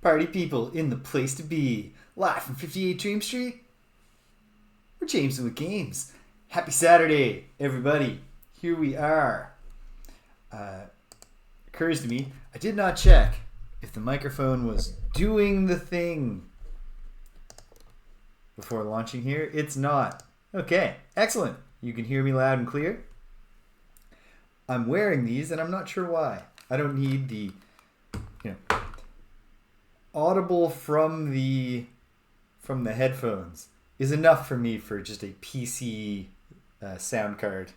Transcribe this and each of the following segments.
Party people in the place to be. Live from 58 Dream Street. We're Jameson with Games. Happy Saturday, everybody. Here we are. Occurs to me, I did not check if the microphone was doing the thing before launching here. It's not. Okay, excellent. You can hear me loud and clear. I'm wearing these and I'm not sure why. I don't need the, audible from the headphones is enough for me for just a PC soundtrack.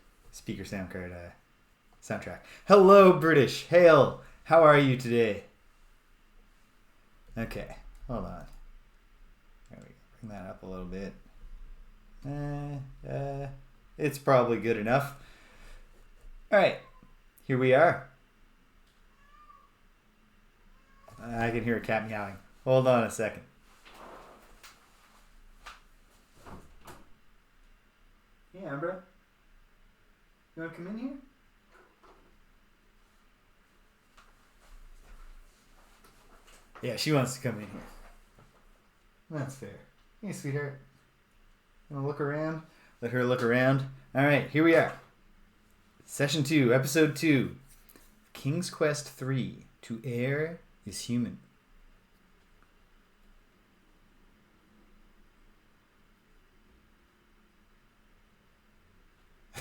Hello, British. Hail. How are you today? Okay, hold on. There we go. Bring that up a little bit. It's probably good enough. All right, here we are. I can hear a cat meowing. Hold on a second. Yeah, bro. You want to come in here? Yeah, she wants to come in here. That's fair. Hey, sweetheart. You want to look around? Let her look around. All right, here we are. Session 2, Episode 2. King's Quest 3. To Heir is Human.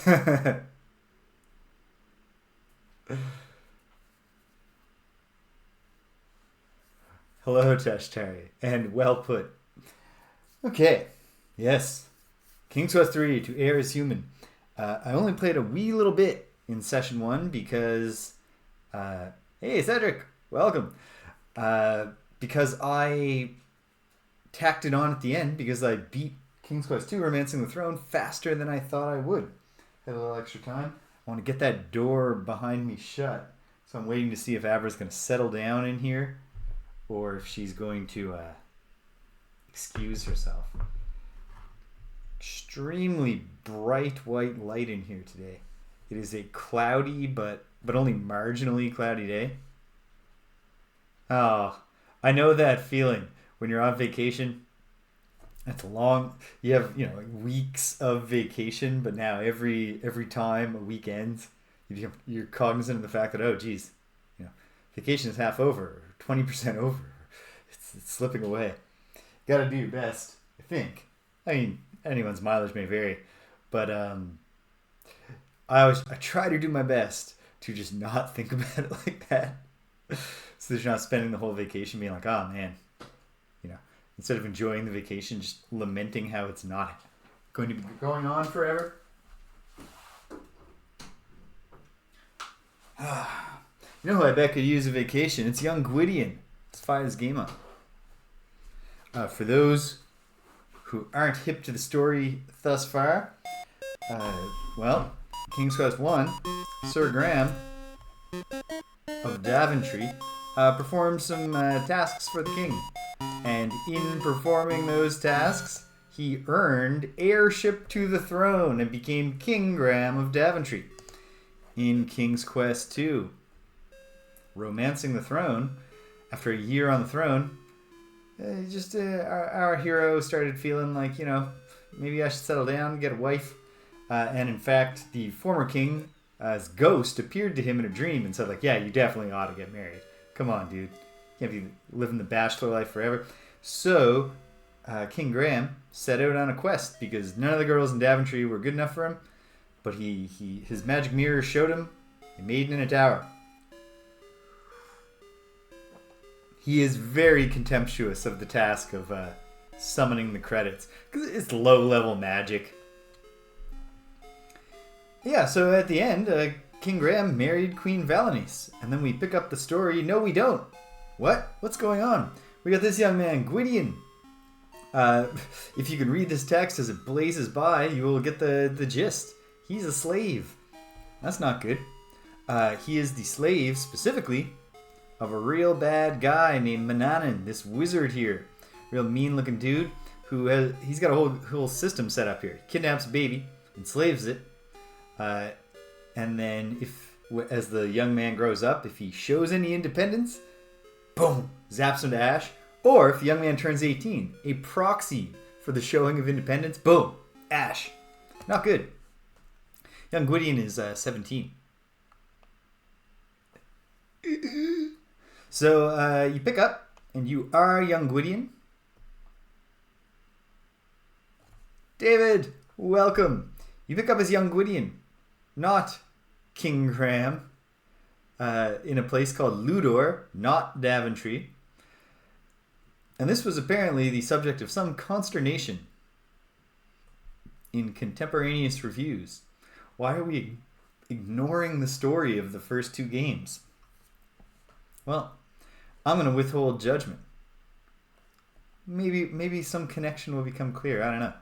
Hello, Tashtari, and well put. Okay, yes. King's Quest 3, To Heir is Human. I only played a wee little bit in Session 1 because... hey, Cedric! Welcome. Because I tacked it on at the end because I beat King's Quest 2 Romancing the Throne faster than I thought I would. Had a little extra time. I want to get that door behind me shut. So I'm waiting to see if Abra's going to settle down in here or if she's going to excuse herself. Extremely bright white light in here today. It is a cloudy but only marginally cloudy day. Oh, I know that feeling when you're on vacation. It's long. You have like weeks of vacation, but now every time a week ends, you're cognizant of the fact that vacation is half over, 20% over. It's slipping away. Got to do your best, I think. I mean, anyone's mileage may vary, but I try to do my best to just not think about it like that. So that you're not spending the whole vacation being like, oh man, instead of enjoying the vacation, just lamenting how it's not going to be going on forever. You know who I bet could use a vacation? It's young Gwydion. Let's fire this game up. For those who aren't hip to the story thus far, King's Quest 1, Sir Graham of Daventry performed some tasks for the king. And in performing those tasks, he earned heirship to the throne and became King Graham of Daventry. In King's Quest 2, Romancing the Throne, after a year on the throne, our hero started feeling like, maybe I should settle down, get a wife. And in fact, the former king's ghost appeared to him in a dream and said, yeah, you definitely ought to get married. Come on, dude. You can't be living the bachelor life forever. So, King Graham set out on a quest because none of the girls in Daventry were good enough for him. But his magic mirror showed him a maiden in a tower. He is very contemptuous of the task of summoning the credits because it's low-level magic. Yeah, so at the end, King Graham married Queen Valenice. And then we pick up the story. No, we don't. What? What's going on? We got this young man, Gwydion. If you can read this text as it blazes by, you will get the gist. He's a slave. That's not good. He is the slave, specifically, of a real bad guy named Manannan, this wizard here. Real mean-looking dude he's got a whole system set up here. He kidnaps a baby, enslaves it, and then as the young man grows up, if he shows any independence, boom, zaps him to ash. Or if the young man turns 18, a proxy for the showing of independence, boom, ash. Not good. Young Gwydion is 17. So you pick up, and you are young Gwydion. David, welcome. You pick up as young Gwydion, not King Cram, in a place called Ludor, not Daventry. And this was apparently the subject of some consternation in contemporaneous reviews. Why are we ignoring the story of the first two games? Well, I'm going to withhold judgment. Maybe some connection will become clear. I don't know.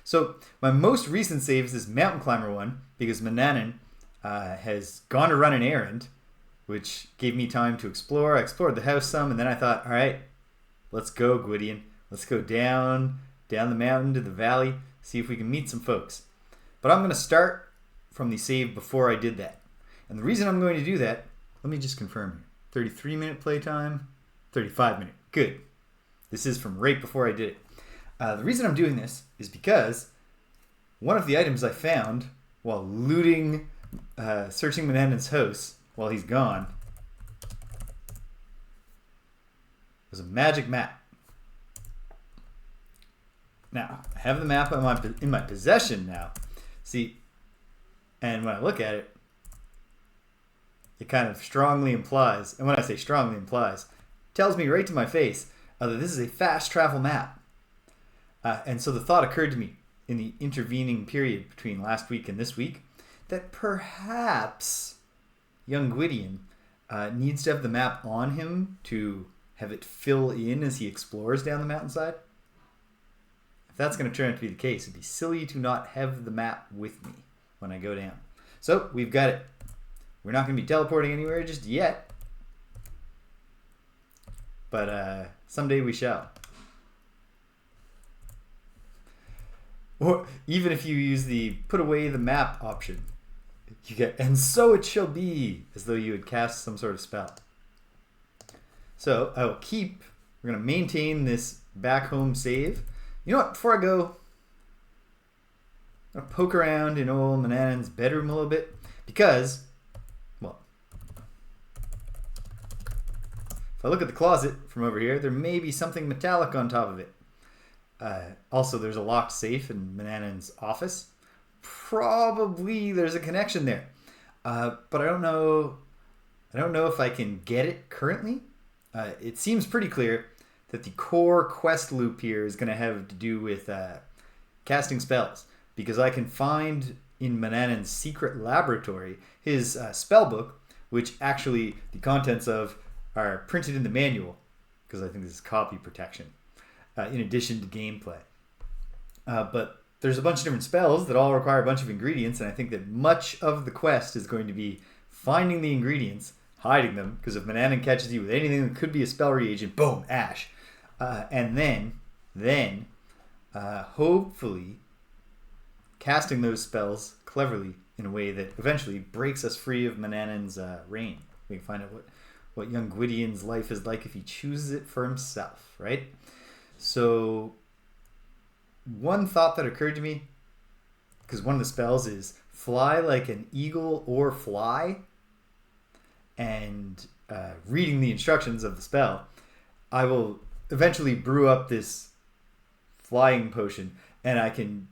So my most recent save is this mountain climber one because Manannan has gone to run an errand, which gave me time to explore. I explored the house some, and then I thought, all right, let's go, Gwydion. Let's go down the mountain to the valley, see if we can meet some folks. But I'm going to start from the save before I did that. And the reason I'm going to do that, let me just confirm here. 33-minute playtime, 35-minute. Good. This is from right before I did it. The reason I'm doing this is because one of the items I found while looting, searching Manannan's house while he's gone was a magic map. Now, I have the map in my possession now. See, and when I look at it, it kind of strongly implies, and when I say strongly implies, tells me right to my face that this is a fast travel map. And so the thought occurred to me in the intervening period between last week and this week that perhaps young Gwydion needs to have the map on him to have it fill in as he explores down the mountainside. If that's going to turn out to be the case, it'd be silly to not have the map with me when I go down. So we've got it. We're not going to be teleporting anywhere just yet. But someday we shall. Or even if you use the put away the map option, you get, and so it shall be, as though you had cast some sort of spell. So I will we're going to maintain this back home save. You know what, before I go, I'm going to poke around in old Manannan's bedroom a little bit, because, well, if I look at the closet from over here, there may be something metallic on top of it. Also, there's a locked safe in Manannan's office. Probably there's a connection there, but I don't know if I can get it currently. It seems pretty clear that the core quest loop here is going to have to do with casting spells, because I can find in Manannan's secret laboratory his spell book, which actually the contents of are printed in the manual, because I think this is copy protection. In addition to gameplay. But there's a bunch of different spells that all require a bunch of ingredients, and I think that much of the quest is going to be finding the ingredients, hiding them, because if Manannan catches you with anything that could be a spell reagent, boom, ash. And then hopefully casting those spells cleverly in a way that eventually breaks us free of Manannan's reign. We can find out what young Gwydion's life is like if he chooses it for himself, right? So one thought that occurred to me, because one of the spells is fly like an eagle or fly, and reading the instructions of the spell, I will eventually brew up this flying potion, and I can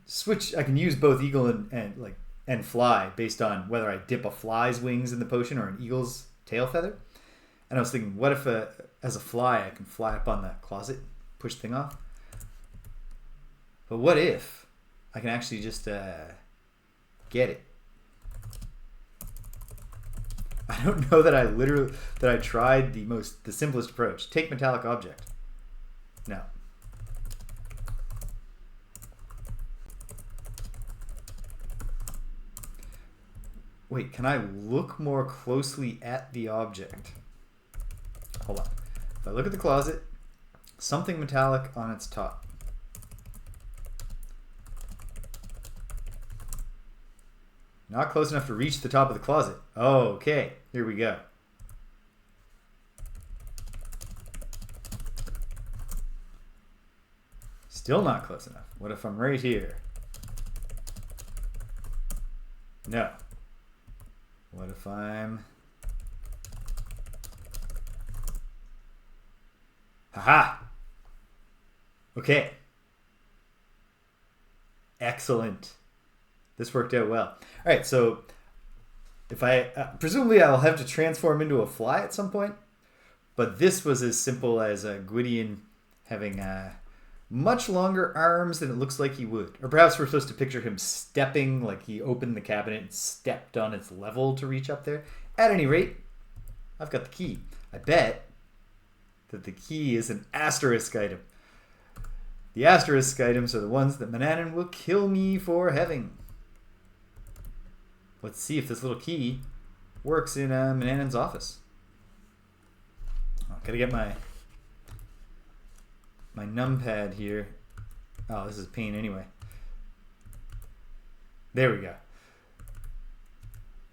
use both eagle and fly based on whether I dip a fly's wings in the potion or an eagle's tail feather. And I was thinking, what if as a fly I can fly up on the closet, push the thing off? But what if I can actually just get it? I don't know that I tried the simplest approach. Take metallic object. No. Wait, can I look more closely at the object? Hold on. If I look at the closet, something metallic on its top. Not close enough to reach the top of the closet. Oh, okay. Here we go. Still not close enough. What if I'm right here? No. What if I'm... Haha! Okay. Excellent. This worked out well. All right, so if I... presumably I'll have to transform into a fly at some point, but this was as simple as Gwydion having much longer arms than it looks like he would. Or perhaps we're supposed to picture him stepping, like he opened the cabinet and stepped on its level to reach up there. At any rate, I've got the key. I bet that the key is an asterisk item. The asterisk items are the ones that Manannan will kill me for having. Let's see if this little key works in Manannan's office. Oh, gotta get my numpad here. Oh, this is a pain anyway. There we go.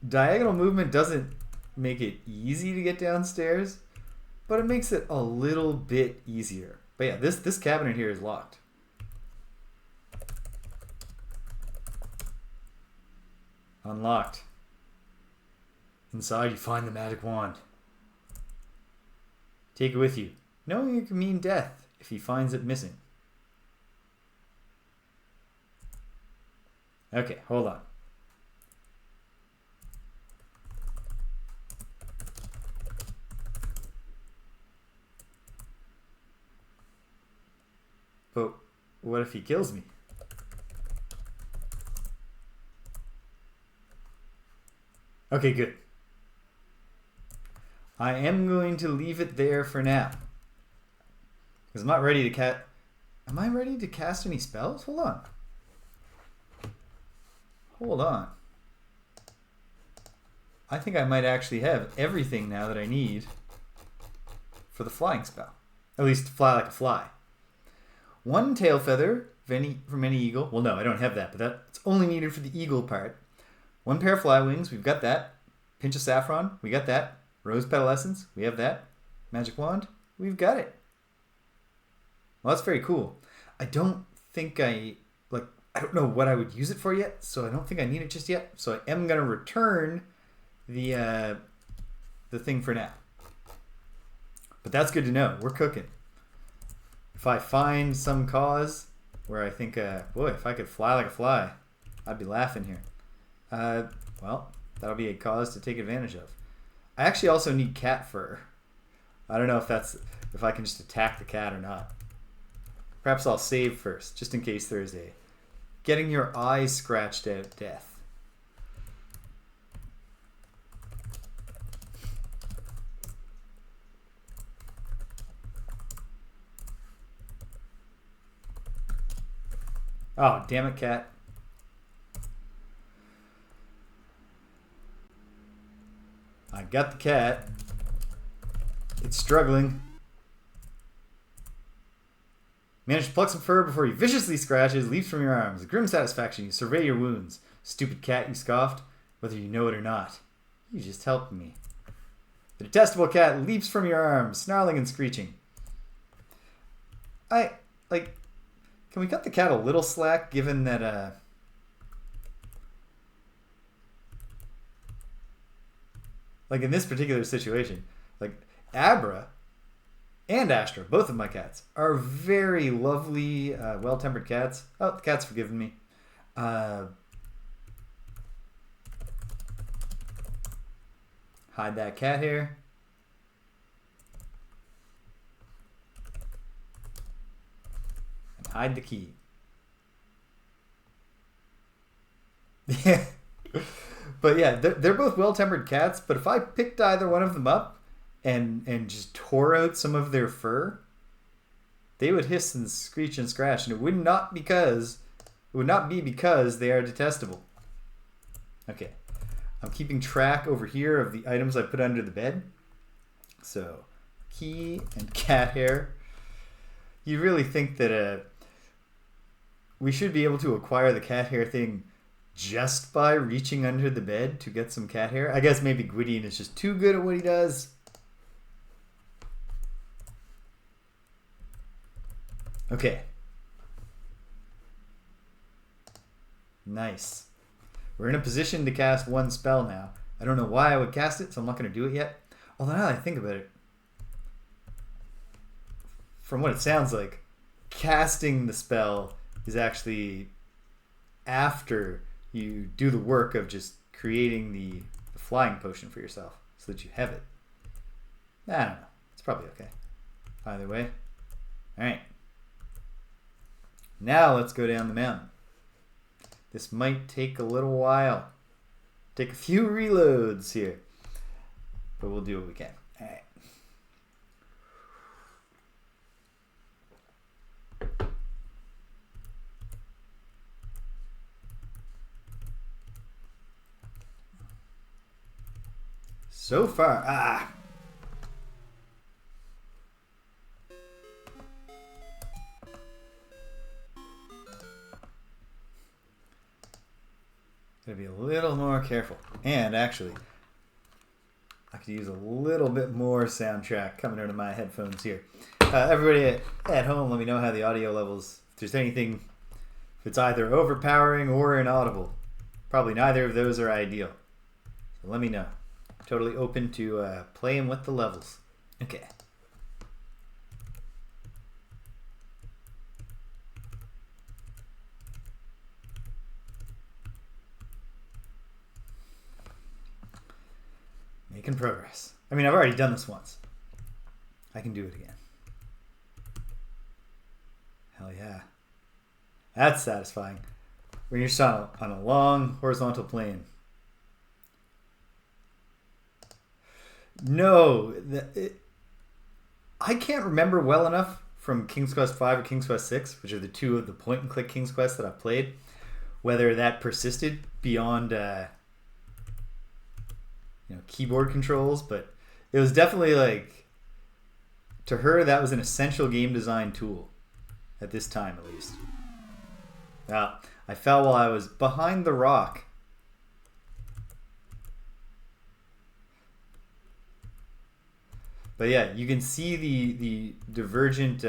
Diagonal movement doesn't make it easy to get downstairs, but it makes it a little bit easier. But yeah, this cabinet here is locked. Unlocked. Inside you find the magic wand. Take it with you, knowing it can mean death if he finds it missing. Okay, hold on. But what if he kills me? Okay, good. I am going to leave it there for now. Because I'm not ready to cast... Am I ready to cast any spells? Hold on. Hold on. I think I might actually have everything now that I need for the flying spell. At least fly like a fly. One tail feather from any eagle. Well, no, I don't have that, but that's only needed for the eagle part. One pair of fly wings, we've got that. Pinch of saffron, we got that. Rose petal essence, we have that. Magic wand, we've got it. Well, that's very cool. I don't think I don't know what I would use it for yet, so I don't think I need it just yet. So I am going to return the thing for now. But that's good to know. We're cooking. If I find some cause where I think, boy, if I could fly like a fly, I'd be laughing here. Well, that'll be a cause to take advantage of. I actually also need cat fur. I don't know if I can just attack the cat or not. Perhaps I'll save first, just in case there's a getting your eyes scratched out death. Oh, damn it, cat. I got the cat. It's struggling. Manage to pluck some fur before he viciously scratches, leaps from your arms. A grim satisfaction, you survey your wounds. Stupid cat, you scoffed, whether you know it or not. You just helped me. The detestable cat leaps from your arms, snarling and screeching. Can we cut the cat a little slack, given that, like in this particular situation, like Abra and Astra, both of my cats, are very lovely, well-tempered cats. Oh, the cat's forgiven me. Hide that cat hair. And hide the key. Yeah. But yeah, they're both well-tempered cats, but if I picked either one of them up and just tore out some of their fur, they would hiss and screech and scratch, and it would not be because they are detestable. Okay. I'm keeping track over here of the items I put under the bed. So, key and cat hair. You really think that we should be able to acquire the cat hair thing just by reaching under the bed to get some cat hair? I guess maybe Gwydion is just too good at what he does. Okay. Nice. We're in a position to cast one spell now. I don't know why I would cast it, so I'm not going to do it yet. Although now that I think about it, from what it sounds like, casting the spell is actually after you do the work of just creating the flying potion for yourself so that you have it. I don't know. It's probably okay. Either way. Alright. Now let's go down the mountain. This might take a little while. Take a few reloads here. But we'll do what we can. Alright. So far, gotta be a little more careful. And actually, I could use a little bit more soundtrack coming out of my headphones here. Everybody at home, let me know how the audio levels, if there's anything, if it's either overpowering or inaudible. Probably neither of those are ideal. So let me know. Totally open to playing with the levels. Okay. Making progress. I mean, I've already done this once. I can do it again. Hell yeah. That's satisfying. When you're just on a long horizontal plane. No, I can't remember well enough from King's Quest V or King's Quest VI, which are the two of the point-and-click King's Quest that I've played, whether that persisted beyond keyboard controls, but it was definitely like, to her, that was an essential game design tool at this time, at least. I fell while I was behind the rock. But yeah, you can see the divergent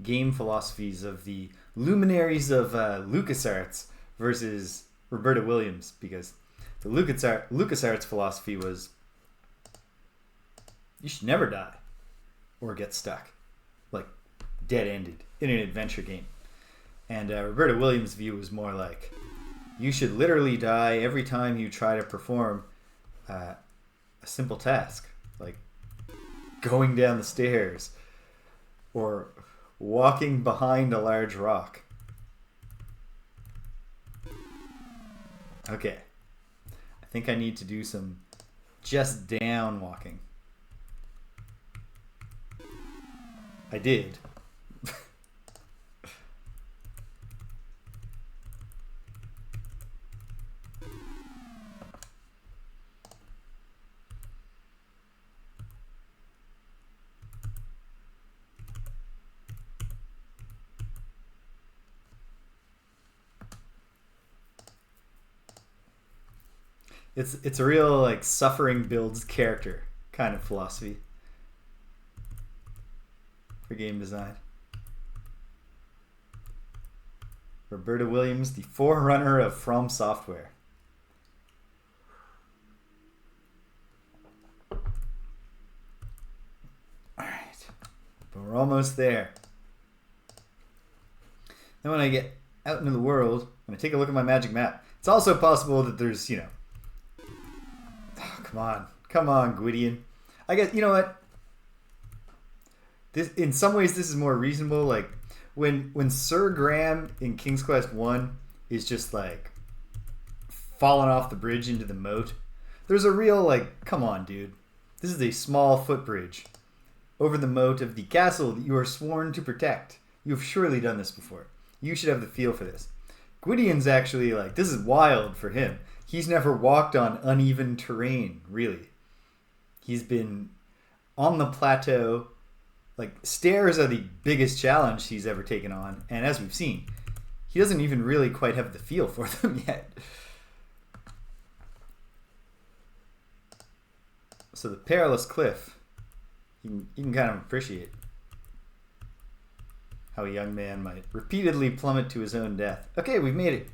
game philosophies of the luminaries of LucasArts versus Roberta Williams, because the LucasArts philosophy was you should never die or get stuck, like dead-ended in an adventure game. And Roberta Williams' view was more like you should literally die every time you try to perform a simple task, like going down the stairs or walking behind a large rock. Okay. I think I need to do some just down walking. I did. It's a real like suffering builds character kind of philosophy for game design. Roberta Williams, the forerunner of From Software. Alright. But we're almost there. Then when I get out into the world and I take a look at my magic map, it's also possible that there's, Come on, Gwydion. I guess, you know what? This, in some ways, this is more reasonable. Like, when Sir Graham in King's Quest 1 is just, like, falling off the bridge into the moat, there's a real, like, come on, dude. This is a small footbridge over the moat of the castle that you are sworn to protect. You have surely done this before. You should have the feel for this. Gwydion's actually, like, this is wild for him. He's never walked on uneven terrain, really. He's been on the plateau. Like, stairs are the biggest challenge he's ever taken on. And as we've seen, he doesn't even really quite have the feel for them yet. So the perilous cliff, you can kind of appreciate how a young man might repeatedly plummet to his own death. Okay, we've made it.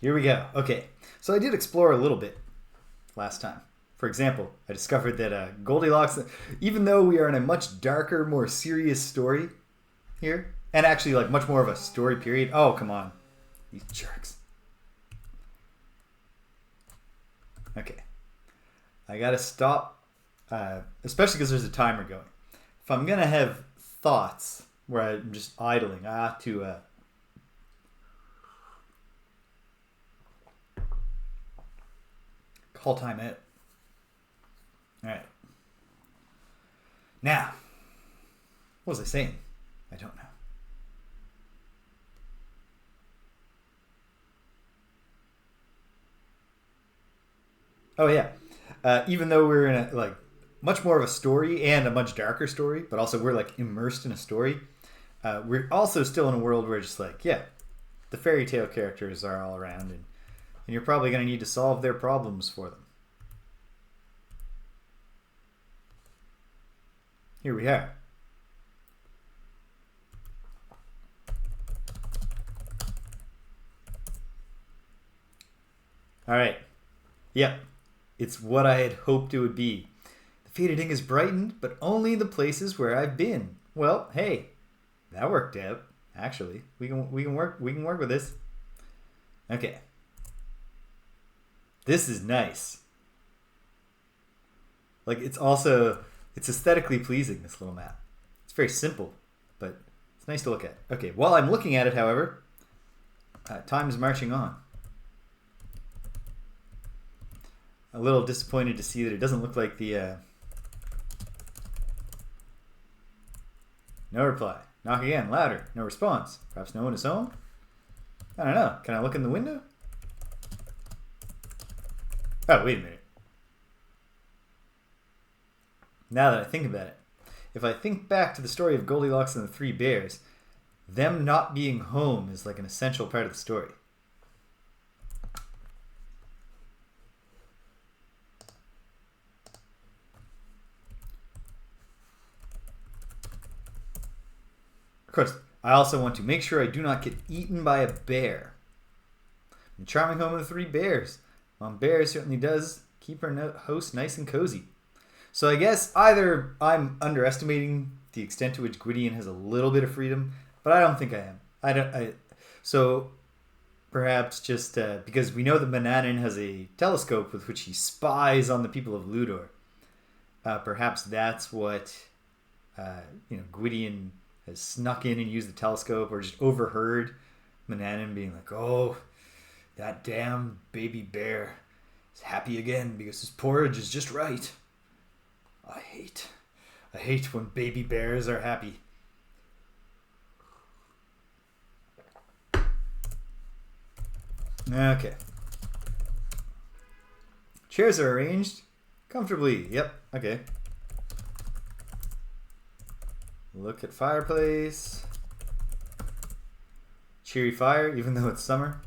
Here we go. Okay, so I did explore a little bit last time. For example, I discovered that Goldilocks, even though we are in a much darker, more serious story here, and actually like much more of a story period. Oh, come on. These jerks. Okay. I gotta stop, especially because there's a timer going. If I'm gonna have thoughts where I'm just idling, I have to call time out. Alright. Now, what was I saying? I don't know. Oh yeah. Even though we're in a like much more of a story and a much darker story, but also we're like immersed in a story. We're also still in a world where just like, yeah, the fairy tale characters are all around, and you're probably going to need to solve their problems for them. Here we are. All right. Yep. It's what I had hoped it would be. The faded ink is brightened, but only the places where I've been. Well, hey, that worked out. Actually, we can work with this. Okay. This is nice. Like it's aesthetically pleasing, this little map. It's very simple, but it's nice to look at. Okay, while I'm looking at it, however, time is marching on. A little disappointed to see that it doesn't look like the... No reply. Knock again, louder. No response. Perhaps no one is home? I don't know. Can I look in the window? Oh, wait a minute. Now that I think about it, if I think back to the story of Goldilocks and the Three Bears, them not being home is like an essential part of the story. Of course, I also want to make sure I do not get eaten by a bear. The charming home of the Three Bears. Mom Bear certainly does keep her host nice and cozy. So I guess either I'm underestimating the extent to which Gwydion has a little bit of freedom, but I don't think I am. So perhaps just because we know that Manannan has a telescope with which he spies on the people of Ludor. Perhaps that's what Gwydion has snuck in and used the telescope, or just overheard Manannan being like, "Oh, that damn baby bear is happy again because his porridge is just right. I hate when baby bears are happy." Okay. Chairs are arranged comfortably. Yep. Okay. Look at fireplace. Cheery fire, even though it's summer.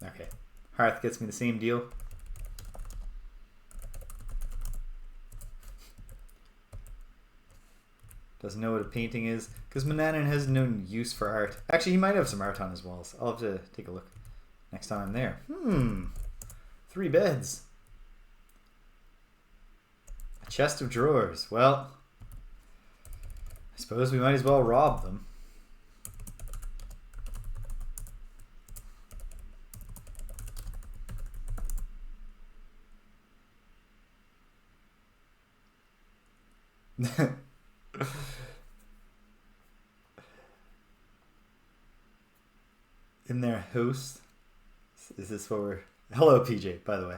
Okay. Hearth gets me the same deal. Doesn't know what a painting is, because Manannan has no use for art. Actually, he might have some art on his walls. I'll have to take a look next time I'm there. 3 beds. A chest of drawers. Well, I suppose we might as well rob them. In their house. Is this what we're... Hello, PJ, by the way.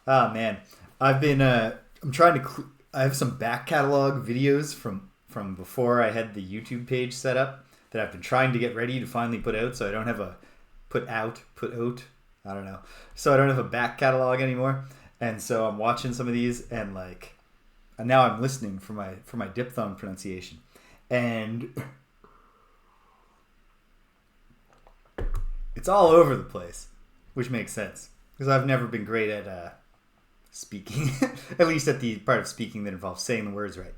Man. I've been... I'm trying to... I have some back catalog videos from before I had the YouTube page set up that I've been trying to get ready to finally put out, so I don't have a... Put out? I don't know. So I don't have a back catalog anymore. And so I'm watching some of these, and like... And now I'm listening for my diphthong pronunciation. And... It's all over the place, which makes sense, because I've never been great at speaking, at least at the part of speaking that involves saying the words right.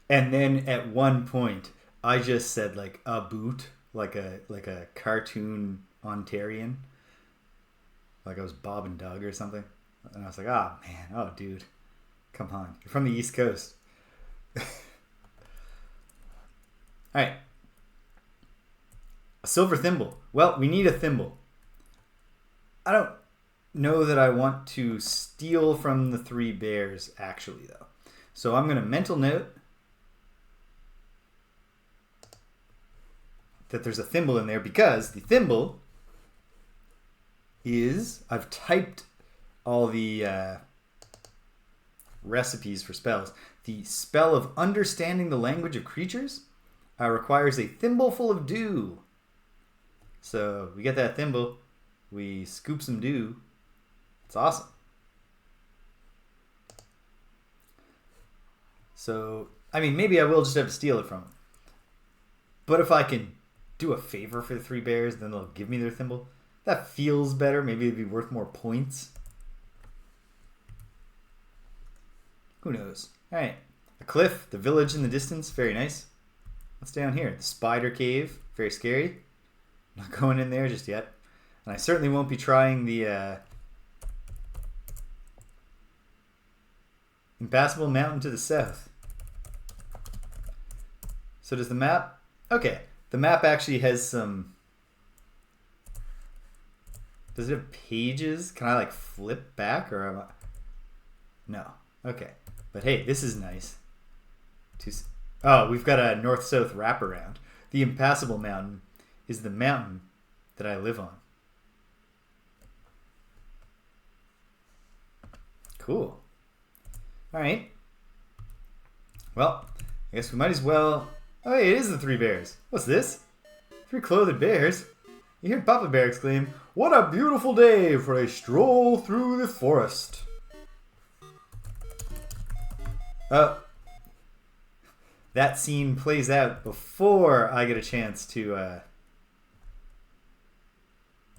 And then at one point, I just said like a boot, like a cartoon Ontarian, like I was Bob and Doug or something. And I was like, oh man, oh dude, come on, you're from the East Coast. All right, a silver thimble. Well, we need a thimble. I don't know that I want to steal from the three bears actually though. So I'm gonna mental note that there's a thimble in there because the thimble is, I've typed all the recipes for spells. The spell of understanding the language of creatures requires a thimble full of dew. So we get that thimble, we scoop some dew. It's awesome. So, I mean, maybe I will just have to steal it from them. But if I can do a favor for the three bears, then they'll give me their thimble. That feels better. Maybe it'd be worth more points. Who knows? All right. A cliff, the village in the distance. Very nice. What's down here? The spider cave. Very scary. Not going in there just yet. And I certainly won't be trying the impassable mountain to the south. So does the map... Okay. The map actually has some... Does it have pages? Can I like flip back or am I... No. Okay. But hey, this is nice. Oh, we've got a north-south wraparound. The impassable mountain is the mountain that I live on. Cool. All right. Well, I guess we might as well... Oh, hey, it is the three bears. What's this? Three clothed bears? You hear Papa Bear exclaim, "What a beautiful day for a stroll through the forest." That scene plays out before I get a chance to...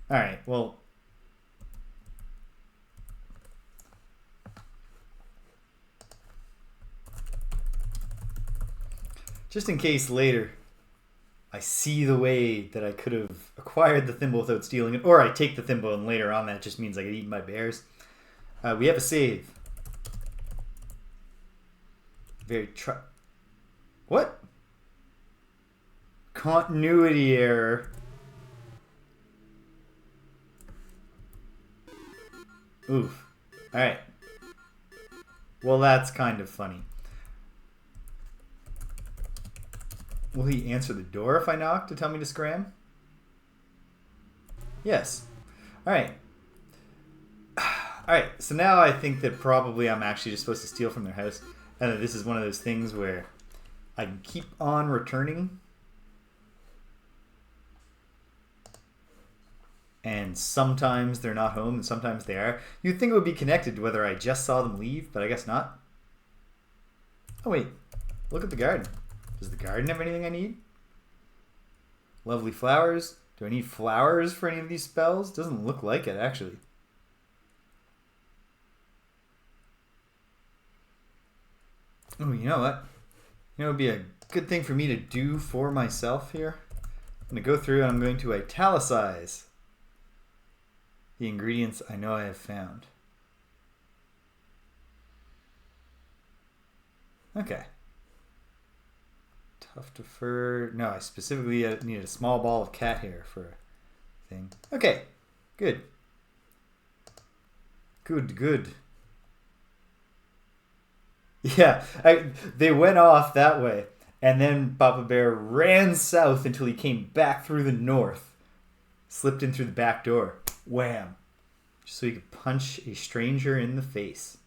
Alright, well... Just in case later I see the way that I could have acquired the thimble without stealing it, or I take the thimble and later on that just means I get eaten by bears. We have a save. What? Continuity error. Oof. Alright. Well, that's kind of funny. Will he answer the door if I knock to tell me to scram? Yes. Alright. Alright, so now I think that probably I'm actually just supposed to steal from their house. And that this is one of those things where I can keep on returning. And sometimes they're not home and sometimes they are. You'd think it would be connected to whether I just saw them leave, but I guess not. Oh wait, look at the garden. Does the garden have anything I need? Lovely flowers. Do I need flowers for any of these spells? Doesn't look like it, actually. Oh, you know what? You know, it would be a good thing for me to do for myself here. I'm going to go through and I'm going to italicize the ingredients I know I have found. Okay. Tuft of fur. No, I specifically needed a small ball of cat hair for a thing. Okay, good. Good. Yeah, they went off that way. And then Papa Bear ran south until he came back through the north. Slipped in through the back door. Wham. Just so he could punch a stranger in the face.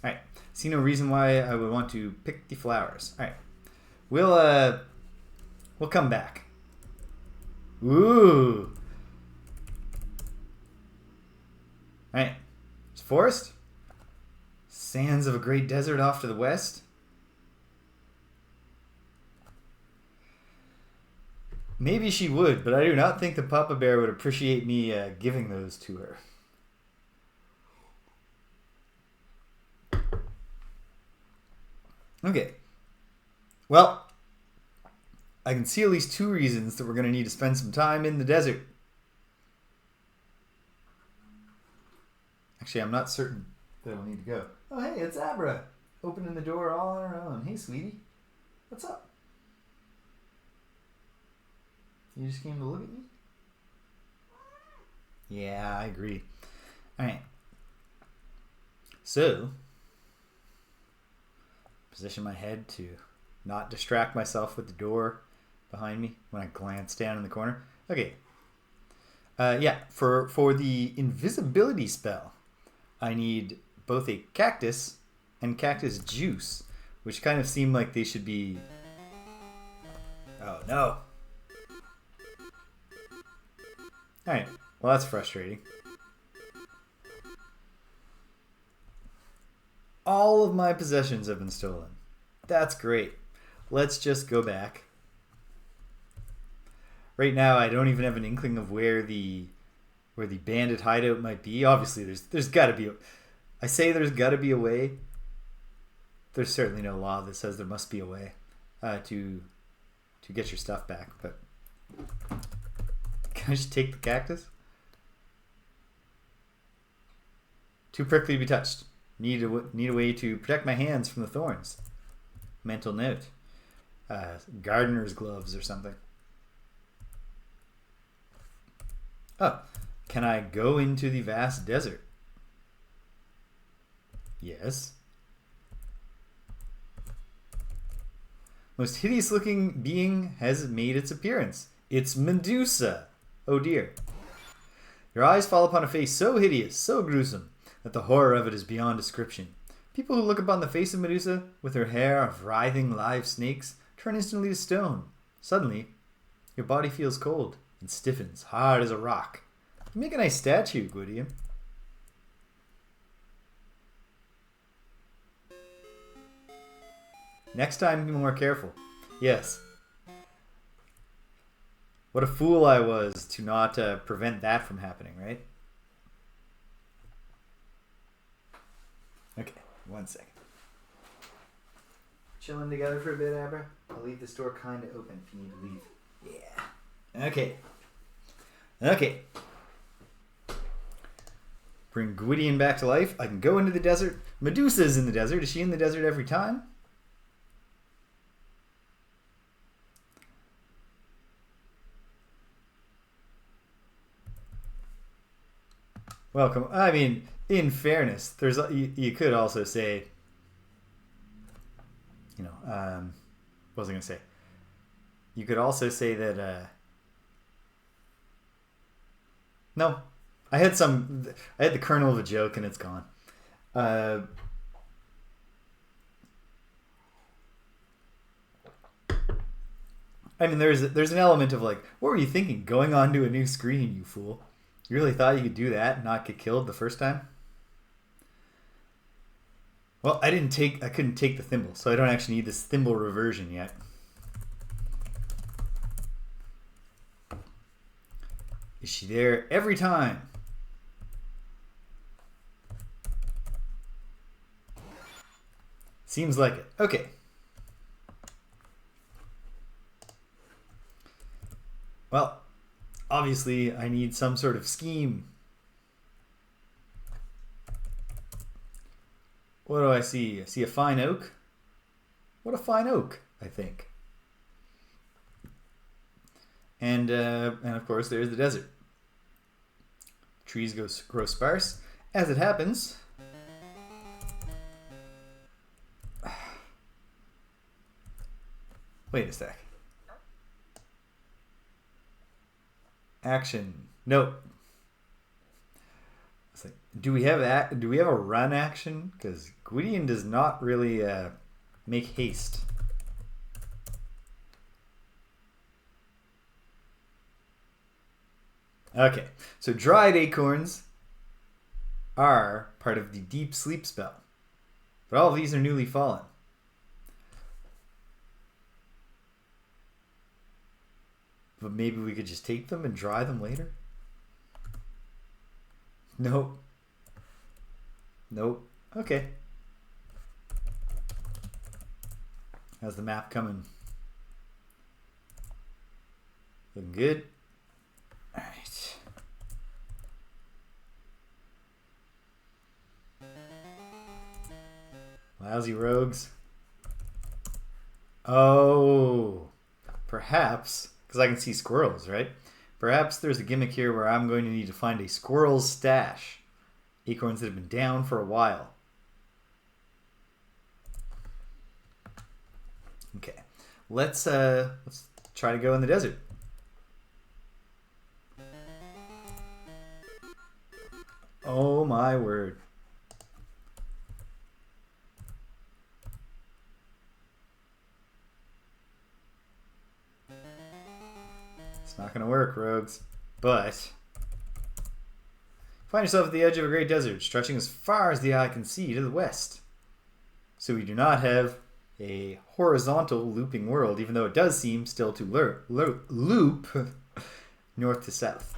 Alright. See no reason why I would want to pick the flowers. Alright. We'll come back. Ooh. Alright. It's forest. Sands of a great desert off to the west. Maybe she would, but I do not think the Papa Bear would appreciate me giving those to her. Okay. Well, I can see at least 2 reasons that we're going to need to spend some time in the desert. Actually, I'm not certain that I'll need to go. Oh, hey, it's Abra. Opening the door all on her own. Hey, sweetie. What's up? You just came to look at me? Yeah, I agree. Alright. So, position my head to not distract myself with the door behind me when I glance down in the corner. Okay. Yeah, for the invisibility spell, I need both a cactus and cactus juice, which kind of seem like they should be... Oh, no. Alright, well that's frustrating. All of my possessions have been stolen. That's great. Let's just go back. Right now I don't even have an inkling of where the bandit hideout might be. Obviously there's gotta be I say there's gotta be a way. There's certainly no law that says there must be a way to get your stuff back, but can I just take the cactus? Too prickly to be touched. Need a way to protect my hands from the thorns. Mental note. Gardener's gloves or something. Oh, can I go into the vast desert? Yes. Most hideous looking being has made its appearance. It's Medusa. Oh dear. Your eyes fall upon a face so hideous, so gruesome, that the horror of it is beyond description. People who look upon the face of Medusa, with her hair of writhing live snakes, turn instantly to stone. Suddenly, your body feels cold and stiffens, hard as a rock. You make a nice statue, Gwydion. Next time, be more careful. Yes. What a fool I was to not prevent that from happening, right? Okay, 1 second. Chilling together for a bit, Abra? I'll leave this door kind of open if you need to leave. Yeah. Okay. Okay. Bring Gwydion back to life. I can go into the desert. Medusa's in the desert. Is she in the desert every time? Welcome. I mean, in fairness, there's you could also say, you know, what was I going to say? You could also say that, no, I had the kernel of a joke and it's gone. I mean, there's an element of like, what were you thinking going on to a new screen, you fool? You really thought you could do that and not get killed the first time? Well, I couldn't take the thimble, so I don't actually need this thimble reversion yet. Is she there every time? Seems like it. Okay. Well, obviously I need some sort of scheme. What do I see? I see a fine oak. What a fine oak, I think. And of course there's the desert. Trees grow sparse. As it happens, wait a sec. Action. Nope. It's like, do we have a run action? Because Gwydion does not really make haste. Okay, so dried acorns are part of the deep sleep spell, but all of these are newly fallen. But maybe we could just take them and dry them later? Nope. Nope. Okay. How's the map coming? Looking good. All right. Lousy rogues. Oh, perhaps, because I can see squirrels, right? Perhaps there's a gimmick here where I'm going to need to find a squirrel's stash. Acorns that have been down for a while. Okay, let's try to go in the desert. Oh my word. It's not going to work, rogues. But find yourself at the edge of a great desert, stretching as far as the eye can see to the west. So we do not have a horizontal looping world, even though it does seem still to loop north to south.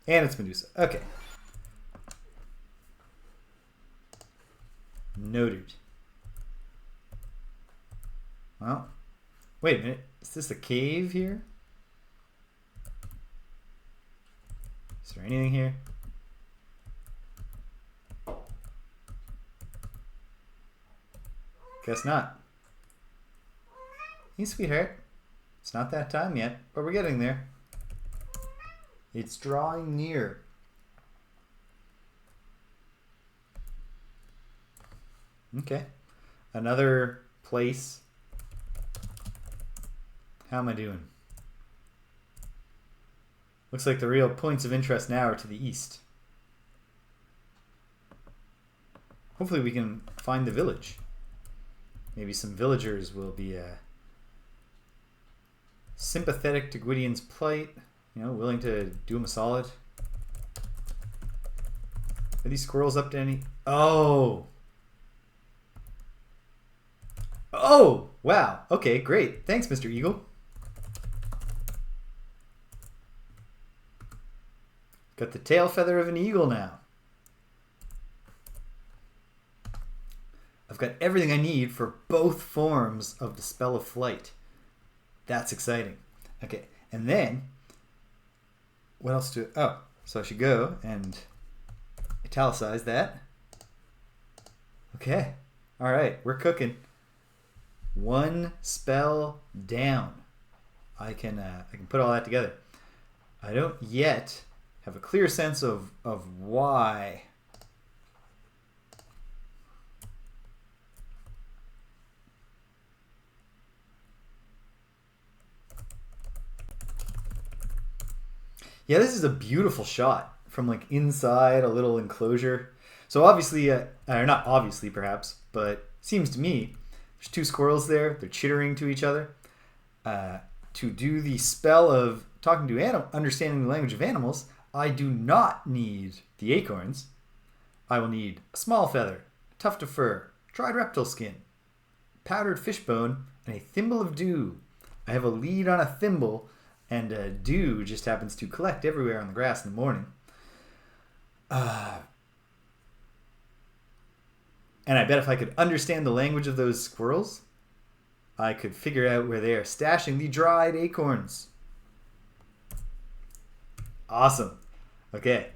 And it's Medusa. Okay. Noted. Well, wait a minute. Is this a cave here? Is there anything here? Guess not. Hey, sweetheart. It's not that time yet, but we're getting there. It's drawing near. Okay. Another place. How am I doing? Looks like the real points of interest now are to the east. Hopefully we can find the village. Maybe some villagers will be sympathetic to Gwydion's plight, you know, willing to do him a solid. Are these squirrels up to any? Oh! Oh! Wow. Okay, great. Thanks, Mr. Eagle. Got the tail feather of an eagle now. I've got everything I need for both forms of the spell of flight. That's exciting. Okay, and then what else do? Oh, so I should go and italicize that. Okay, all right, we're cooking. One spell down. I can put all that together. I don't yet have a clear sense of why. Yeah, this is a beautiful shot from like inside a little enclosure. So obviously, or not obviously perhaps, but seems to me there's two squirrels there. They're chittering to each other. To do the spell of talking to understanding the language of animals, I do not need the acorns. I will need a small feather, a tuft of fur, dried reptile skin, powdered fish bone, and a thimble of dew. I have a lead on a thimble, and dew just happens to collect everywhere on the grass in the morning. And I bet if I could understand the language of those squirrels, I could figure out where they are stashing the dried acorns. Awesome. Okay.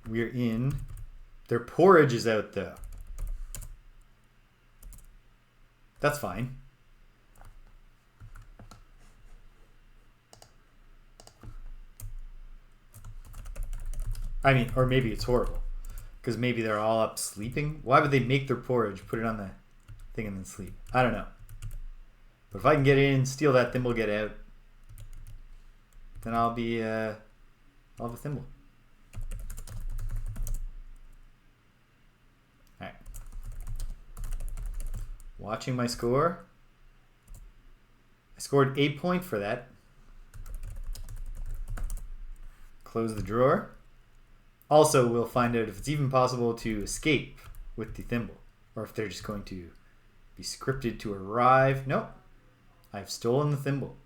We're in. Their porridge is out though. That's fine. I mean, or maybe it's horrible. Because maybe they're all up sleeping. Why would they make their porridge, put it on the thing, and then sleep? I don't know. But if I can get in, steal that thimble, get out, then I'll have a thimble. Alright. Watching my score. I scored 8 points for that. Close the drawer. Also, we'll find out if it's even possible to escape with the thimble, or if they're just going to be scripted to arrive. Nope. I've stolen the thimble.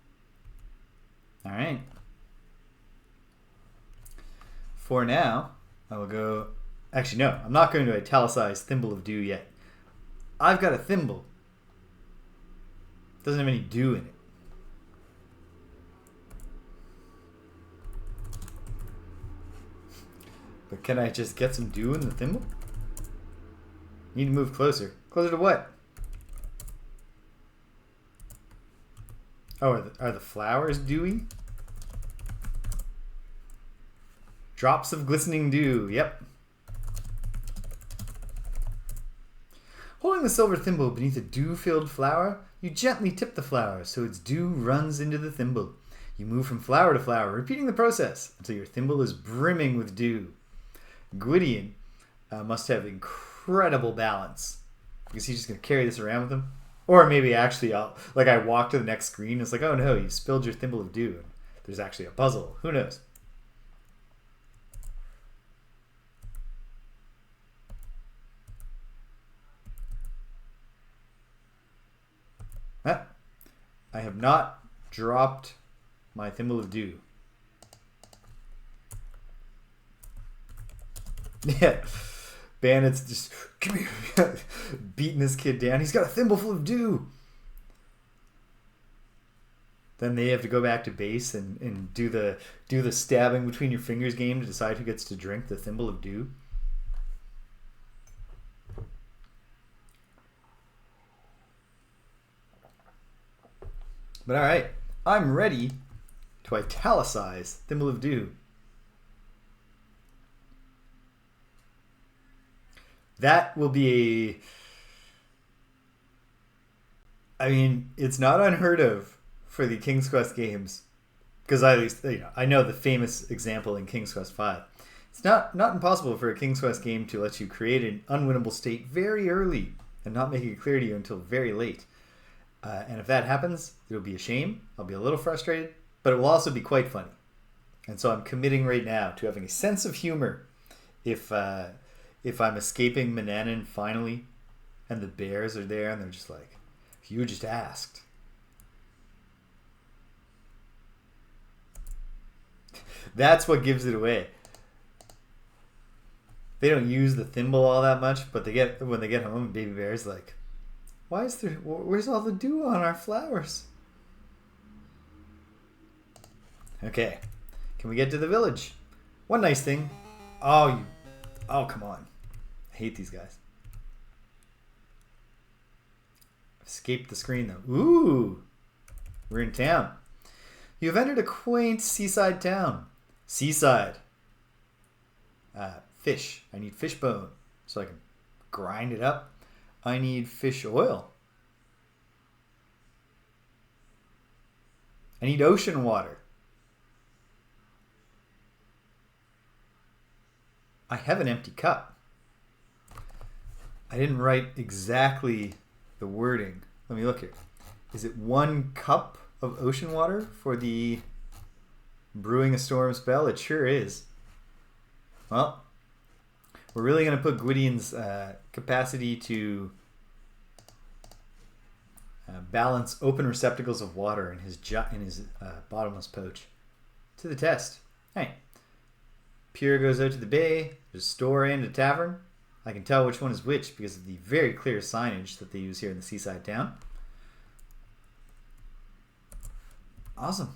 All right. for now, I will go... Actually, no. I'm not going to italicize Thimble of Dew yet. I've got a thimble. Doesn't have any dew in it. But can I just get some dew in the thimble? Need to move closer. Closer to what? Oh, are the flowers dewy? Drops of glistening dew. Yep. Holding the silver thimble beneath a dew-filled flower, you gently tip the flower so its dew runs into the thimble. You move from flower to flower, repeating the process until your thimble is brimming with dew. Gwydion must have incredible balance because he's just going to carry this around with him. Or maybe actually, I walk to the next screen, it's like, oh no, you spilled your thimble of dew. And there's actually a puzzle. Who knows? Huh? I have not dropped my thimble of dew. Yeah. Bandit's just come here, beating this kid down. He's got a thimble full of dew. Then they have to go back to base and do the stabbing between your fingers game to decide who gets to drink the thimble of dew. But all right, I'm ready to italicize Thimble of Dew. That will be I mean, it's not unheard of for the King's Quest games, because at least I know the famous example in King's Quest V. It's not impossible for a King's Quest game to let you create an unwinnable state very early and not make it clear to you until very late. And if that happens, it'll be a shame. I'll be a little frustrated, but it will also be quite funny. And so I'm committing right now to having a sense of humor if I'm escaping Manannan finally, and the bears are there, and they're just like, you just asked. That's what gives it away. They don't use the thimble all that much, but when they get home, Baby Bear's like, where's all the dew on our flowers? Okay, can we get to the village? One nice thing. Oh, come on. I hate these guys. Escape the screen though. Ooh, we're in town. You have entered a quaint seaside town. Seaside. Fish. I need fish bone so I can grind it up. I need fish oil. I need ocean water. I have an empty cup. I didn't write exactly the wording. Let me look here. Is it 1 cup of ocean water for the brewing a storm spell? It sure is. Well, we're really going to put Gwydion's capacity to balance open receptacles of water in his bottomless pouch to the test. Hey, Pure goes out to the bay. There's a store and a tavern. I can tell which one is which because of the very clear signage that they use here in the seaside town. Awesome.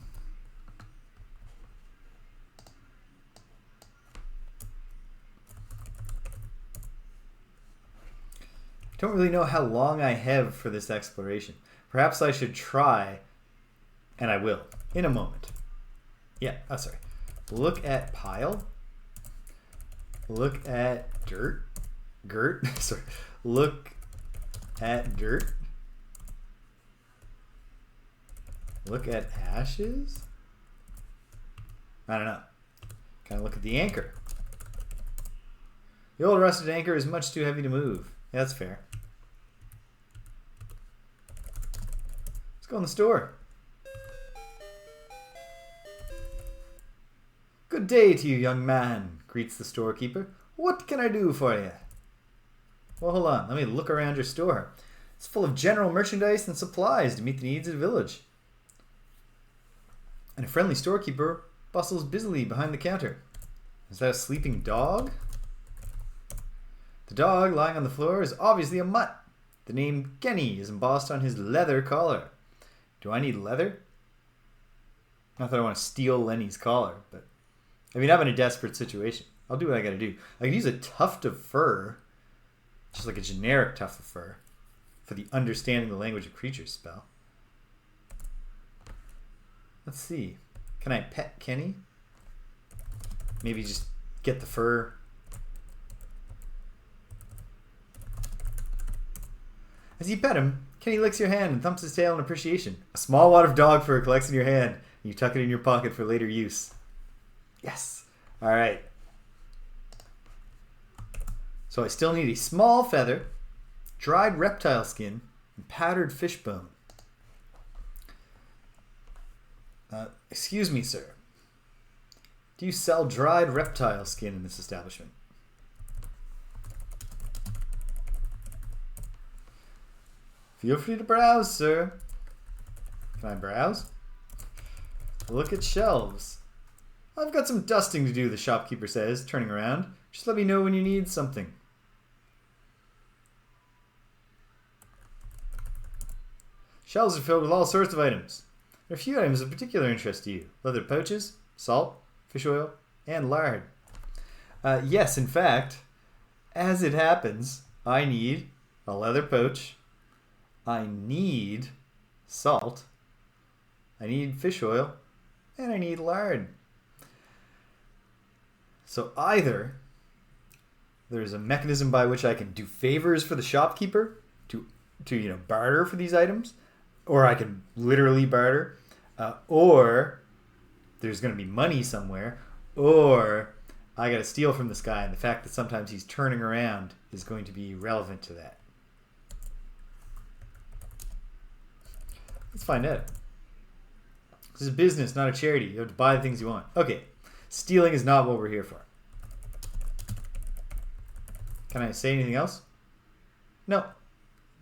I don't really know how long I have for this exploration. Perhaps I should try, and I will, in a moment. Yeah, oh sorry. Look at pile. Look at dirt. Gert. Sorry. Look at dirt. Look at ashes. I don't know. Kind of look at the anchor. The old rusted anchor is much too heavy to move. Yeah, that's fair. Let's go in the store. Good day to you, young man, greets the storekeeper. What can I do for you? Well, hold on. Let me look around your store. It's full of general merchandise and supplies to meet the needs of the village. And a friendly storekeeper bustles busily behind the counter. Is that a sleeping dog? The dog lying on the floor is obviously a mutt. The name Kenny is embossed on his leather collar. Do I need leather? Not that I want to steal Lenny's collar, but I mean, I'm in a desperate situation. I'll do what I gotta do. I can use a tuft of fur, just like a generic tuft of fur, for the understanding the language of creatures spell. Let's see. Can I pet Kenny? Maybe just get the fur. As you pet him, Kenny licks your hand and thumps his tail in appreciation. A small wad of dog fur collects in your hand, and you tuck it in your pocket for later use. Yes. All right. So I still need a small feather, dried reptile skin, and powdered fish bone. Excuse me, sir. Do you sell dried reptile skin in this establishment? Feel free to browse, sir. Can I browse? Look at shelves. I've got some dusting to do, the shopkeeper says, turning around. Just let me know when you need something. Shelves are filled with all sorts of items. There are a few items of particular interest to you. Leather pouches, salt, fish oil, and lard. Yes, in fact, as it happens, I need a leather pouch. I need salt. I need fish oil. And I need lard. So either there's a mechanism by which I can do favors for the shopkeeper to barter for these items, or I can literally barter, or there's going to be money somewhere, or I got to steal from this guy, and the fact that sometimes he's turning around is going to be relevant to that. Let's find out. This is a business, not a charity. You have to buy the things you want. Okay, stealing is not what we're here for. Can I say anything else? No.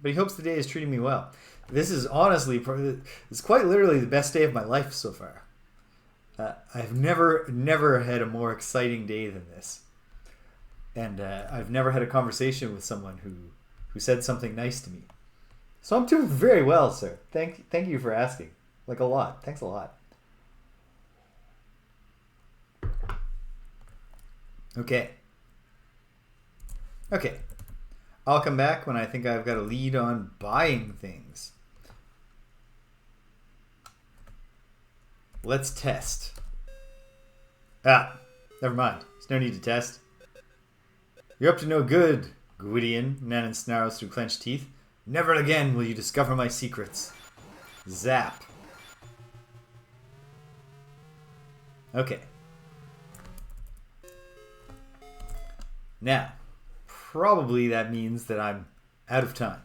But he hopes the day is treating me well. This is honestly, it's quite literally the best day of my life so far. I've never had a more exciting day than this. And I've never had a conversation with someone who said something nice to me. So I'm doing very well, sir. Thank you for asking. Like a lot. Thanks a lot. Okay. I'll come back when I think I've got a lead on buying things. Let's test. Never mind. There's no need to test. You're up to no good, Gwydion, Manannan snarls through clenched teeth. Never again will you discover my secrets. Zap. Okay. Now, probably that means that I'm out of time.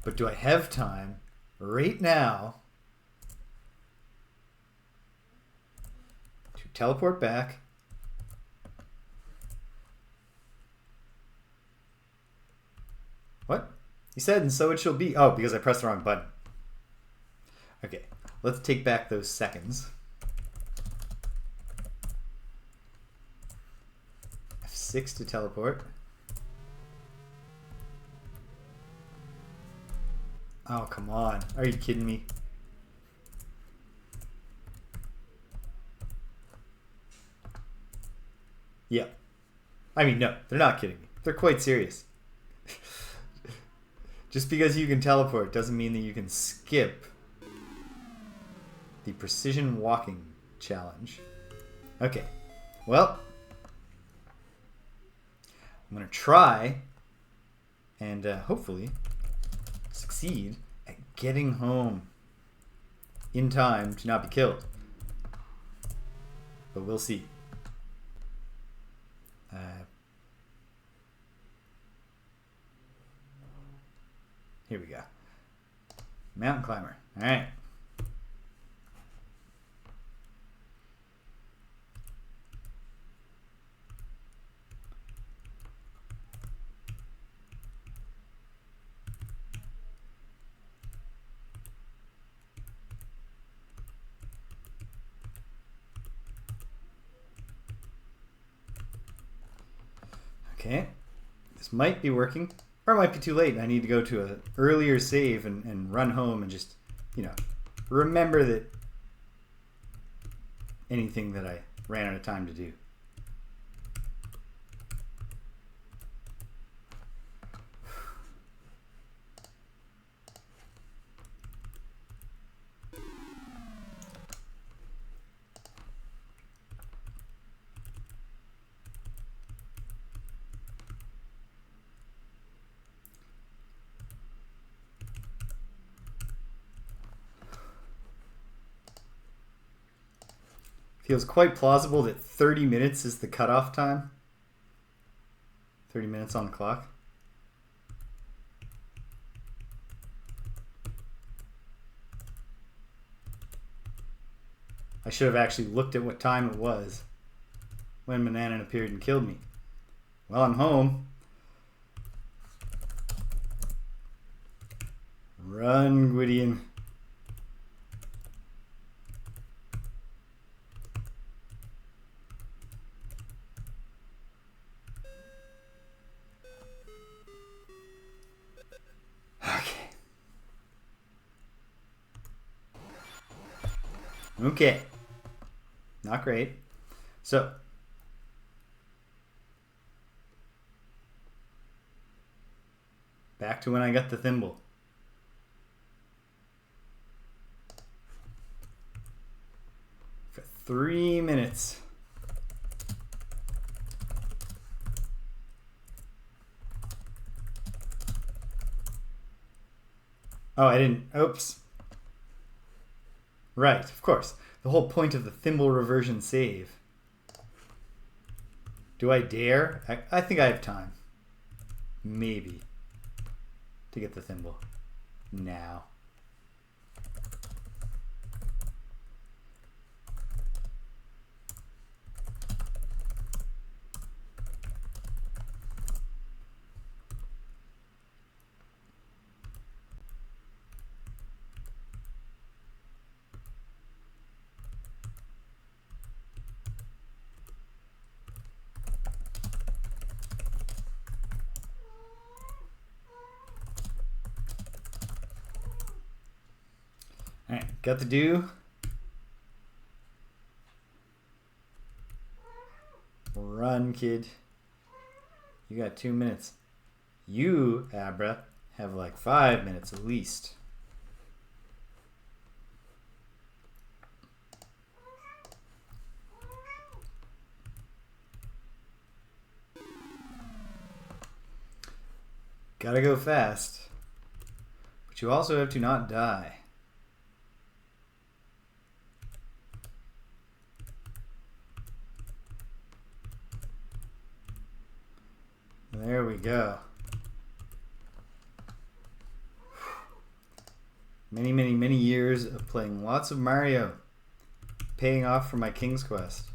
But do I have time right now to teleport back? What? He said, and so it shall be. Oh, because I pressed the wrong button. Okay, let's take back those seconds. F6 to teleport. Oh, come on. Are you kidding me? Yeah. I mean, no, they're not kidding me. They're quite serious. Just because you can teleport doesn't mean that you can skip the precision walking challenge. Okay. Well, I'm going to try and hopefully succeed at getting home in time to not be killed. But we'll see. Here we go. Mountain climber. All right. Okay. This might be working, or it might be too late. I need to go to an earlier save and run home and just, you know, remember that anything that I ran out of time to do. Feels quite plausible that 30 minutes is the cutoff time. 30 minutes on the clock. I should have actually looked at what time it was when Manannan appeared and killed me. Well, I'm home. Run, Gwydion. Okay. Not great. So, back to when I got the thimble. For 3 minutes. Oh, I didn't. Oops. Right, of course. The whole point of the thimble reversion save. Do I dare? I think I have time. Maybe. To get the thimble. Now. Alright, got the do. Run, kid. You got 2 minutes. You, Abra, have like 5 minutes at least. Gotta go fast. But you also have to not die. There we go. Many, many, many years of playing lots of Mario. Paying off for my King's Quest.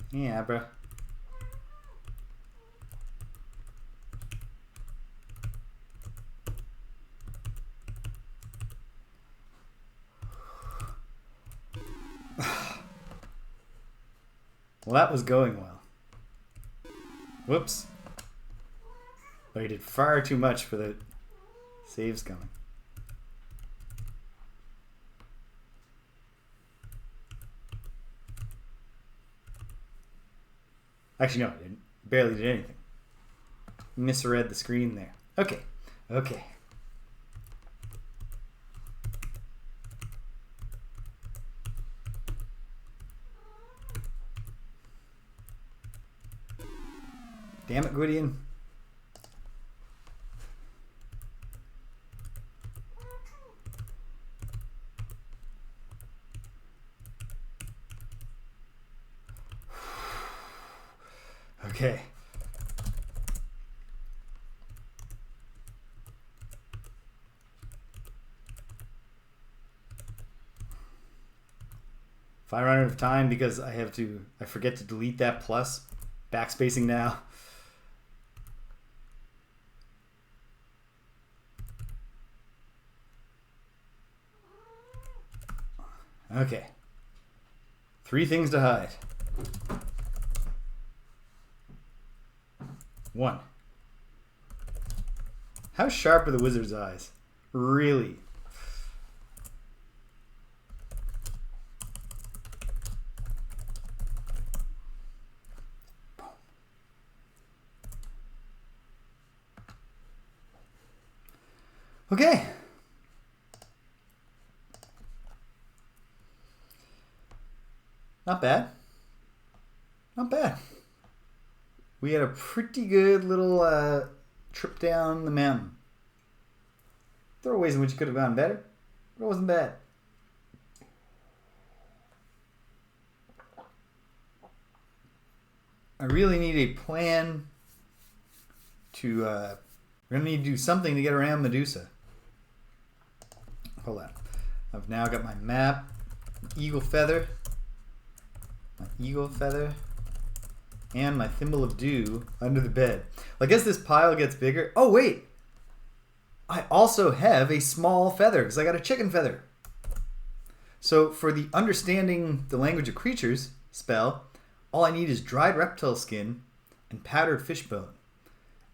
Yeah, bro. Well, that was going well. Whoops. But I did far too much for the saves coming. Actually, no, I didn't. Barely did anything. Misread the screen there. Okay. Okay. Damn it, Gwydion. Okay. If I run out of time because I forget to delete that plus, backspacing now. Okay. 3 things to hide. 1. How sharp are the wizard's eyes? Really? Okay. Not bad. Not bad. We had a pretty good little trip down the mountain. There were ways in which it could have gone better, but it wasn't bad. I really need a plan to... we're going to need to do something to get around Medusa. Hold on. I've now got my map, eagle feather, and my thimble of dew under the bed. I guess this pile gets bigger. Oh, wait. I also have a small feather because I got a chicken feather. So for the understanding the language of creatures spell, all I need is dried reptile skin and powdered fishbone.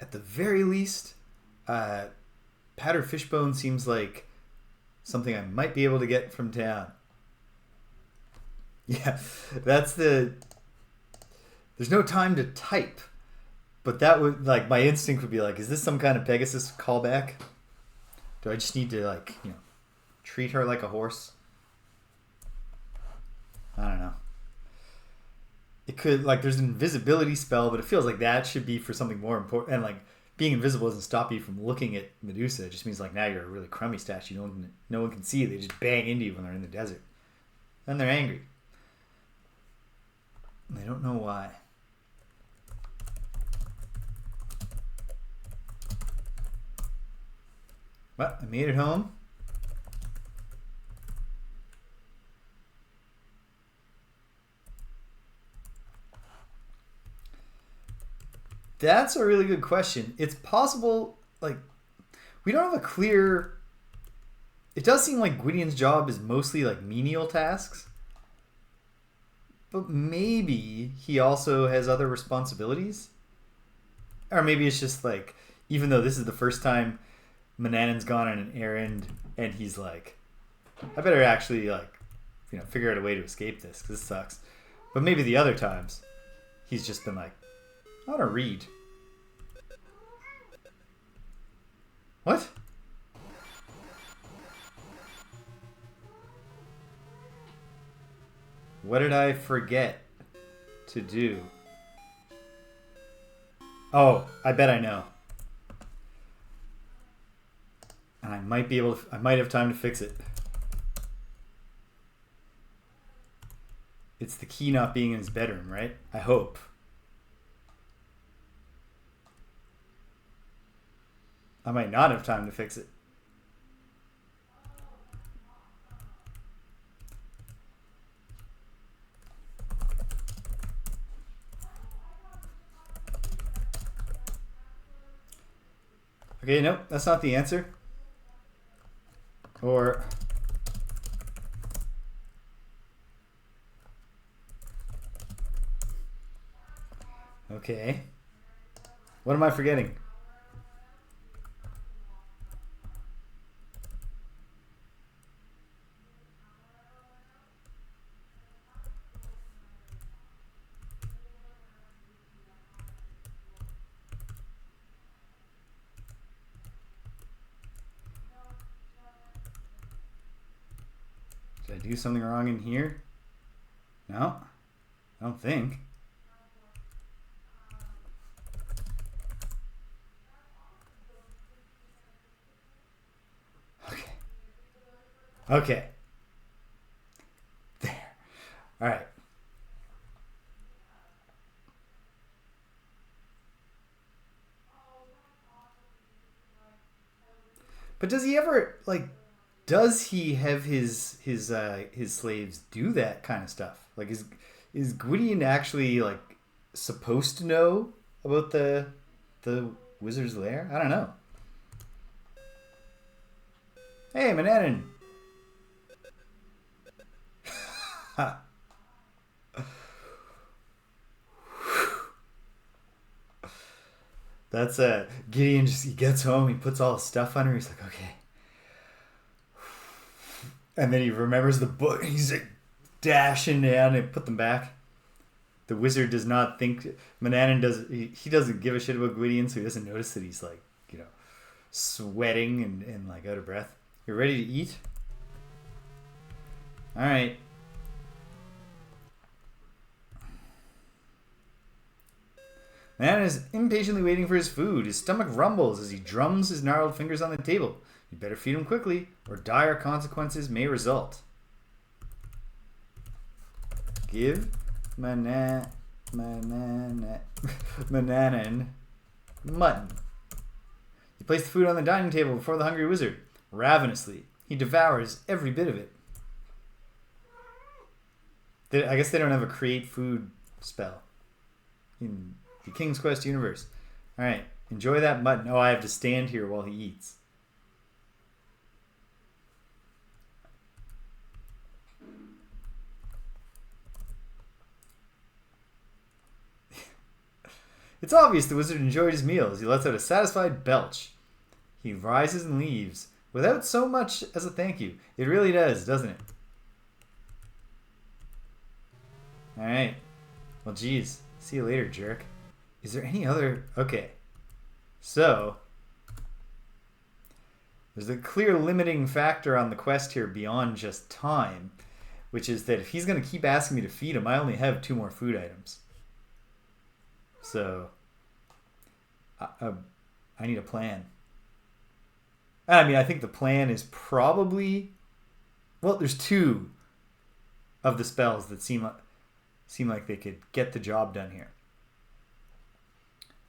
At the very least, powdered fishbone seems like something I might be able to get from town. Yeah, that's the... There's no time to type, but that would, like, my instinct would be like, is this some kind of Pegasus callback? Do I just need to, like, you know, treat her like a horse? I don't know. It could, like, there's an invisibility spell, but it feels like that should be for something more important. And, like, being invisible doesn't stop you from looking at Medusa. It just means, like, now you're a really crummy statue. No one can see you. They just bang into you when they're in the desert. Then they're angry. And they don't know why. Well, I made it home. That's a really good question. It's possible, like, we don't have a clear... It does seem like Gwydion's job is mostly, like, menial tasks. But maybe he also has other responsibilities? Or maybe it's just, like, even though this is the first time Manannan's gone on an errand, and he's like, I better actually, like, you know, figure out a way to escape this, because this sucks. But maybe the other times, he's just been like, I want to read. What? What did I forget to do? Oh, I bet I know. And I might be able to, I might have time to fix it. It's the key not being in his bedroom, right? I hope. I might not have time to fix it. Okay, nope, that's not the answer. Or... Okay. What am I forgetting? Did I do something wrong in here? No, I don't think. Okay. Okay. There. All right. But does he ever, like, does he have his slaves do that kind of stuff? Like, is Gwydion actually like supposed to know about the wizard's lair? I don't know. Hey, Manannan. That's Gideon. He gets home. He puts all his stuff on her. He's like, okay. And then he remembers the book. He's like dashing down and put them back. The wizard does not think Manannan does. He doesn't give a shit about Gwydion, so he doesn't notice that he's like, sweating and like out of breath. You're ready to eat? All right. Manannan is impatiently waiting for his food. His stomach rumbles as he drums his gnarled fingers on the table. You better feed him quickly, or dire consequences may result. Give Manannan mutton. You place the food on the dining table before the hungry wizard. Ravenously, he devours every bit of it. I guess they don't have a create food spell in the King's Quest universe. Alright, enjoy that mutton. Oh, I have to stand here while he eats. It's obvious the wizard enjoyed his meal as he lets out a satisfied belch. He rises and leaves, without so much as a thank you. It really does, doesn't it? Alright. Well, geez. See you later, jerk. Is there any other... Okay. So, there's a clear limiting factor on the quest here beyond just time, which is that if he's going to keep asking me to feed him, I only have 2 more food items. So, I need a plan. I mean, I think the plan is probably... Well, there's 2 of the spells that seem like they could get the job done here.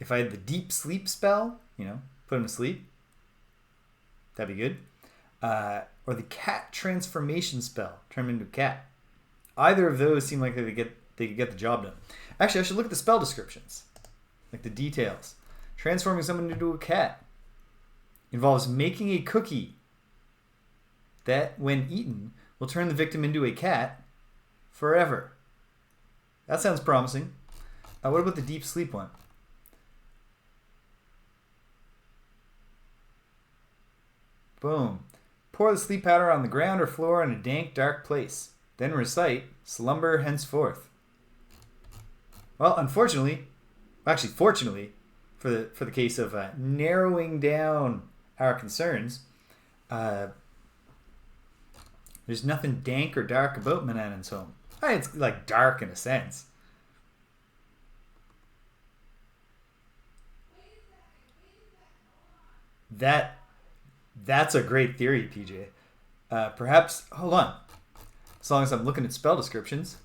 If I had the deep sleep spell, put him to sleep, that'd be good. Or the cat transformation spell, turn him into a cat. Either of those seem like they could get the job done. Actually, I should look at the spell descriptions, like the details. Transforming someone into a cat involves making a cookie that, when eaten, will turn the victim into a cat forever. That sounds promising. What about the deep sleep one? Boom. Pour the sleep powder on the ground or floor in a dank, dark place. Then recite, slumber henceforth. Well, fortunately, for the case of narrowing down our concerns, there's nothing dank or dark about Manannan's home. It's like dark in a sense. That's a great theory, PJ. Perhaps, hold on. As long as I'm looking at spell descriptions,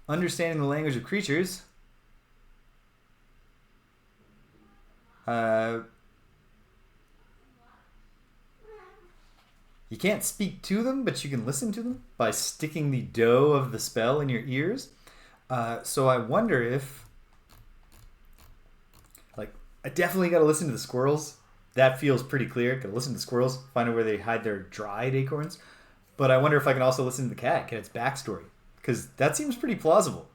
understanding the language of creatures. You can't speak to them, but you can listen to them by sticking the dough of the spell in your ears. So I wonder if, I definitely got to listen to the squirrels. That feels pretty clear. Got to listen to the squirrels, find out where they hide their dried acorns. But I wonder if I can also listen to the cat, get its backstory, because that seems pretty plausible.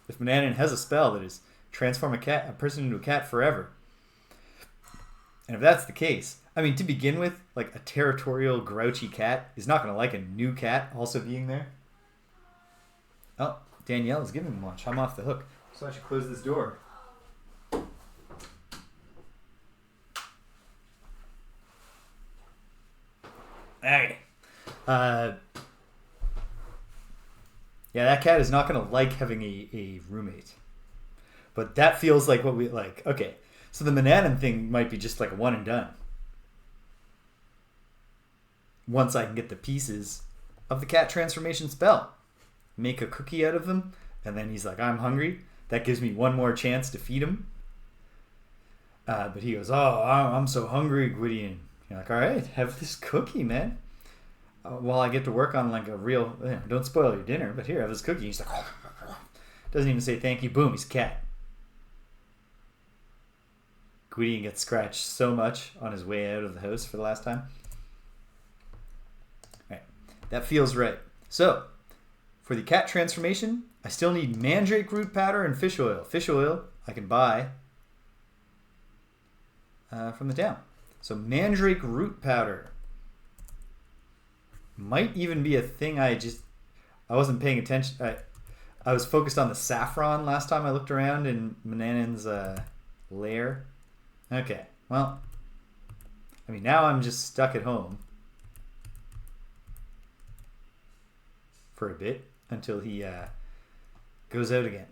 If Manannan has a spell that is transform a person into a cat forever, and if that's the case, I mean, to begin with, a territorial, grouchy cat is not going to like a new cat also being there. Oh, Danielle is giving me lunch. I'm off the hook. So I should close this door. Hey. Yeah, that cat is not going to like having a roommate. But that feels like what we like. Okay, so the Manannan thing might be just like a one and done. Once I can get the pieces of the cat transformation spell. Make a cookie out of them, and then he's like, I'm hungry. That gives me one more chance to feed him. But he goes, oh, I'm so hungry, Gwydion. You're like, all right, have this cookie, man. While I get to work on like a real, don't spoil your dinner, but here, have this cookie. He's like, doesn't even say thank you. Boom, he's a cat. Gwydion gets scratched so much on his way out of the house for the last time. Right, that feels right. So, for the cat transformation, I still need mandrake root powder and fish oil. Fish oil I can buy from the town. So mandrake root powder might even be a thing. I wasn't paying attention. I was focused on the saffron last time I looked around in Manannan's lair. Okay, well, I mean, now I'm just stuck at home for a bit until he goes out again.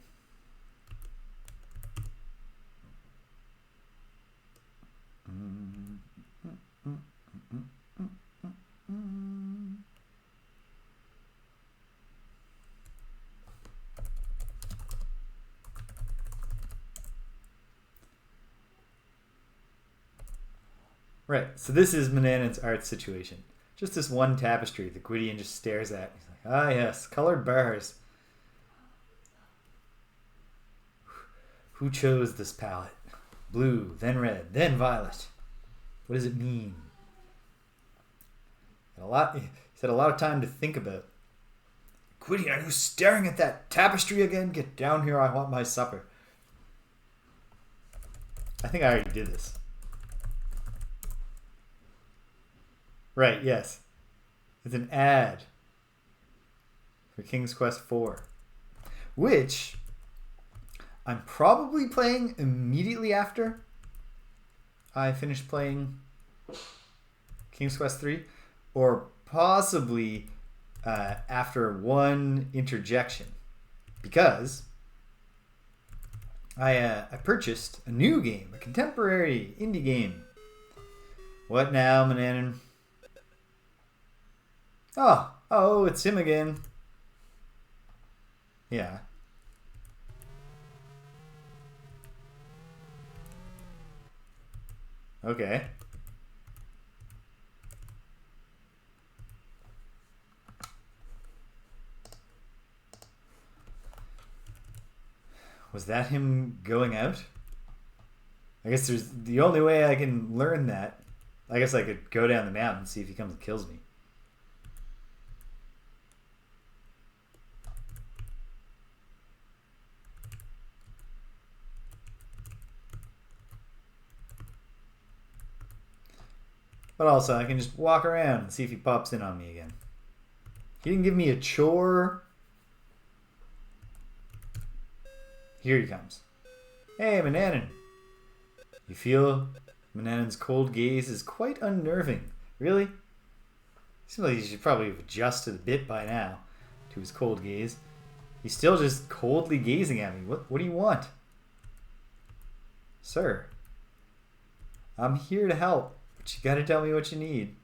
Right, so this is Manannan's art situation. Just this one tapestry that Gwydion just stares at. He's like, ah yes, colored bars. Who chose this palette? Blue, then red, then violet. What does it mean? He's had a lot of time to think about. Gwydion, are you staring at that tapestry again? Get down here, I want my supper. I think I already did this. Right, yes. It's an ad for King's Quest IV, which I'm probably playing immediately after I finish playing King's Quest III, or possibly after one interjection, because I purchased a new game, a contemporary indie game. What now, Manannan? Oh, it's him again. Yeah. Okay. Was that him going out? I guess there's the only way I can learn that. I guess I could go down the mountain and see if he comes and kills me. But also, I can just walk around and see if he pops in on me again. He didn't give me a chore. Here he comes. Hey, Manannan. You feel Manannan's cold gaze is quite unnerving. Really? Seems like he should probably have adjusted a bit by now to his cold gaze. He's still just coldly gazing at me. What do you want? Sir, I'm here to help. You gotta tell me what you need.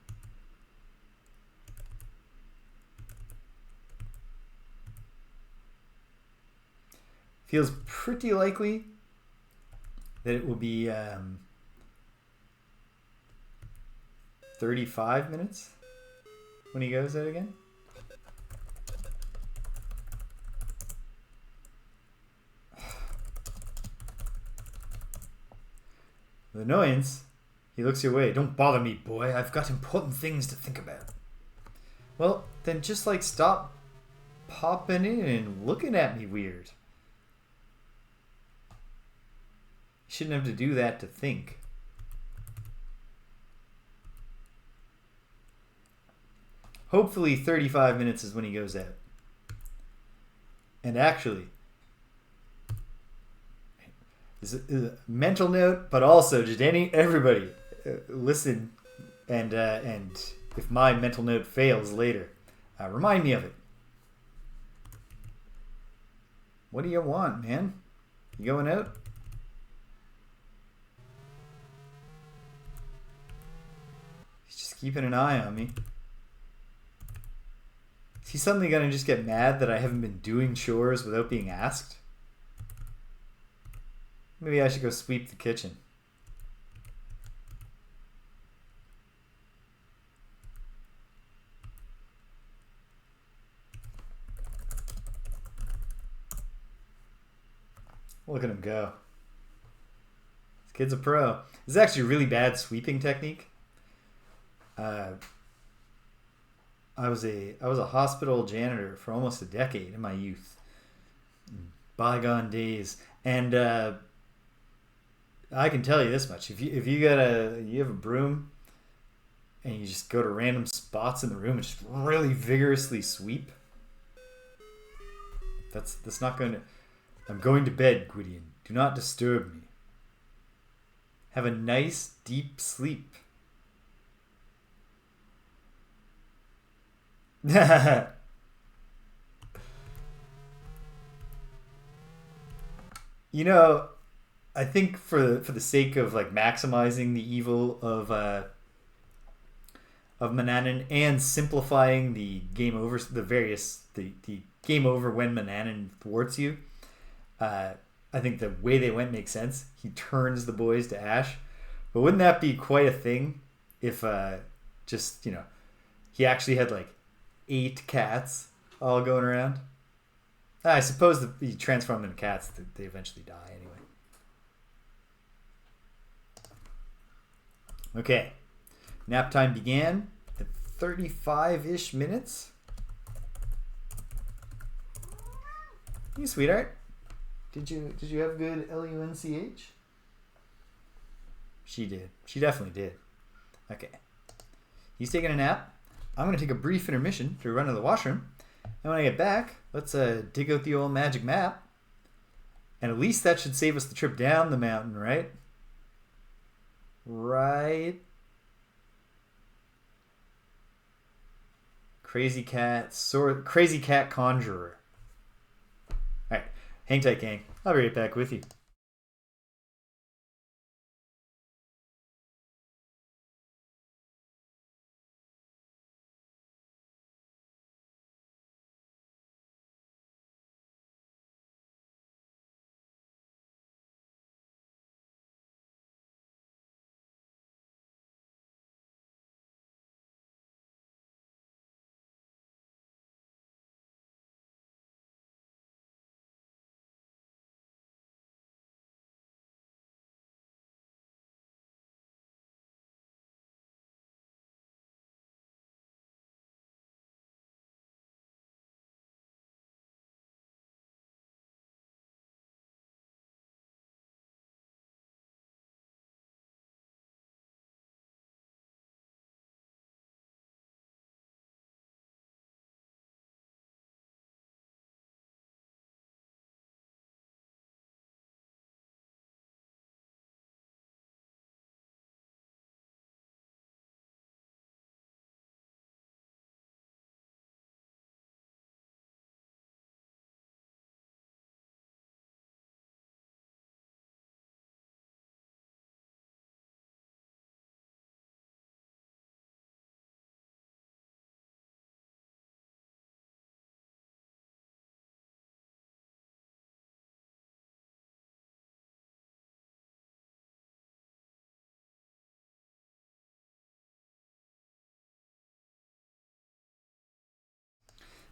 Feels pretty likely that it will be 35 minutes when he goes out again. The annoyance. He looks your way. Don't bother me, boy. I've got important things to think about. Well, then just like stop popping in and looking at me weird. You shouldn't have to do that to think. Hopefully 35 minutes is when he goes out. And actually, this is a mental note, but also just everybody listen, and if my mental note fails later, remind me of it. What do you want, man? You going out? He's just keeping an eye on me. Is he suddenly gonna just get mad that I haven't been doing chores without being asked? Maybe I should go sweep the kitchen. Look at him go. This kid's a pro. This is actually a really bad sweeping technique. I was a hospital janitor for almost a decade in my youth, bygone days, and I can tell you this much: if you have a broom and you just go to random spots in the room and just really vigorously sweep, that's not going to. I'm going to bed, Gwydion. Do not disturb me. Have a nice deep sleep. You know, I think for the sake of like maximizing the evil of Manannan and simplifying the game over the game over when Manannan thwarts you, I think the way they went makes sense. He turns the boys to ash, but wouldn't that be quite a thing if just he actually had like 8 cats all going around? I suppose that you transform them into cats, they eventually die anyway. Okay, nap time began at 35-ish minutes. You sweetheart, did you have good LUNCH? She did. She definitely did. Okay, he's taking a nap. I'm gonna take a brief intermission to run to the washroom, and when I get back, let's dig out the old magic map. And at least that should save us the trip down the mountain, right? Right. Crazy cat conjurer. Alright, hang tight, gang. I'll be right back with you.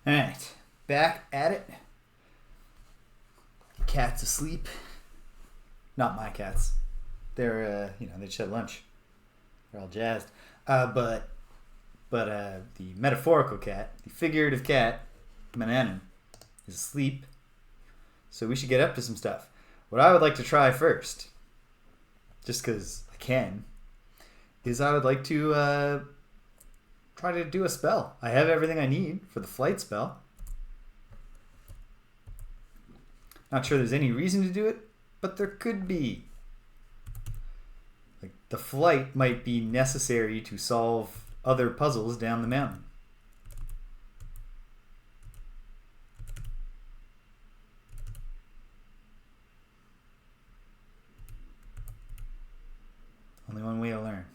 Alright, back at it. Cat's asleep. Not my cats. They're, they just had lunch. They're all jazzed. But the metaphorical cat, the figurative cat, Manannan, is asleep. So we should get up to some stuff. What I would like to try first, just because I can, is I would like to try to do a spell. I have everything I need for the flight spell. Not sure there's any reason to do it, but there could be. Like, the flight might be necessary to solve other puzzles down the mountain. Only one way to learn.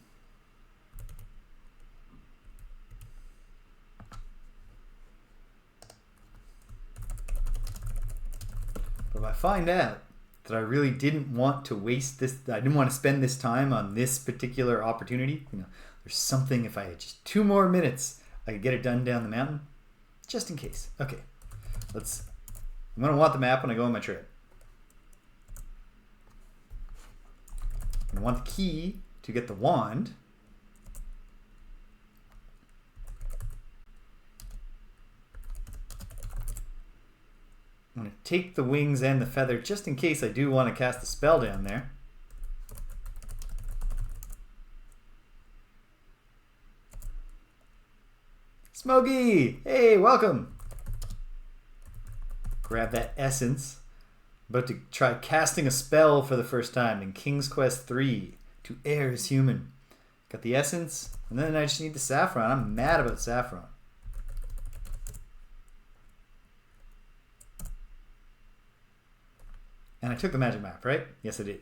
But if I find out that I really didn't want to waste this, I didn't want to spend this time on this particular opportunity, there's something, if I had just 2 more minutes, I could get it done down the mountain, just in case. Okay, I'm going to want the map when I go on my trip. I want the key to get the wand. I'm going to take the wings and the feather just in case I do want to cast a spell down there. Smokey! Hey, welcome! Grab that essence. About to try casting a spell for the first time in King's Quest 3 to Heir is Human. Got the essence, and then I just need the saffron. I'm mad about saffron. And I took the magic map, right? Yes, I did.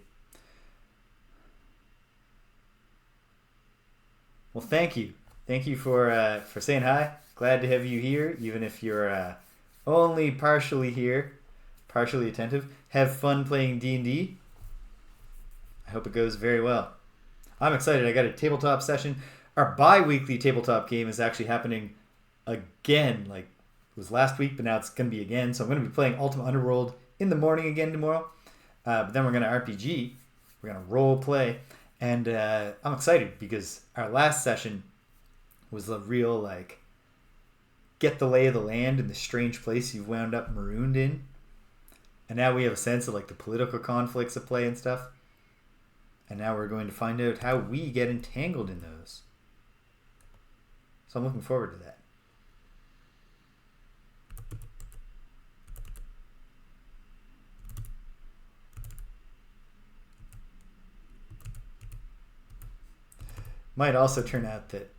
Well, thank you. Thank you for saying hi. Glad to have you here, even if you're only partially here, partially attentive. Have fun playing D&D. I hope it goes very well. I'm excited. I got a tabletop session. Our bi-weekly tabletop game is actually happening again. Like, it was last week, but now it's going to be again. So I'm going to be playing Ultima Underworld in the morning again tomorrow. But then we're going to RPG. We're going to role play. And I'm excited because our last session was a real, like, get the lay of the land in the strange place you've wound up marooned in. And now we have a sense of, like, the political conflicts at play and stuff. And now we're going to find out how we get entangled in those. So I'm looking forward to that. Might also turn out that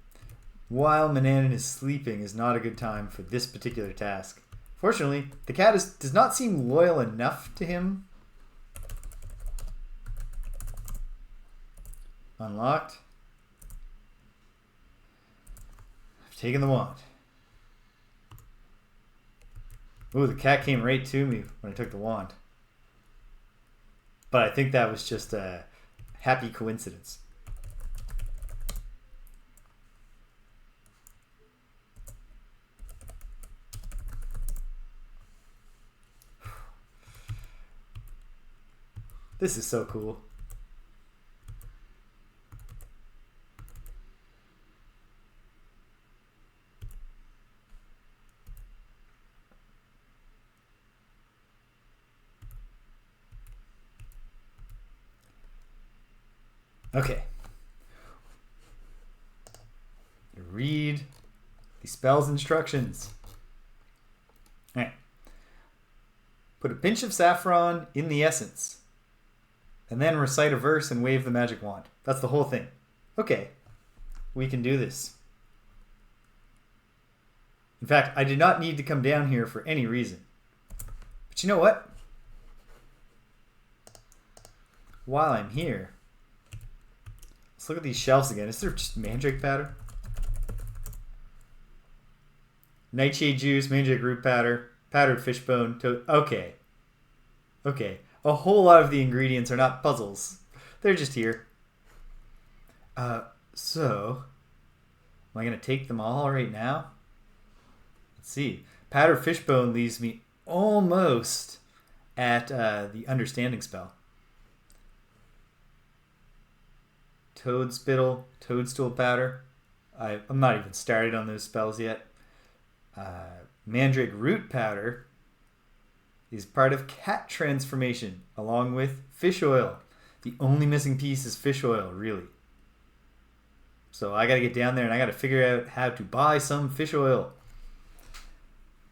while Manannan is sleeping is not a good time for this particular task. Fortunately, the cat does not seem loyal enough to him. Unlocked. I've taken the wand. Ooh, the cat came right to me when I took the wand. But I think that was just a happy coincidence. This is so cool. Okay. Read the spell's instructions. All right. Put a pinch of saffron in the essence. And then recite a verse and wave the magic wand. That's the whole thing. Okay. We can do this. In fact, I did not need to come down here for any reason. But you know what? While I'm here, let's look at these shelves again. Is there just mandrake powder? Nightshade juice, mandrake root powder, powdered fishbone, okay. Okay. A whole lot of the ingredients are not puzzles. They're just here. So, am I going to take them all right now? Let's see. Powdered fishbone leaves me almost at the understanding spell. Toadstool powder. I'm not even started on those spells yet. Mandrake root powder is part of cat transformation, along with fish oil. The only missing piece is fish oil, really. So I gotta get down there and I gotta figure out how to buy some fish oil.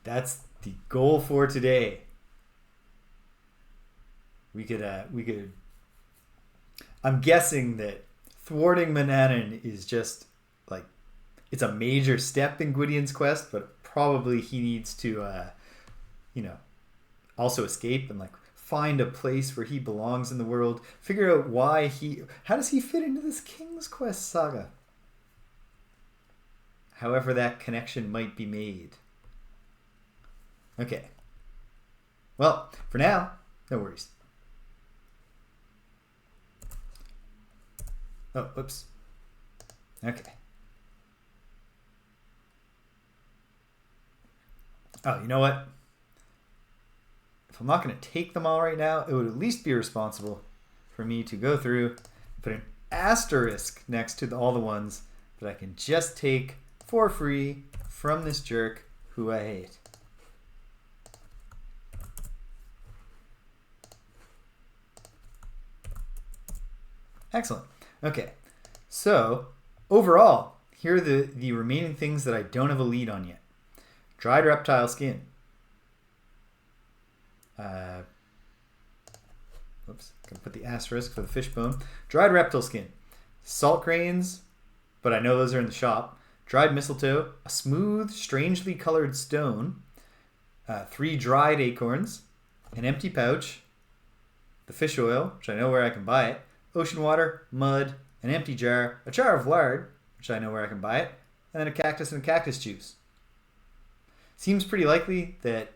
That's the goal for today. We could. I'm guessing that thwarting Manannan is just like, it's a major step in Gwydion's quest, but probably he needs to, also escape and like find a place where he belongs in the world. Figure out how does he fit into this King's Quest saga? However that connection might be made. Okay. Well, for now, no worries. Oh, whoops. Okay. Oh, you know what? If I'm not going to take them all right now, it would at least be responsible for me to go through put an asterisk next to all the ones that I can just take for free from this jerk who I hate. Excellent. Okay, so overall, here are the remaining things that I don't have a lead on yet. Dried reptile skin. Oops, gonna put the asterisk for the fishbone. Dried reptile skin. Salt grains, but I know those are in the shop. Dried mistletoe, a smooth, strangely colored stone, 3 dried acorns, an empty pouch, the fish oil, which I know where I can buy it, ocean water, mud, an empty jar, a jar of lard, which I know where I can buy it, and then a cactus and a cactus juice. Seems pretty likely that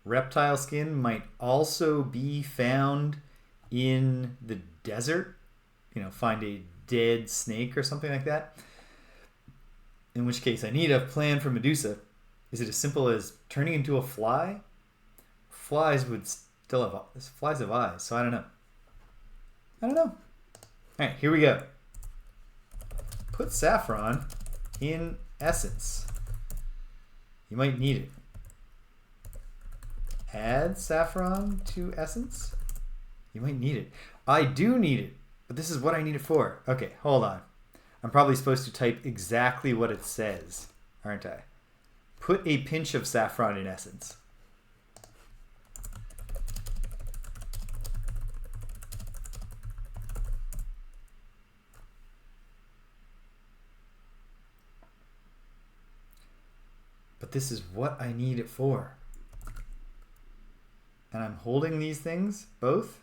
reptile skin might also be found in the desert. You know, find a dead snake or something like that. In which case, I need a plan for Medusa. Is it as simple as turning into a fly? Flies would still have flies have eyes, so I don't know. All right, here we go. Put saffron in essence. You might need it. Add saffron to essence. You might need it. I do need it, but this is what I need it for. Okay, hold on. I'm probably supposed to type exactly what it says, aren't I? Put a pinch of saffron in essence. But this is what I need it for. And I'm holding these things, both?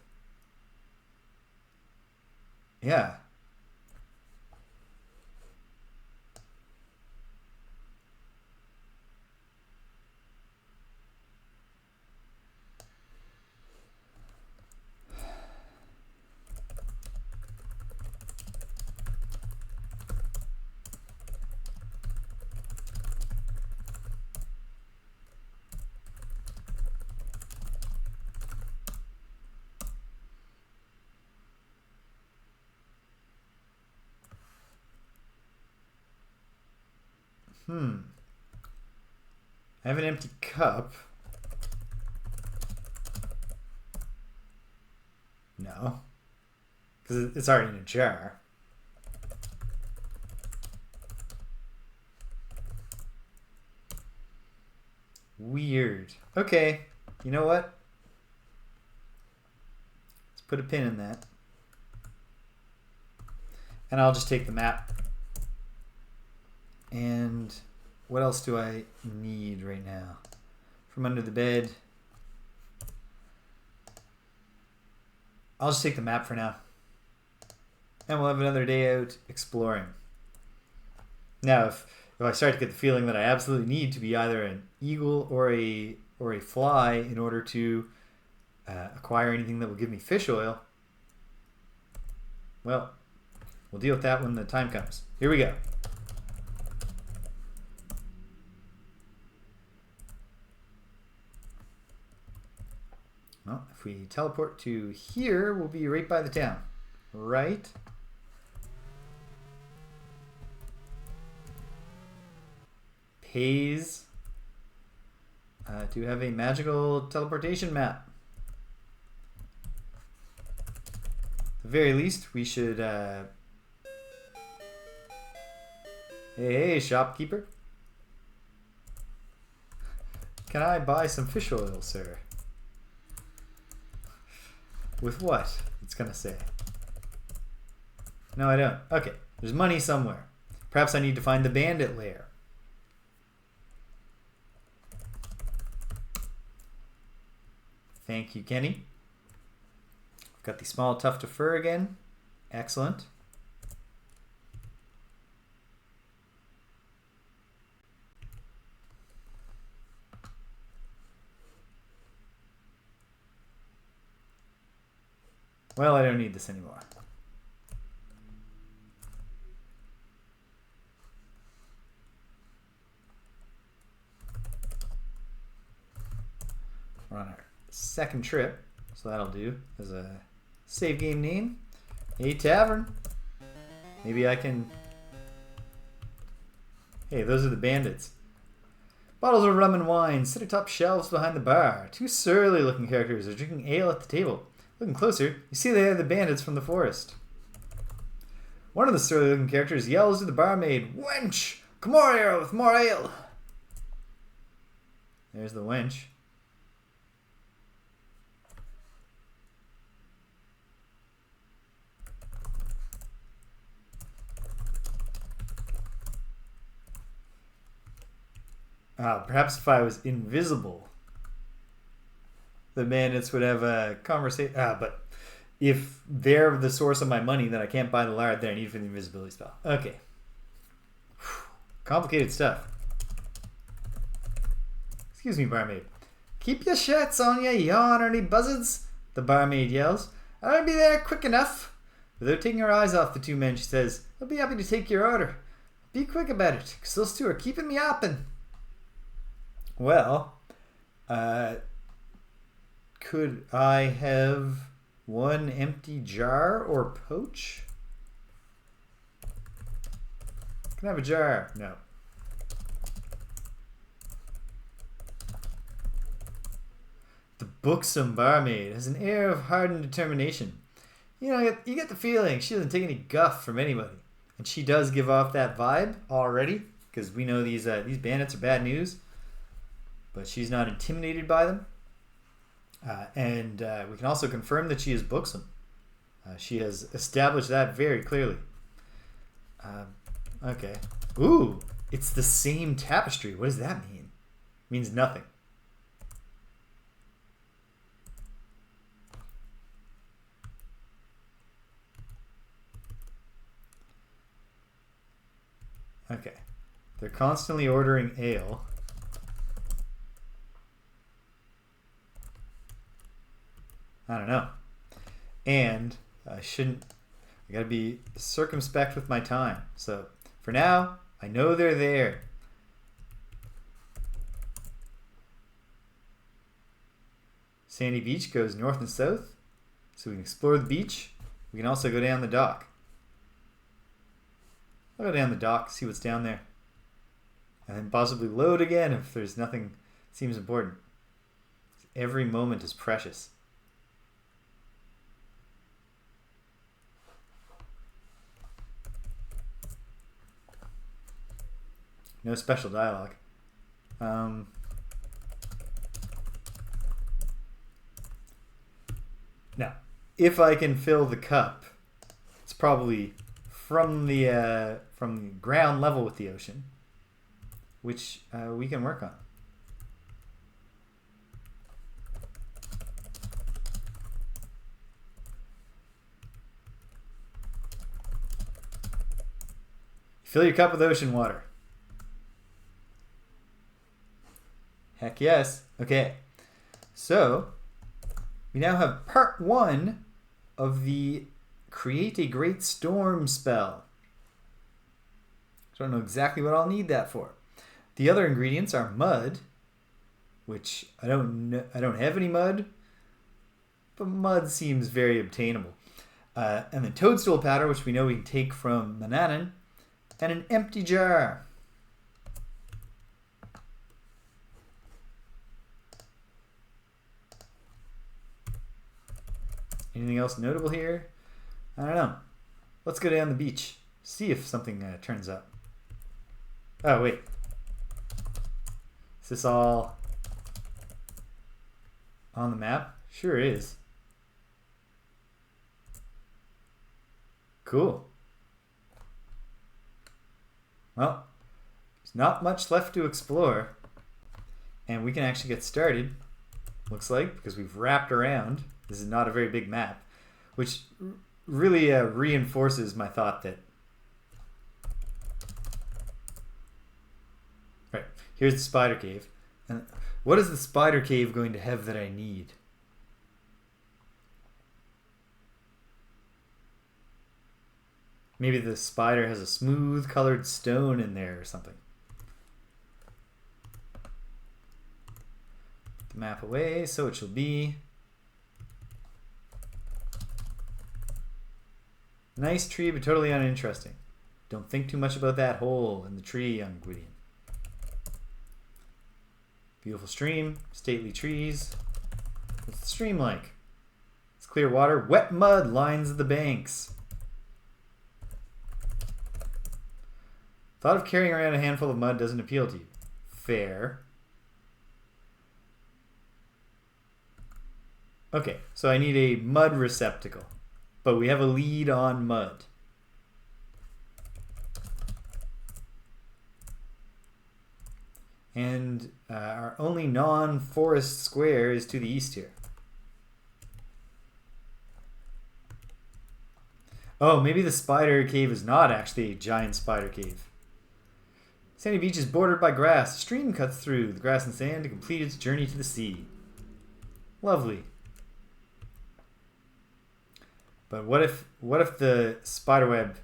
Yeah. I have an empty cup. No. Because it's already in a jar. Weird. Okay. You know what? Let's put a pin in that. And I'll just take the map. And what else do I need right now? From under the bed. I'll just take the map for now. And we'll have another day out exploring. Now, if I start to get the feeling that I absolutely need to be either an eagle or a fly in order to acquire anything that will give me fish oil, well, we'll deal with that when the time comes. Here we go. Well, if we teleport to here, we'll be right by the town. Right? Pays to have a magical teleportation map. At the very least, we should... Hey, shopkeeper. Can I buy some fish oil, sir? With what? It's gonna say. No, I don't. Okay, there's money somewhere. Perhaps I need to find the bandit lair. Thank you, Kenny. I've got the small tuft of fur again. Excellent. Well, I don't need this anymore. We're on our second trip. So that'll do as a save game name. A tavern. Maybe I can... Hey, those are the bandits. Bottles of rum and wine sit atop shelves behind the bar. Two surly looking characters are drinking ale at the table. Looking closer, you see they are the bandits from the forest. One of the surly looking characters yells to the barmaid, "Wench! Come on here with more ale!" There's the wench. Perhaps if I was invisible, the bandits would have a conversation. But if they're the source of my money, then I can't buy the lard that I need for the invisibility spell. Okay. Complicated stuff. Excuse me, barmaid. "Keep your shirts on ya, you ornery buzzards," the barmaid yells. "I'll be there quick enough." Without taking her eyes off the two men, she says, "I'll be happy to take your order. Be quick about it, because those two are keeping me open." Well, could I have one empty jar or poach? Can I have a jar? No. The buxom barmaid has an air of hardened determination. You know, you get the feeling she doesn't take any guff from anybody. And she does give off that vibe already, because we know these bandits are bad news. But she's not intimidated by them. And we can also confirm that she is buxom. She has established that very clearly. Okay. Ooh, it's the same tapestry. What does that mean? It means nothing. Okay. They're constantly ordering ale. I don't know. And I gotta be circumspect with my time. So for now, I know they're there. Sandy Beach goes north and south. So we can explore the beach. We can also go down the dock. I'll go down the dock, see what's down there. And then possibly load again if there's nothing that seems important. Every moment is precious. No special dialogue. Now, if I can fill the cup, it's probably from the ground level with the ocean, which we can work on. Fill your cup with ocean water. Heck yes. Okay. So, we now have part 1 of the Create a Great Storm spell. I don't know exactly what I'll need that for. The other ingredients are mud, which I don't have any mud, but mud seems very obtainable. And then toadstool powder, which we know we can take from Manannan, and an empty jar. Anything else notable here? I don't know. Let's go down the beach. See if something turns up. Oh, wait. Is this all on the map? Sure is. Cool. Well, there's not much left to explore. And we can actually get started, looks like, because we've wrapped around. This is not a very big map, which really reinforces my thought that... Right, here's the spider cave. And what is the spider cave going to have that I need? Maybe the spider has a smooth colored stone in there or something. Put the map away, so it shall be. Nice tree, but totally uninteresting. Don't think too much about that hole in the tree on Gwydion. Beautiful stream, stately trees. What's the stream like? It's clear water. Wet mud lines the banks. Thought of carrying around a handful of mud doesn't appeal to you. Fair. Okay, so I need a mud receptacle. But we have a lead on mud. And our only non-forest square is to the east here. Oh, maybe the spider cave is not actually a giant spider cave. Sandy beach is bordered by grass. A stream cuts through the grass and sand to complete its journey to the sea. Lovely. But what if the spiderweb...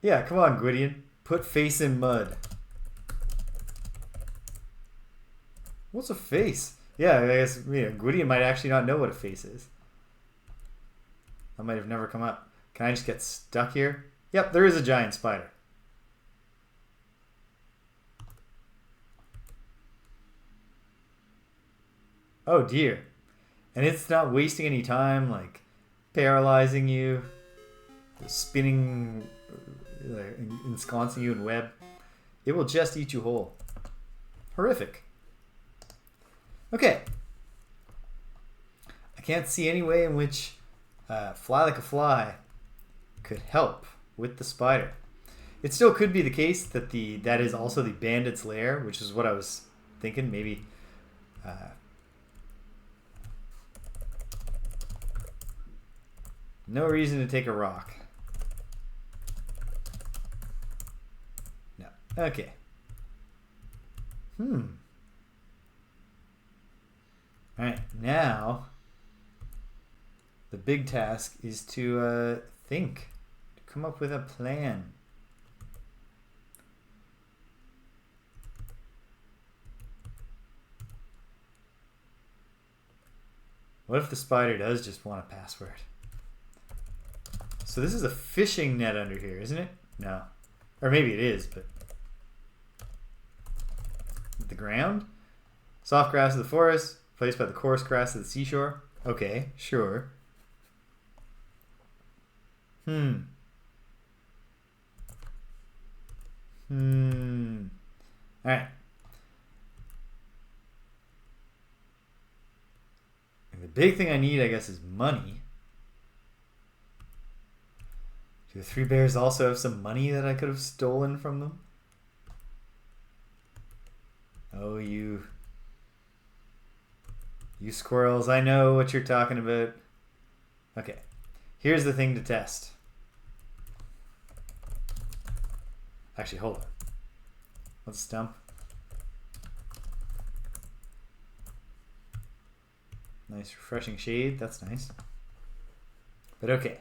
Yeah, come on, Gwydion. Put face in mud. What's a face? Yeah, I guess Gwydion might actually not know what a face is. That might have never come up. Can I just get stuck here? Yep, there is a giant spider. Oh dear. And it's not wasting any time, like paralyzing you, spinning, ensconcing you in web. It will just eat you whole. Horrific. Okay. I can't see any way in which Fly Like a Fly could help with the spider. It still could be the case that that is also the bandit's lair, which is what I was thinking. Maybe no reason to take a rock. No. Okay. Alright, now the big task is to think. To come up with a plan. What if the spider does just want a password? So this is a fishing net under here, isn't it? No. Or maybe it is, but... The ground? Soft grass of the forest, placed by the coarse grass of the seashore. Okay, sure. Alright. And the big thing I need, I guess, is money. Do the three bears also have some money that I could have stolen from them? Oh, you squirrels, I know what you're talking about. Okay, here's the thing to test. Actually, hold on. Let's stump. Nice refreshing shade, that's nice. But okay.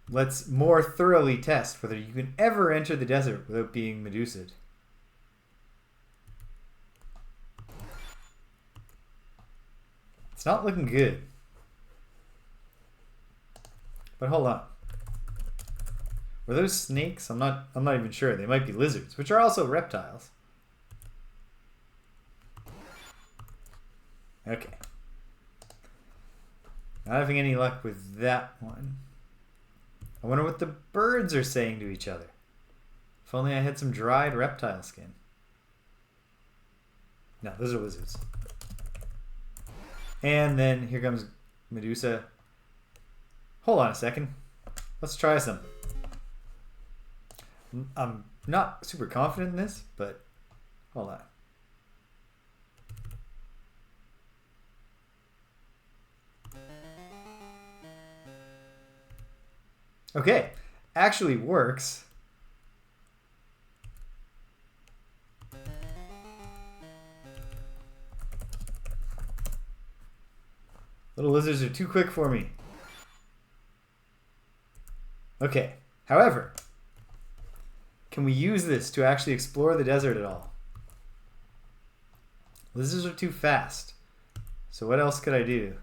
Let's more thoroughly test whether you can ever enter the desert without being medusa'd. It's not looking good. But hold on. Were those snakes? I'm not even sure. They might be lizards, which are also reptiles. Okay. Not having any luck with that one. I wonder what the birds are saying to each other. If only I had some dried reptile skin. No, those are lizards. And then here comes Medusa. Hold on a second. Let's try some. I'm not super confident in this, but hold on. Okay, actually works. Little lizards are too quick for me. Okay, however, can we use this to actually explore the desert at all? Lizards are too fast. So what else could I do?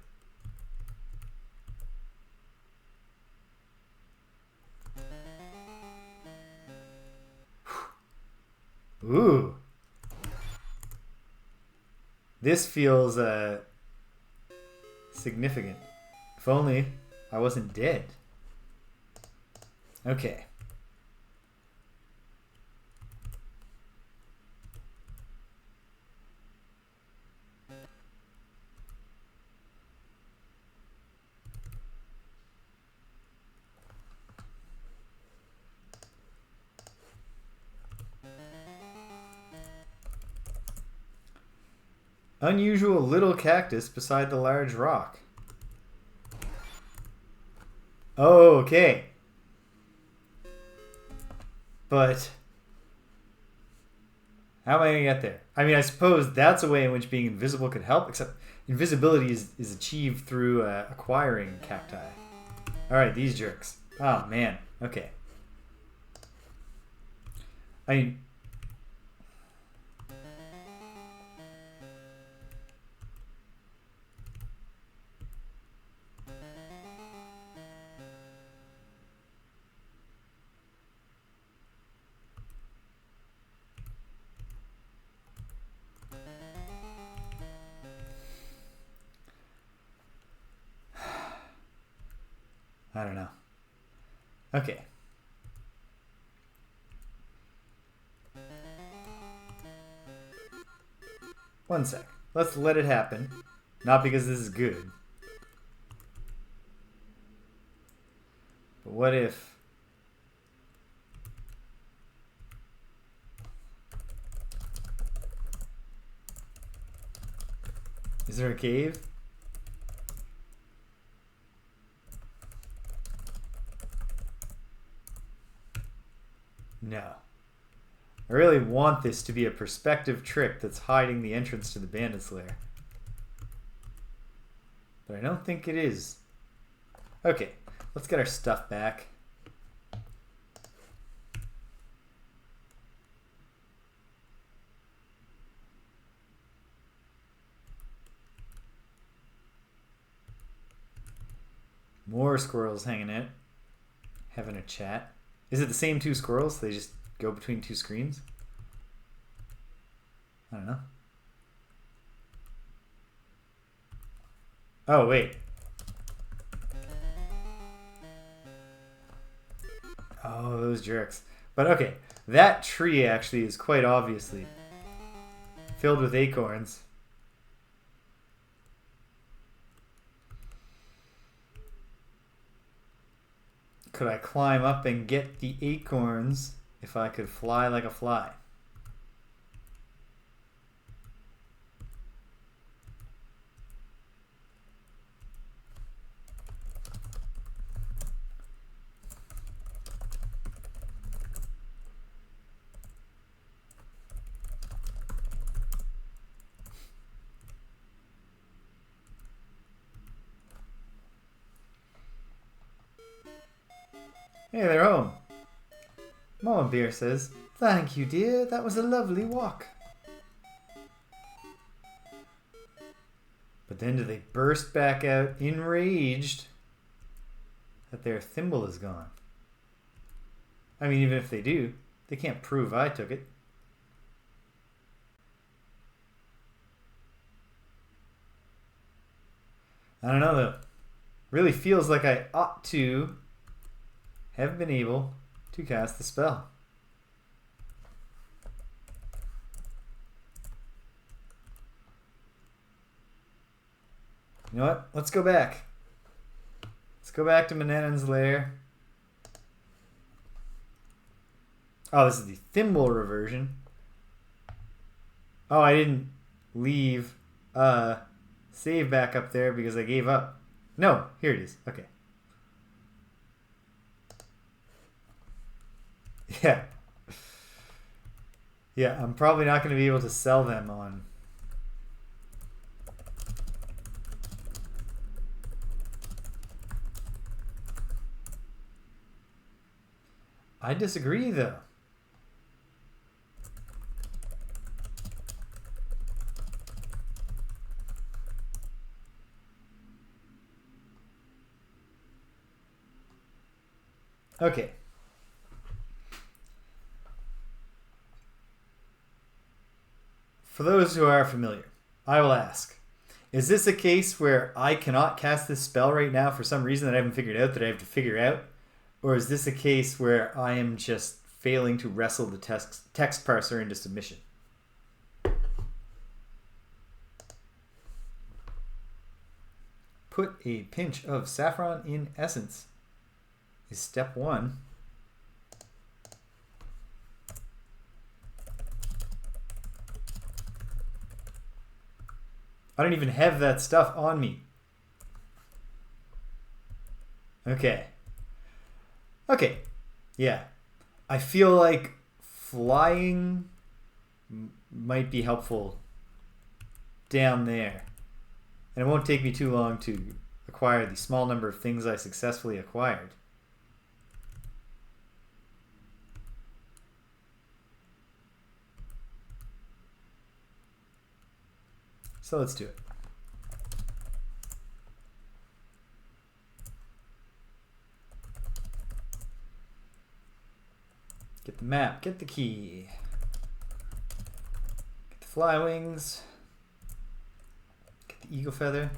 Ooh. This feels significant. If only I wasn't dead. Okay. Unusual little cactus beside the large rock. Oh, okay. But how am I going to get there? I mean, I suppose that's a way in which being invisible could help, except invisibility is achieved through acquiring cacti. Alright, these jerks. Oh, man. Okay. I mean... I don't know. Okay. One sec. Let's let it happen. Not because this is good. But what if... Is there a cave? No. I really want this to be a perspective trick that's hiding the entrance to the bandit's lair. But I don't think it is. Okay, let's get our stuff back. More squirrels hanging out. Having a chat. Is it the same two squirrels? They just go between two screens? I don't know. Oh, wait. Oh, those jerks. But okay, that tree actually is quite obviously filled with acorns. Could I climb up and get the acorns if I could fly like a fly? Hey, they're home. Mama Bear says, "Thank you, dear. That was a lovely walk." But then do they burst back out enraged that their thimble is gone? I mean, even if they do, they can't prove I took it. I don't know though. Really feels like I ought to have been able to cast the spell. You know what? Let's go back. Let's go back to Manannan's lair. Oh, this is the thimble reversion. Oh, I didn't leave save back up there because I gave up. No, here it is. Okay. Yeah. Yeah, I'm probably not going to be able to sell them on. I disagree, though. Okay. For those who are familiar, I will ask, is this a case where I cannot cast this spell right now for some reason that I haven't figured out that I have to figure out? Or is this a case where I am just failing to wrestle the text parser into submission? Put a pinch of saffron in essence is step 1. I don't even have that stuff on me. Okay. Okay. Yeah. I feel like flying might be helpful down there. And it won't take me too long to acquire the small number of things I successfully acquired. So let's do it. Get the map, get the key. Get the fly wings. Get the eagle feather.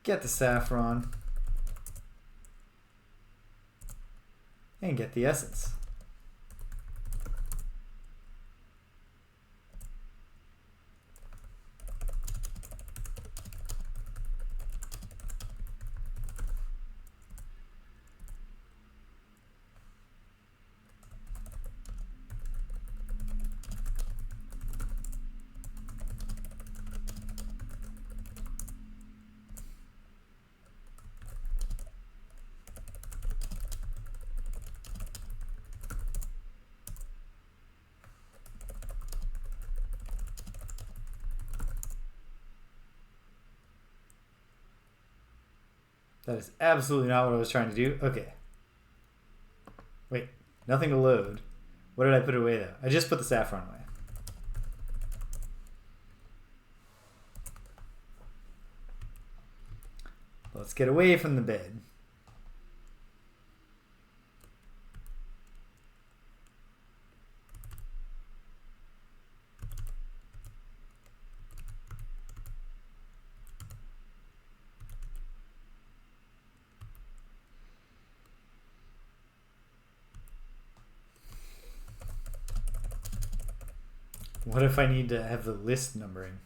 Get the saffron. And get the essence. That is absolutely not what I was trying to do. Okay. Wait, nothing to load. What did I put away though? I just put the saffron away. Let's get away from the bed. What if I need to have the list numbering?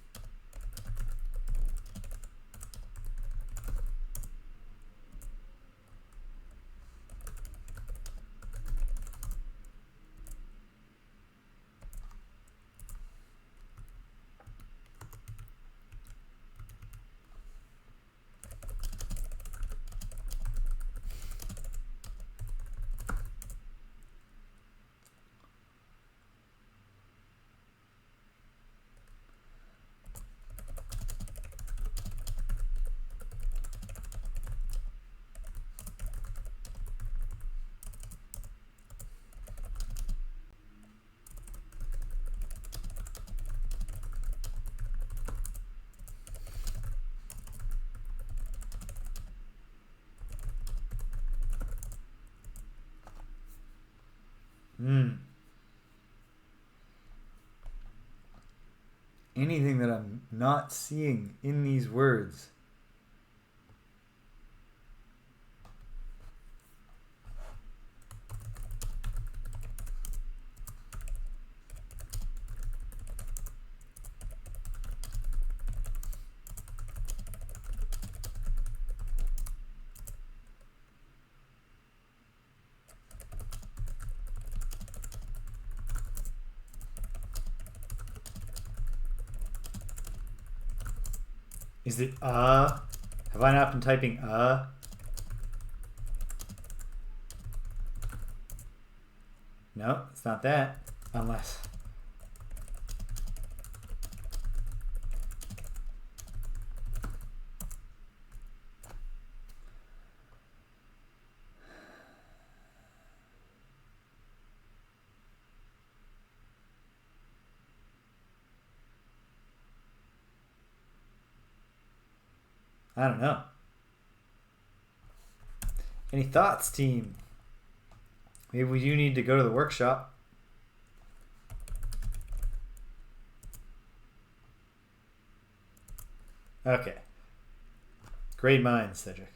Anything that I'm not seeing in these words. Is it Have I not been typing No, it's not that. Unless. I don't know. Any thoughts, team? Maybe we do need to go to the workshop. Okay. Great minds, Cedric.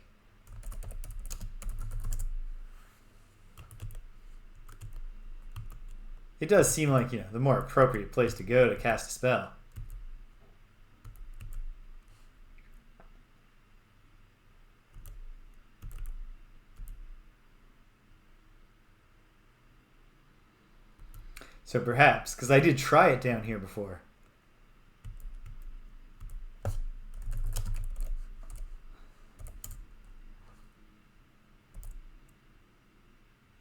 It does seem like, you know, the more appropriate place to go to cast a spell. So perhaps, because I did try it down here before.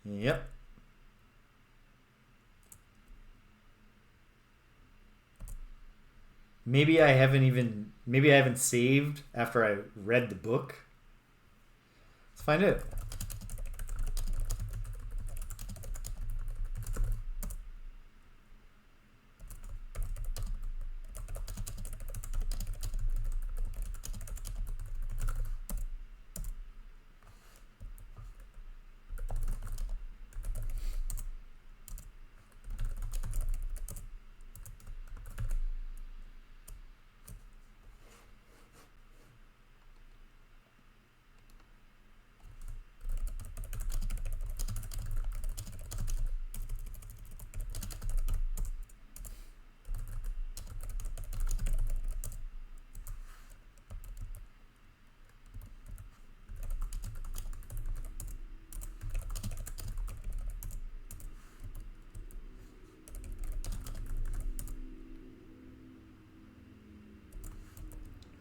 Yep. Maybe I haven't saved after I read the book. Let's find out.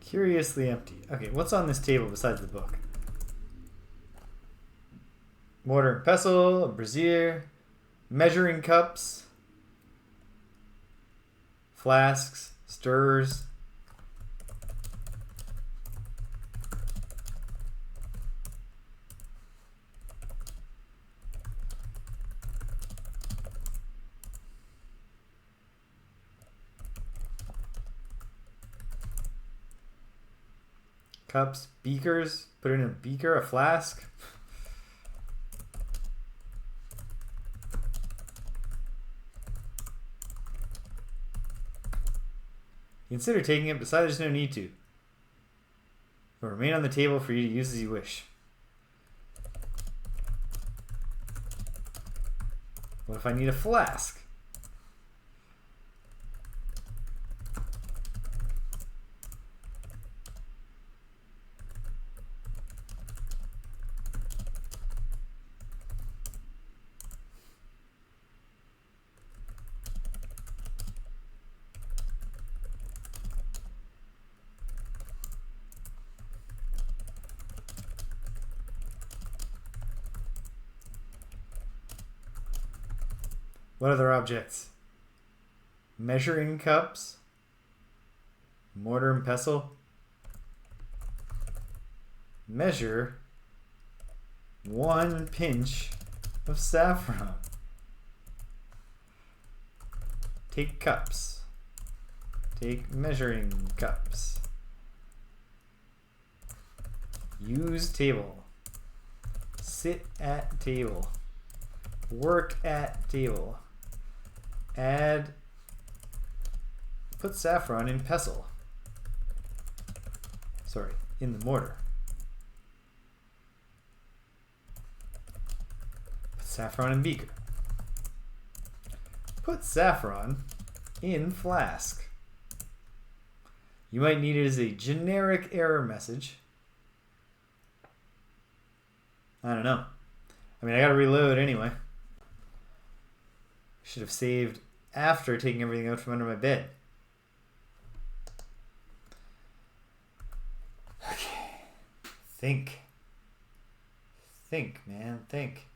Curiously empty. Okay, what's on this table besides the book? Mortar and pestle, a brazier, measuring cups, flasks, stirrers. Cups, beakers, put in a beaker, a flask. Consider taking it, besides there's no need to. It will remain on the table for you to use as you wish. What if I need a flask? What other objects? Measuring cups, mortar and pestle. Measure 1 pinch of saffron. Take cups. Take measuring cups. Use table. Sit at table. Work at table. Add, put saffron in pestle. Sorry, in the mortar. Put saffron in beaker. Put saffron in flask. You might need it as a generic error message. I don't know. I mean, I gotta reload anyway. Should have saved after taking everything out from under my bed. Okay. Think. Think, man. Think.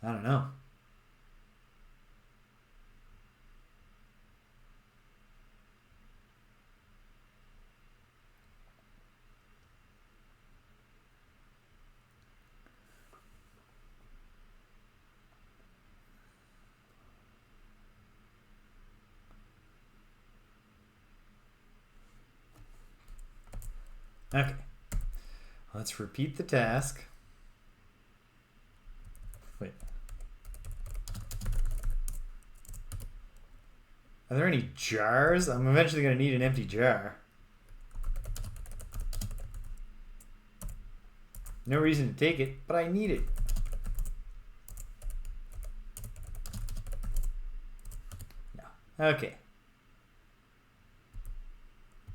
I don't know. Okay. Let's repeat the task. Wait. Are there any jars? I'm eventually going to need an empty jar. No reason to take it, but I need it. No. Okay.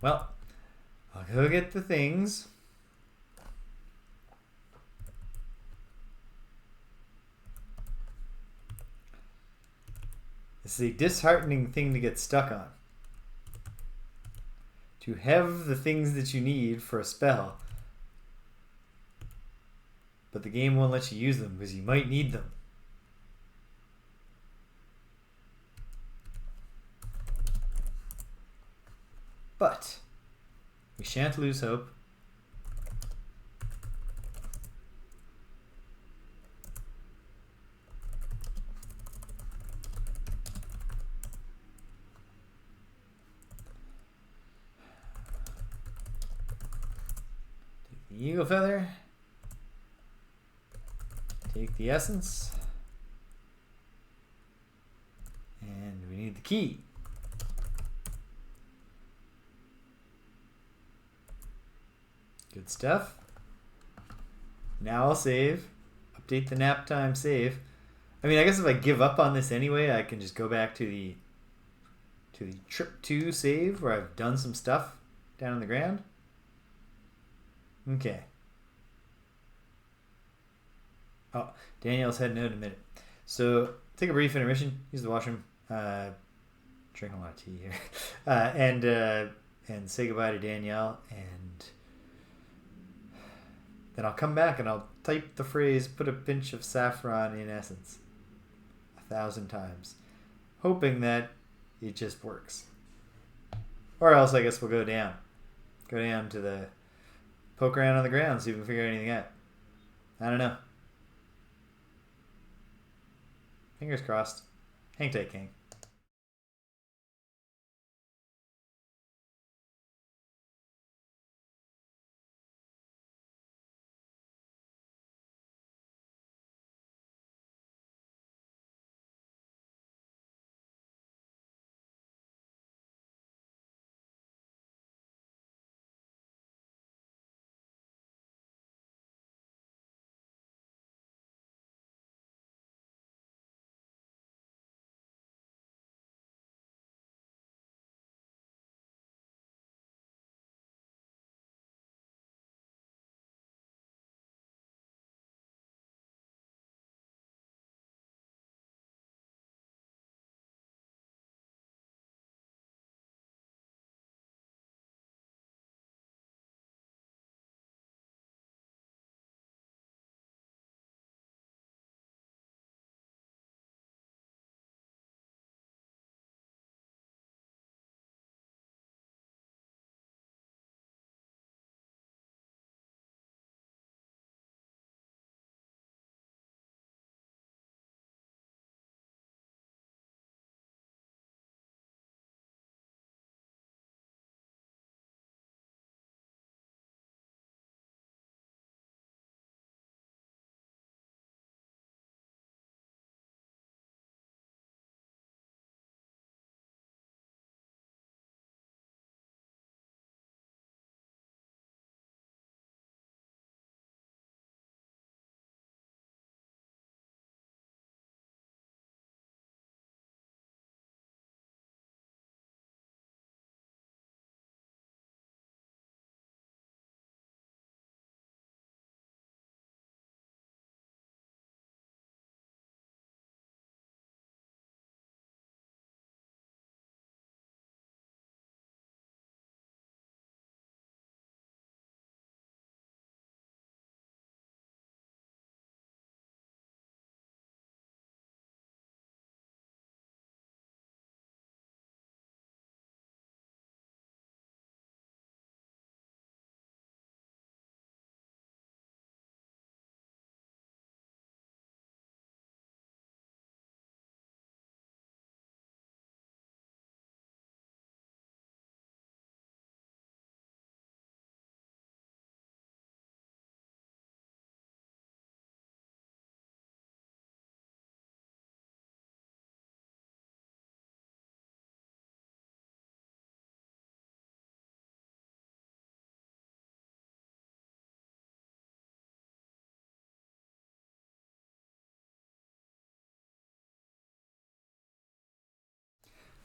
Well, I'll go get the things. This is a disheartening thing to get stuck on. To have the things that you need for a spell, but the game won't let you use them because you might need them. But we shan't lose hope. Take the eagle feather. Take the essence. And we need the key. Good stuff. Now I'll save. Update the nap time save. I mean, I guess if I give up on this anyway, I can just go back to the trip 2 save where I've done some stuff down on the ground. Okay. Oh, Danielle's heading out in a minute. So take a brief intermission. Use the washroom. Drink a lot of tea here, and say goodbye to Danielle, and then I'll come back and I'll type the phrase "put a pinch of saffron in essence" 1,000 times, hoping that it just works. Or else I guess we'll go down to the poke around on the ground, see if we can figure anything out. I don't know. Fingers crossed. Hang tight, King.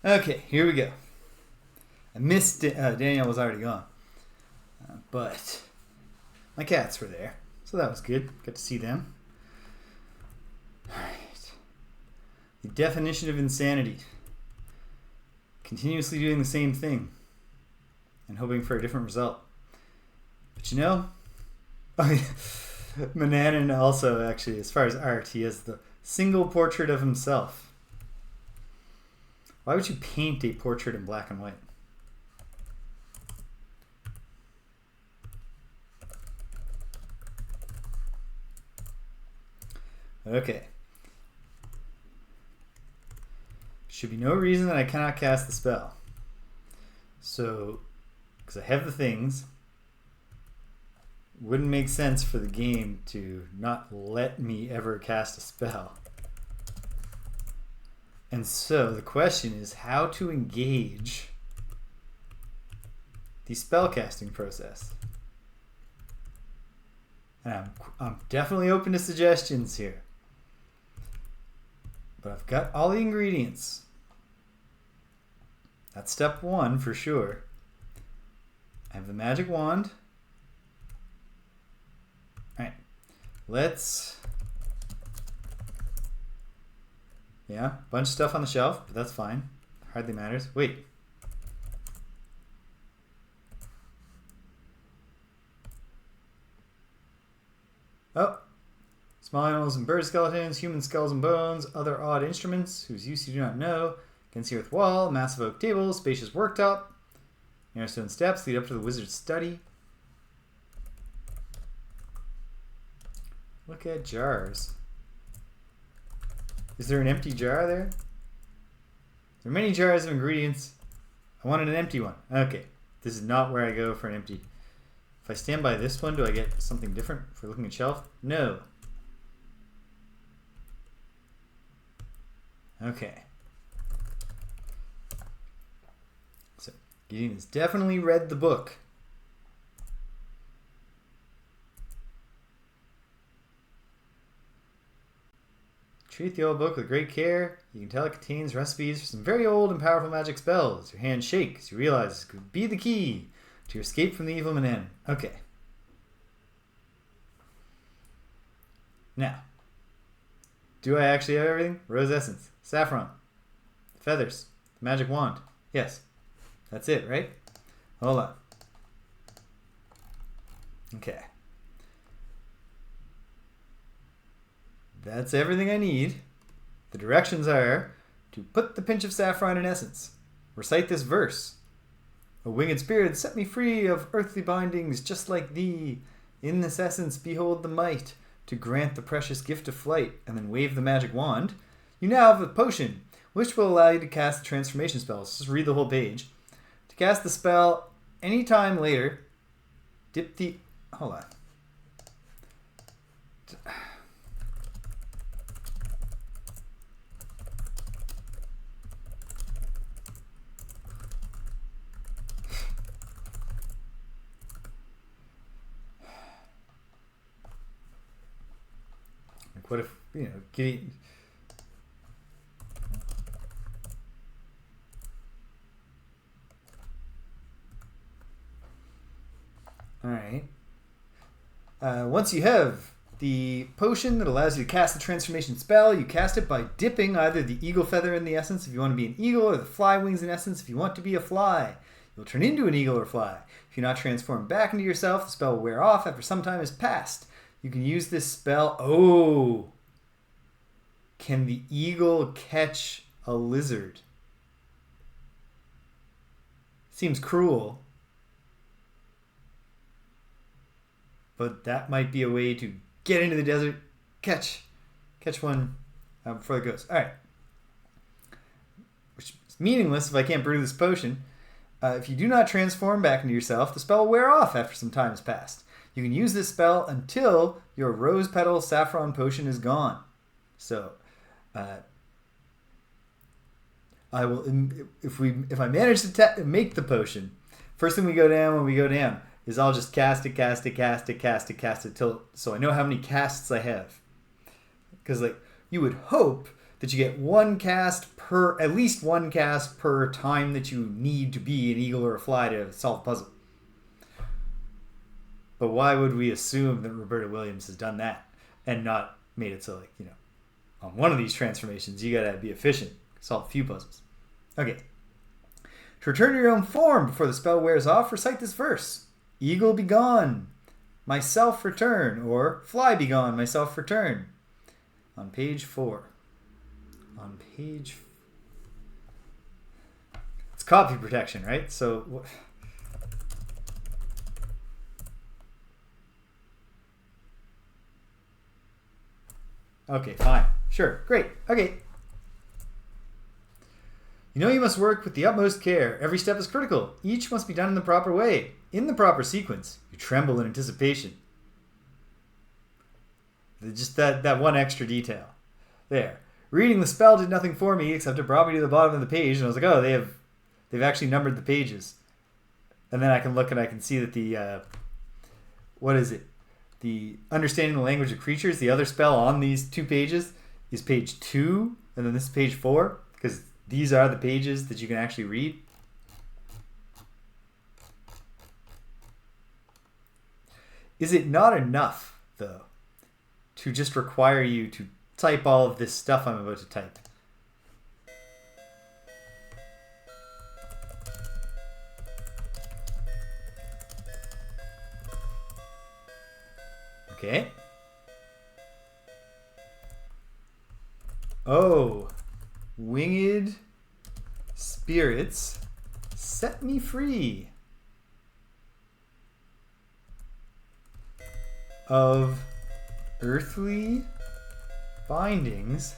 Okay, here we go. I missed Daniel was already gone. But my cats were there. So that was good. Got to see them. Alright. The definition of insanity. Continuously doing the same thing. And hoping for a different result. But you know, Manannan also, actually, as far as art, he has the single portrait of himself. Why would you paint a portrait in black and white? Okay. Should be no reason that I cannot cast the spell. So, because I have the things, wouldn't make sense for the game to not let me ever cast a spell. And so the question is how to engage the spellcasting process. And I'm definitely open to suggestions here. But I've got all the ingredients. That's step one for sure. I have the magic wand. Alright. Let's... Yeah, bunch of stuff on the shelf, but that's fine. Hardly matters. Wait. Oh. Small animals and bird skeletons, human skulls and bones, other odd instruments whose use you do not know. Against the earth wall, massive oak table, spacious worktop. Narrow stone steps lead up to the wizard's study. Look at jars. Is there an empty jar there? There are many jars of ingredients. I wanted an empty one. Okay, this is not where I go for an empty. If I stand by this one, do I get something different for looking at shelf? No. Okay. So, Gwydion has definitely read the book. Treat the old book with great care. You can tell it contains recipes for some very old and powerful magic spells. Your hand shakes. You realize this could be the key to your escape from the evil Manannan. Okay. Now, do I actually have everything? Rose essence, saffron, feathers, the magic wand. Yes. That's it, right? Hold on. Okay. That's everything I need. The directions are to put the pinch of saffron in essence. Recite this verse. O winged spirit, set me free of earthly bindings just like thee. In this essence behold the might to grant the precious gift of flight, and then wave the magic wand. You now have a potion, which will allow you to cast the transformation spells. Just read the whole page. To cast the spell anytime later, dip the... Hold on. What if, you know, Gwydion... Alright. Once you have the potion that allows you to cast the transformation spell, you cast it by dipping either the eagle feather in the essence if you want to be an eagle, or the fly wings in essence if you want to be a fly. You'll turn into an eagle or fly. If you're not transformed back into yourself, the spell will wear off after some time has passed. You can use this spell... Oh! Can the eagle catch a lizard? Seems cruel. But that might be a way to get into the desert, catch one before it goes. Alright. Which is meaningless if I can't brew this potion. If you do not transform back into yourself, the spell will wear off after some time has passed. You can use this spell until your rose petal saffron potion is gone. So, I will, if I manage to make the potion, first thing we go down when we go down is I'll just cast it till, so I know how many casts I have. Because like you would hope that you get at least one cast per time that you need to be an eagle or a fly to solve a puzzle. But why would we assume that Roberta Williams has done that and not made it so, like, you know, on one of these transformations, you gotta be efficient, solve a few puzzles. Okay. To return to your own form before the spell wears off, recite this verse. Eagle be gone, myself return, or fly be gone, myself return. On page 4. On page... It's copy protection, right? So... Okay, fine. Sure, great. Okay. You know you must work with the utmost care. Every step is critical. Each must be done in the proper way, in the proper sequence. You tremble in anticipation. Just that one extra detail. There. Reading the spell did nothing for me except it brought me to the bottom of the page, and I was like, oh, they've actually numbered the pages. And then I can look and I can see that the what is it? The understanding the language of creatures, the other spell on these 2 pages is page 2, and then this is page 4, because these are the pages that you can actually read. Is it not enough, though, to just require you to type all of this stuff I'm about to type? Okay. Oh, winged spirits, set me free of earthly bindings,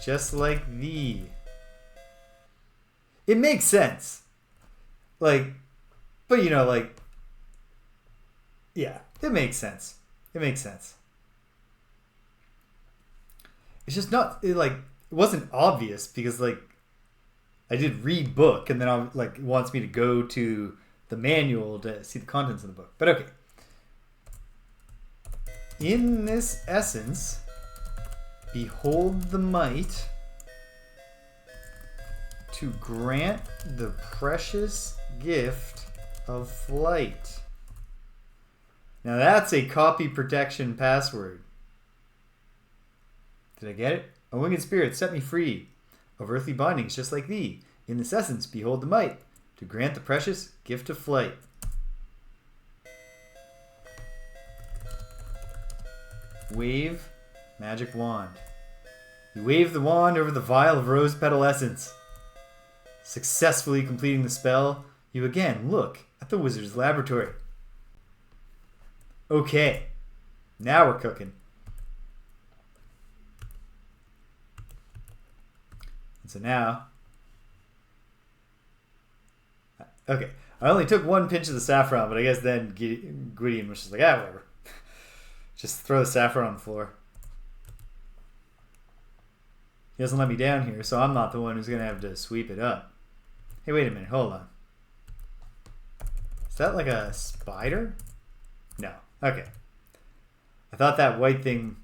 just like thee. It makes sense. Like, but you know, like, yeah, it makes sense. It makes sense. It's just not, it wasn't obvious because, like, I did read book and then it wants me to go to the manual to see the contents of the book. But okay. In this essence, behold the might to grant the precious gift of flight. Now that's a copy protection password. Did I get it? A winged spirit set me free of earthly bindings just like thee. In this essence, behold the might to grant the precious gift of flight. Wave magic wand. You wave the wand over the vial of rose petal essence. Successfully completing the spell, you again look at the wizard's laboratory. Okay, now we're cooking. And so now, okay, I only took 1 pinch of the saffron, but I guess then Gwydion was just like, whatever. Just throw the saffron on the floor. He doesn't let me down here, so I'm not the one who's going to have to sweep it up. Hey, wait a minute, hold on. Is that like a spider? No. Okay. I thought that white thing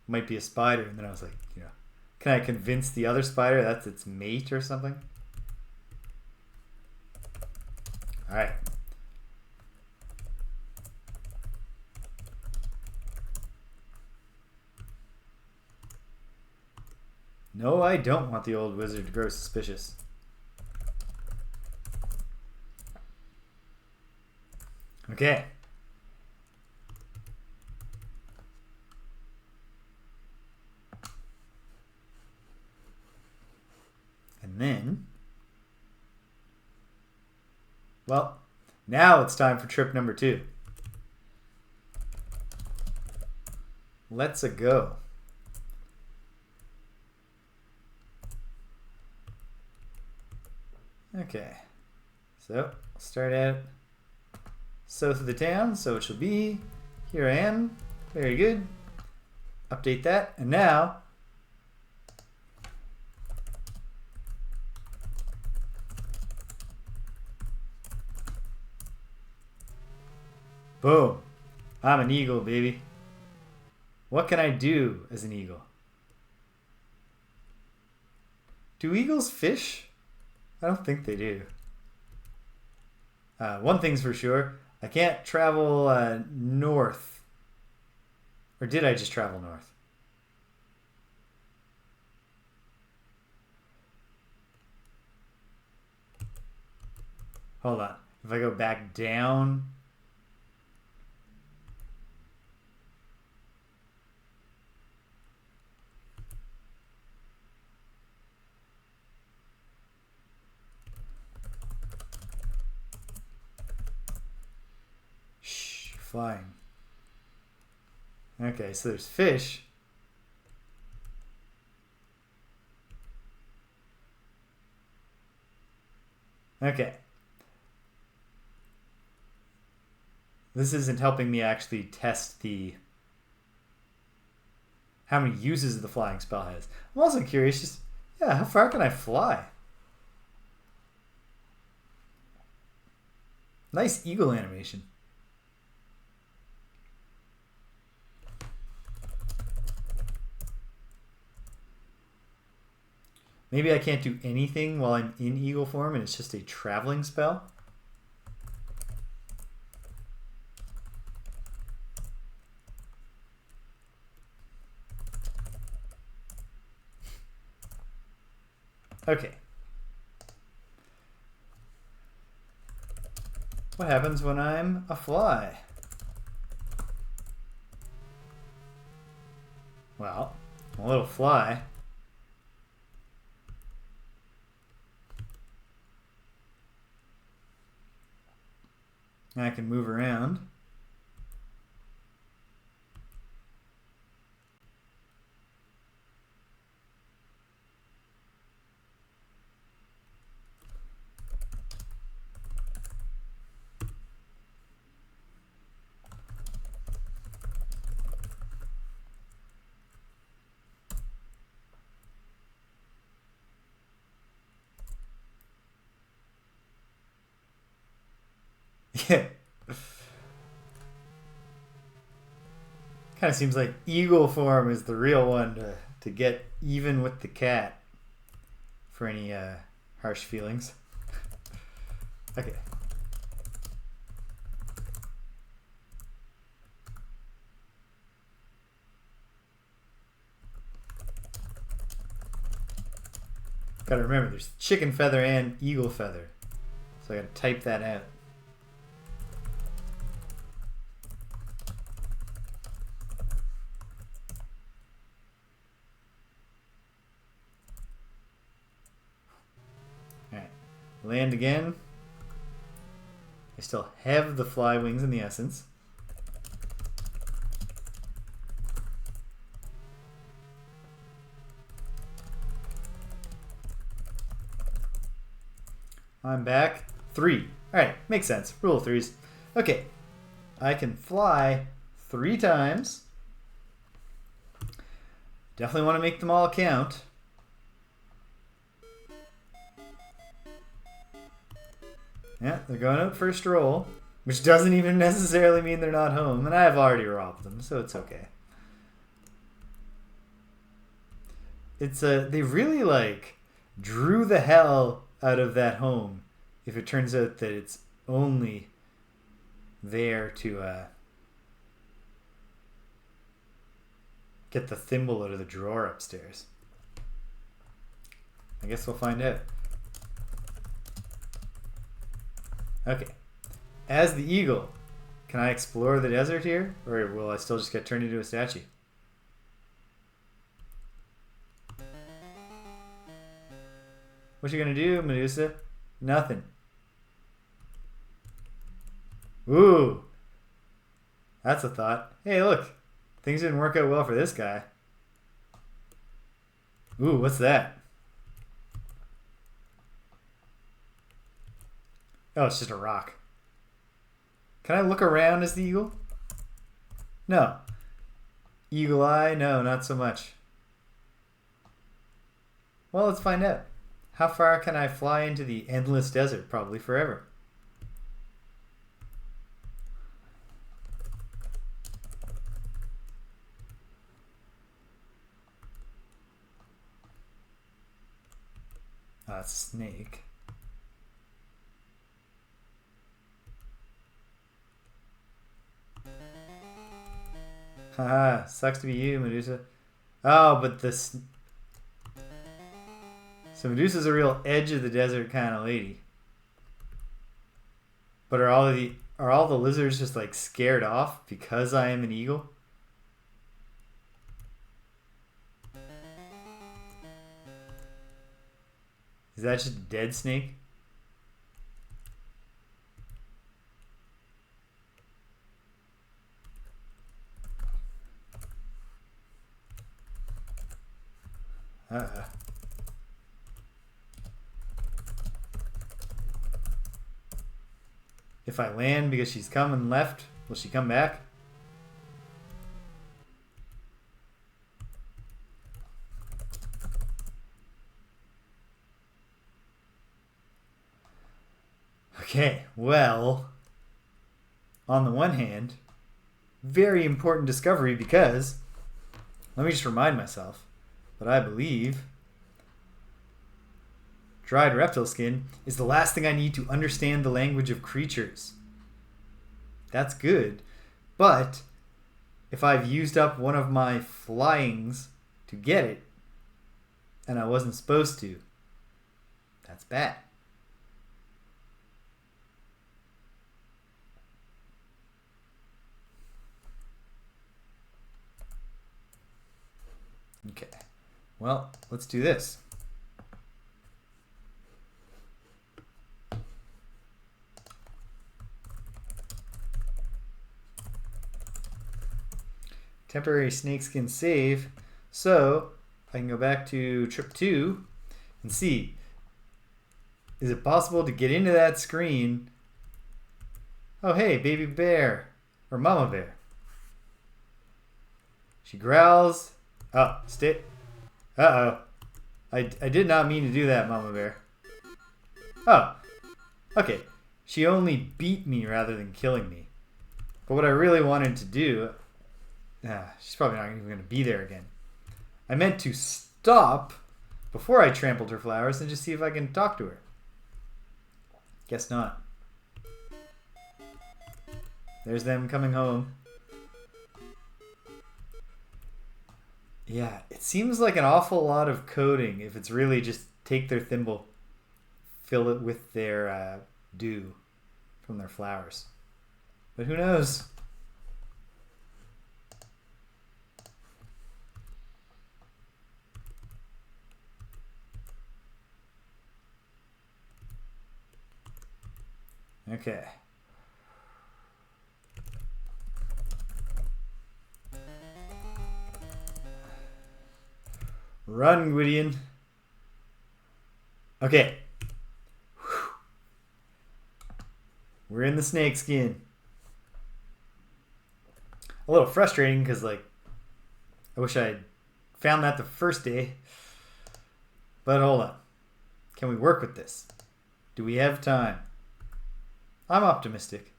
might be a spider, and then I was like, can I convince the other spider that's its mate or something? Alright. No, I don't want the old wizard to grow suspicious. Okay. And then, well, now it's time for trip number 2. Let's-a go. Okay, so start at south of the town, so it shall be. Here I am. Very good. Update that, and now boom. I'm an eagle, baby. What can I do as an eagle? Do eagles fish? I don't think they do. One thing's for sure. I can't travel north. Or did I just travel north? Hold on. If I go back down... Shh, flying. Okay, so there's fish. Okay. This isn't helping me actually test how many uses the flying spell has. I'm also curious, just, yeah, how far can I fly? Nice eagle animation. Maybe I can't do anything while I'm in eagle form and it's just a traveling spell. Okay. What happens when I'm a fly? Well, a little fly. I can move around. Yeah. Kind of seems like eagle form is the real one to get even with the cat for any harsh feelings. Okay. Gotta remember, there's chicken feather and eagle feather. So I gotta type that out. Alright, land again. I still have the fly wings and the essence. I'm back. 3. Alright, makes sense. Rule of threes. Okay. I can fly 3 times. Definitely want to make them all count. Yeah, they're going out first roll, which doesn't even necessarily mean they're not home. And I have already robbed them, so it's okay. It's they really like drew the hell out of that home if it turns out that it's only there to get the thimble out of the drawer upstairs. I guess we'll find out. Okay. As the eagle, can I explore the desert here? Or will I still just get turned into a statue? What you gonna do, Medusa? Nothing. Ooh. That's a thought. Hey, look. Things didn't work out well for this guy. Ooh, what's that? Oh, it's just a rock. Can I look around as the eagle? No. Eagle eye? No, not so much. Well, let's find out. How far can I fly into the endless desert? Probably forever. That's a snake. Haha, sucks to be you, Medusa. Oh, but this... So Medusa's a real edge of the desert kind of lady. But are all the lizards just like scared off because I am an eagle? Is that just a dead snake? If I land because she's come and left, will she come back? Okay, well, on the one hand, very important discovery because, let me just remind myself that I believe dried reptile skin is the last thing I need to understand the language of creatures. That's good, but if I've used up one of my flyings to get it, and I wasn't supposed to, that's bad. Okay, well, let's do this. Temporary snakeskin save. So I can go back to trip 2 and see, is it possible to get into that screen? Oh, hey, baby bear or mama bear. She growls. Oh, stay. Uh-oh. I did not mean to do that, mama bear. Oh, okay. She only beat me rather than killing me. But what I really wanted to do... she's probably not even going to be there again. I meant to stop before I trampled her flowers and just see if I can talk to her. Guess not. There's them coming home. Yeah, it seems like an awful lot of coding if it's really just take their thimble, fill it with their dew from their flowers. But who knows? Okay. Run, Gwydion. Okay. Whew. We're in the snake skin. A little frustrating because, like, I wish I had found that the first day. But hold on. Can we work with this? Do we have time? I'm optimistic.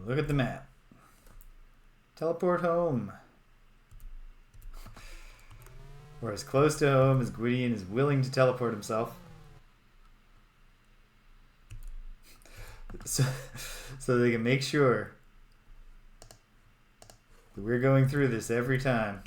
Look at the map. Teleport home. We're as close to home as Gwydion is willing to teleport himself. So they can make sure that we're going through this every time.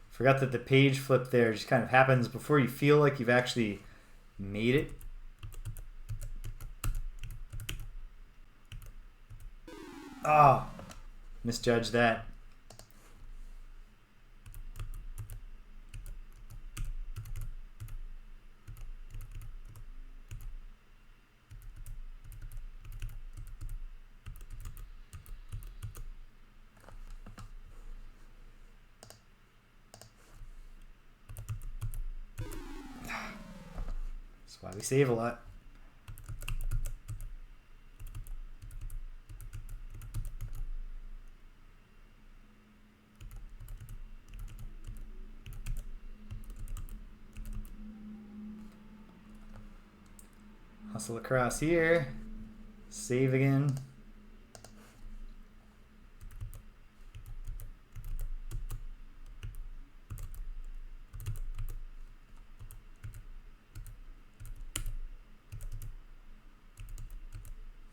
Forgot that the page flip there just kind of happens before you feel like you've actually made it. Oh, misjudged that. That's why we save a lot. Muscle across here. Save again.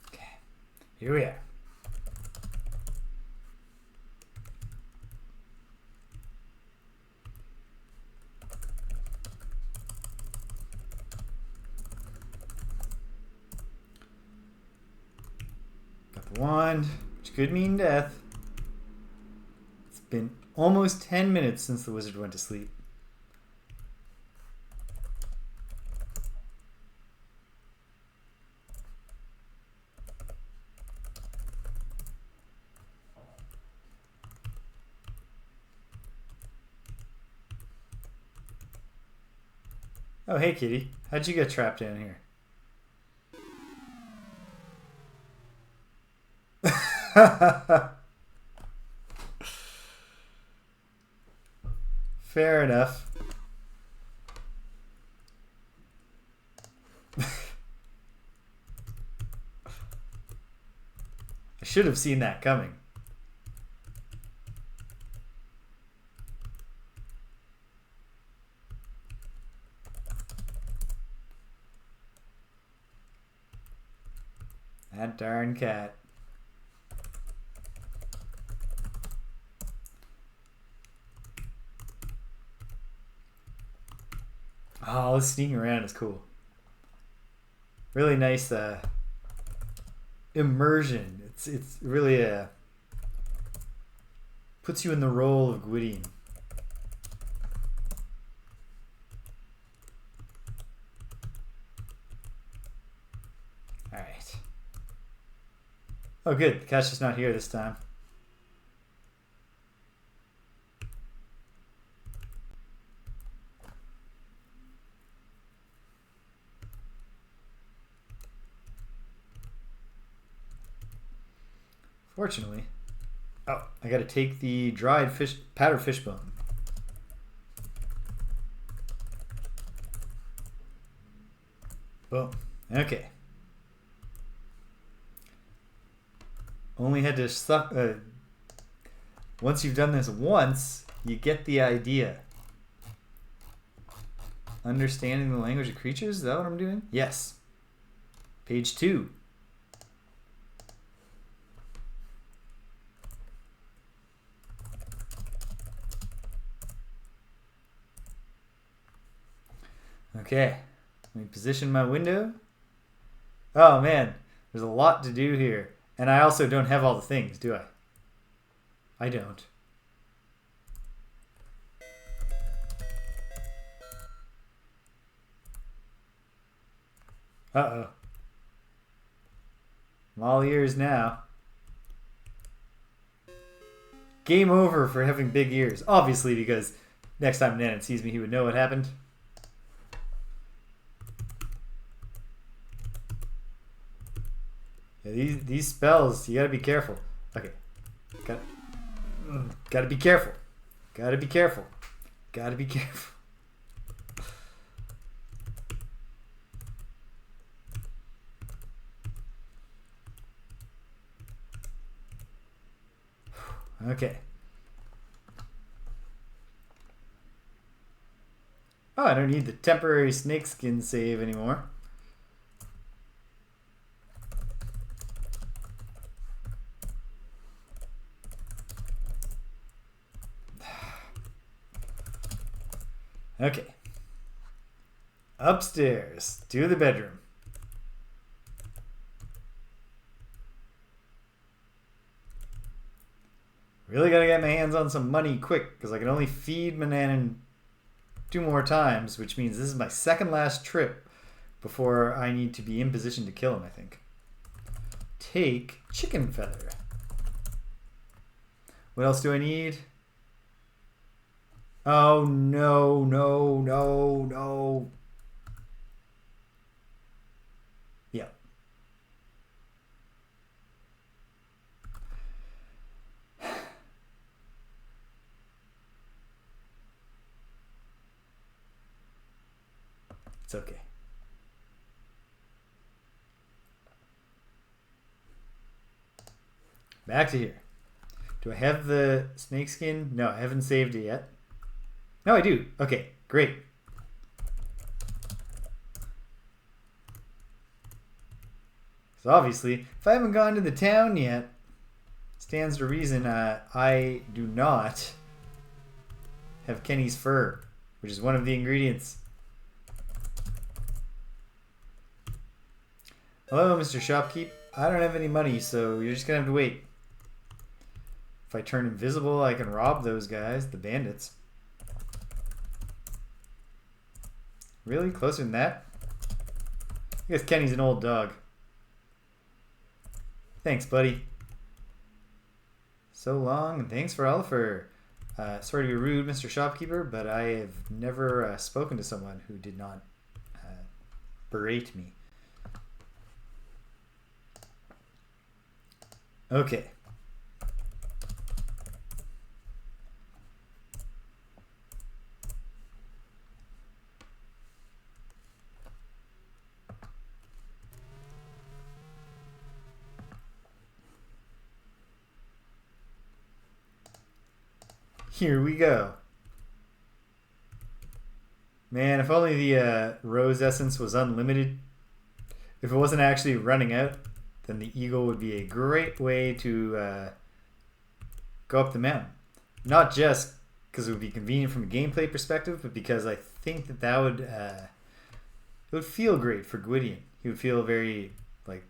Okay, here we are. Wand, which could mean death. It's been almost 10 minutes since the wizard went to sleep. Oh, hey, kitty. How'd you get trapped down here? Fair enough. I should have seen that coming. That darn cat. Oh, this sneaking around is cool. Really nice immersion. It's really puts you in the role of Gwydion. All right. Oh, good. The cat's just not here this time. Fortunately, oh, I got to take the dried fish, powdered fish bone. Boom. Okay. Only had to suck. Once you've done this once, you get the idea. Understanding the language of creatures? Is that what I'm doing? Yes. Page 2. Okay, let me position my window. Oh man, there's a lot to do here. And I also don't have all the things, do I? I don't. Uh-oh. I'm all ears now. Game over for having big ears. Obviously, because next time Manannan sees me, he would know what happened. Yeah, these spells, you gotta be careful. Okay. Gotta be careful. Gotta be careful. Gotta be careful. Okay. Oh, I don't need the temporary snakeskin save anymore. Okay. Upstairs to the bedroom. Really gotta get my hands on some money quick, because I can only feed Manannan 2 more times, which means this is my second last trip before I need to be in position to kill him, I think. Take chicken feather. What else do I need? Oh, no, no, no, no. Yeah. It's okay. Back to here. Do I have the snakeskin? No, I haven't saved it yet. No, I do. Okay, great. So obviously, if I haven't gone to the town yet, stands to reason I do not have Kenny's fur, which is one of the ingredients. Hello, Mr. Shopkeep. I don't have any money, so you're just gonna have to wait. If I turn invisible, I can rob those guys, the bandits. Really? Closer than that? I guess Kenny's an old dog. Thanks, buddy. So long, and thanks for all the fur. Sorry to be rude, Mr. Shopkeeper, but I have never spoken to someone who did not berate me. Okay. Here we go. Man, if only the rose essence was unlimited. If it wasn't actually running out, then the eagle would be a great way to go up the mountain. Not just because it would be convenient from a gameplay perspective, but because I think that that would it would feel great for Gwydion. He would feel very, like,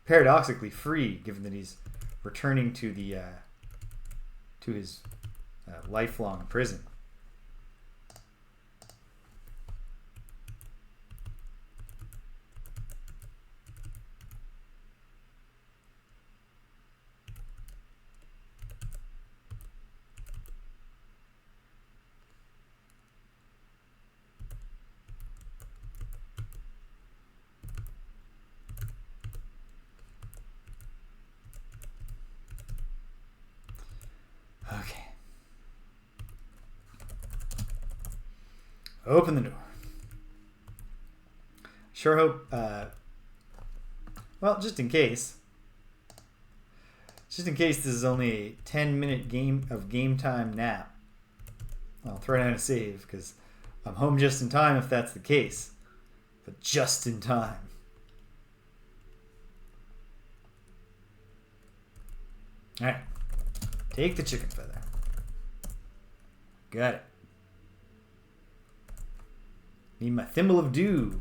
paradoxically free, given that he's returning to the to his lifelong prison. Okay. Open the door. Sure hope, well, just in case this is only a 10-minute game time nap, I'll throw down a save because I'm home just in time if that's the case. But just in time. Alright. Take the chicken feather. Got it. Need my thimble of dew.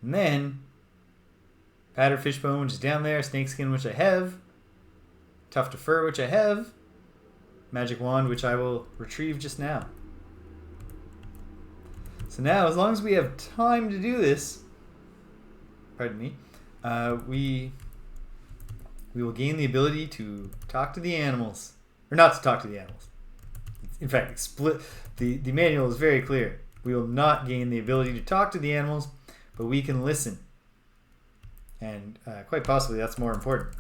And then powdered fishbone, which is down there, snakeskin, which I have, tuft of fur, which I have, magic wand, which I will retrieve just now. So now, as long as we have time to do this, pardon me, we will gain the ability to talk to the animals, or not to talk to the animals. In fact, the manual is very clear. We will not gain the ability to talk to the animals, but we can listen. And quite possibly that's more important.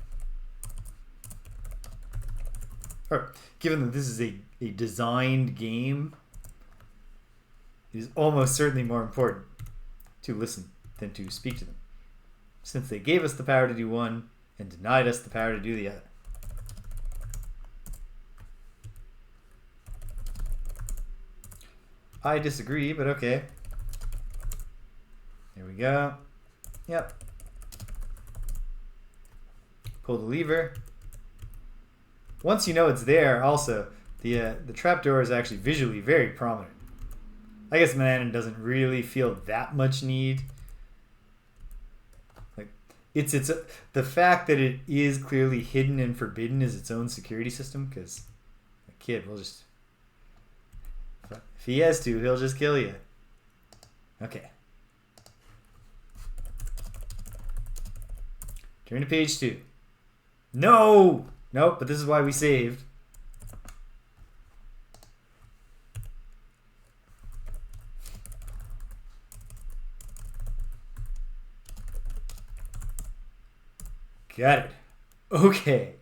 Or, given that this is a designed game, it is almost certainly more important to listen than to speak to them, since they gave us the power to do one and denied us the power to do the other. I disagree, but okay. There we go. Yep. Pull the lever. Once you know it's there, also, the trapdoor is actually visually very prominent. I guess Manannan doesn't really feel that much need. Like, it's the fact that it is clearly hidden and forbidden is its own security system, because a kid will just, if he has to, he'll just kill you. Okay. Turn to page 2. No! Nope, but this is why we saved. Got it. Okay.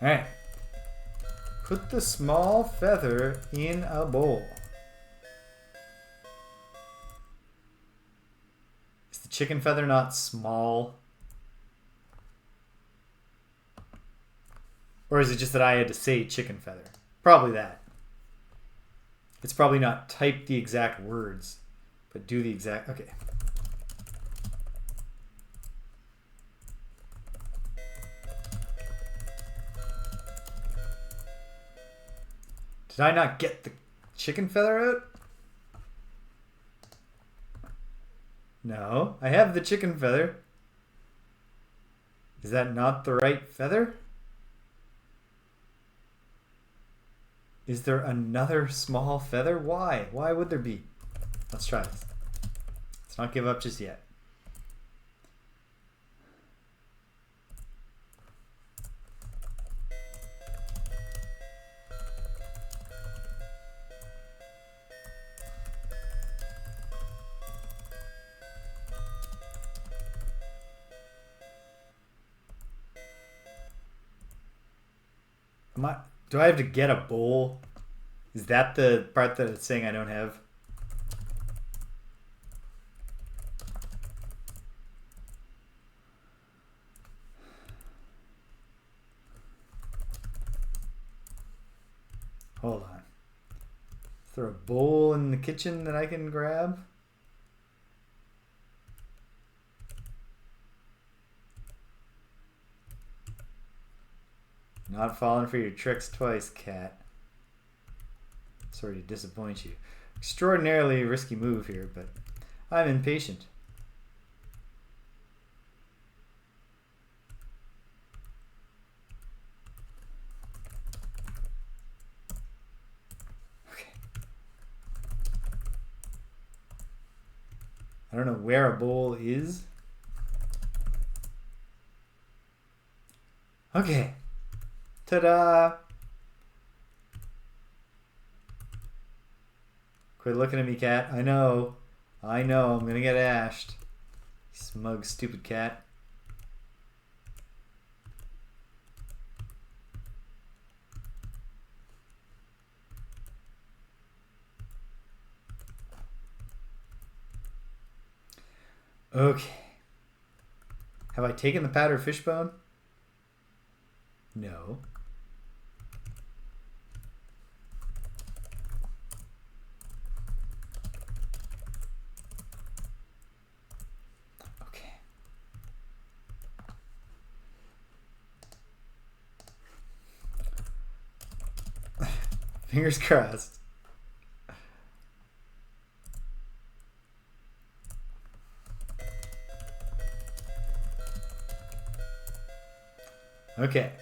Alright. Put the small feather in a bowl. Is the chicken feather not small? Or is it just that I had to say chicken feather? Probably that. It's probably not type the exact words, but do the exact... Okay. Did I not get the chicken feather out? No, I have the chicken feather. Is that not the right feather? Is there another small feather? Why? Why would there be? Let's try this. Let's not give up just yet. Do I have to get a bowl? Is that the part that it's saying I don't have? Hold on. Is there a bowl in the kitchen that I can grab? Not falling for your tricks twice, cat. Sorry to disappoint you. Extraordinarily risky move here, but I'm impatient. Okay. I don't know where a bowl is. Okay. Ta-da! Quit looking at me, cat. I know. I know. I'm gonna get ashed. Smug, stupid cat. Okay. Have I taken the powder fishbone? No. Fingers crossed. Okay.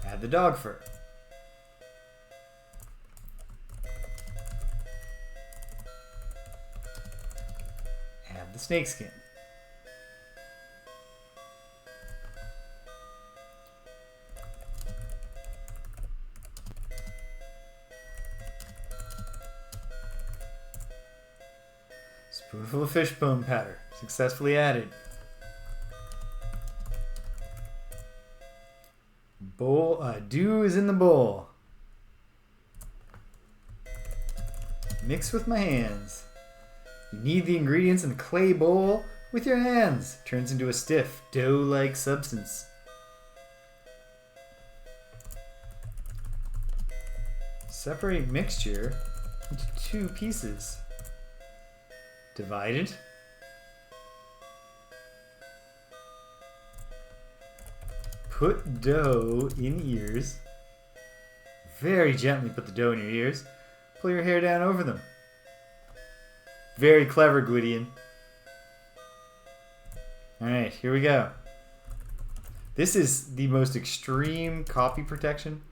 Add the dog fur. Add the snakeskin. Spoonful of fishbone powder. Successfully added. Bowl. Dew is in the bowl. Mix with my hands. You knead the ingredients in a clay bowl with your hands. Turns into a stiff, dough-like substance. Separate mixture into 2 pieces. Divide it. Put dough in ears. Very gently put the dough in your ears. Pull your hair down over them. Very clever, Gwydion. Alright, here we go. This is the most extreme copy protection.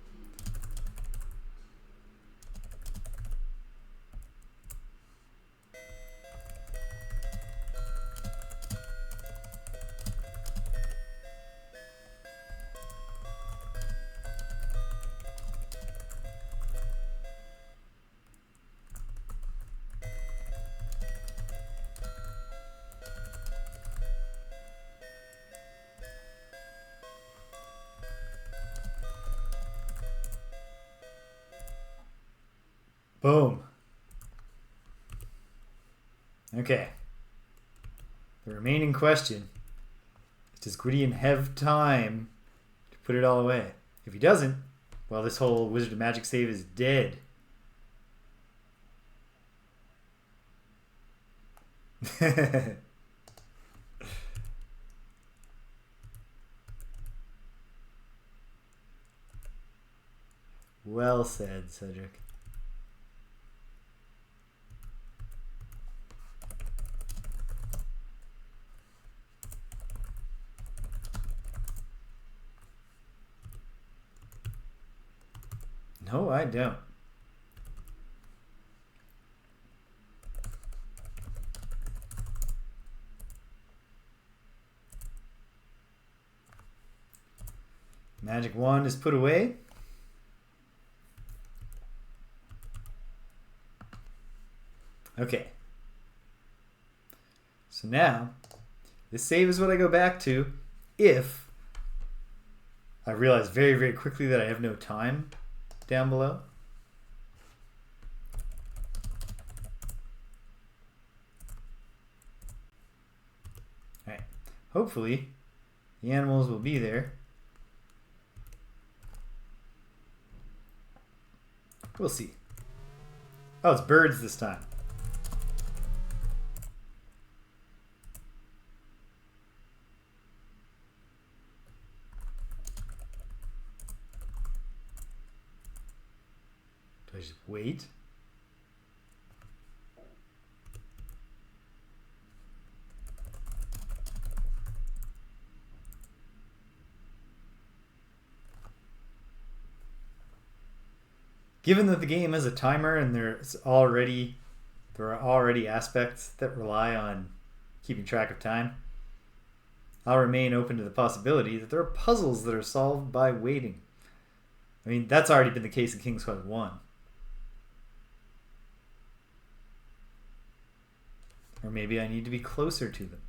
Boom. Okay. The remaining question is, does Gwydion have time to put it all away? If he doesn't, well, this whole Wizard of Magic save is dead. Well said, Cedric. No, I don't. Magic wand is put away. Okay. So now, this save is what I go back to if I realize very, very quickly that I have no time down below. All right. Hopefully, the animals will be there. We'll see. Oh, it's birds this time. Do I just wait? Given that the game has a timer and there are already aspects that rely on keeping track of time, I'll remain open to the possibility that there are puzzles that are solved by waiting. I mean, that's already been the case in King's Quest 1. Or maybe I need to be closer to them.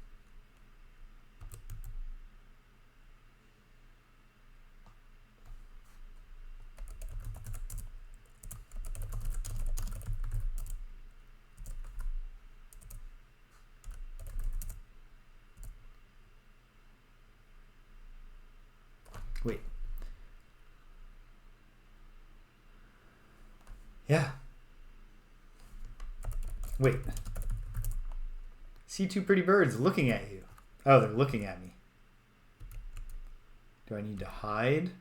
Wait. Yeah. Wait. See two pretty birds looking at you. Oh, they're looking at me. Do I need to hide?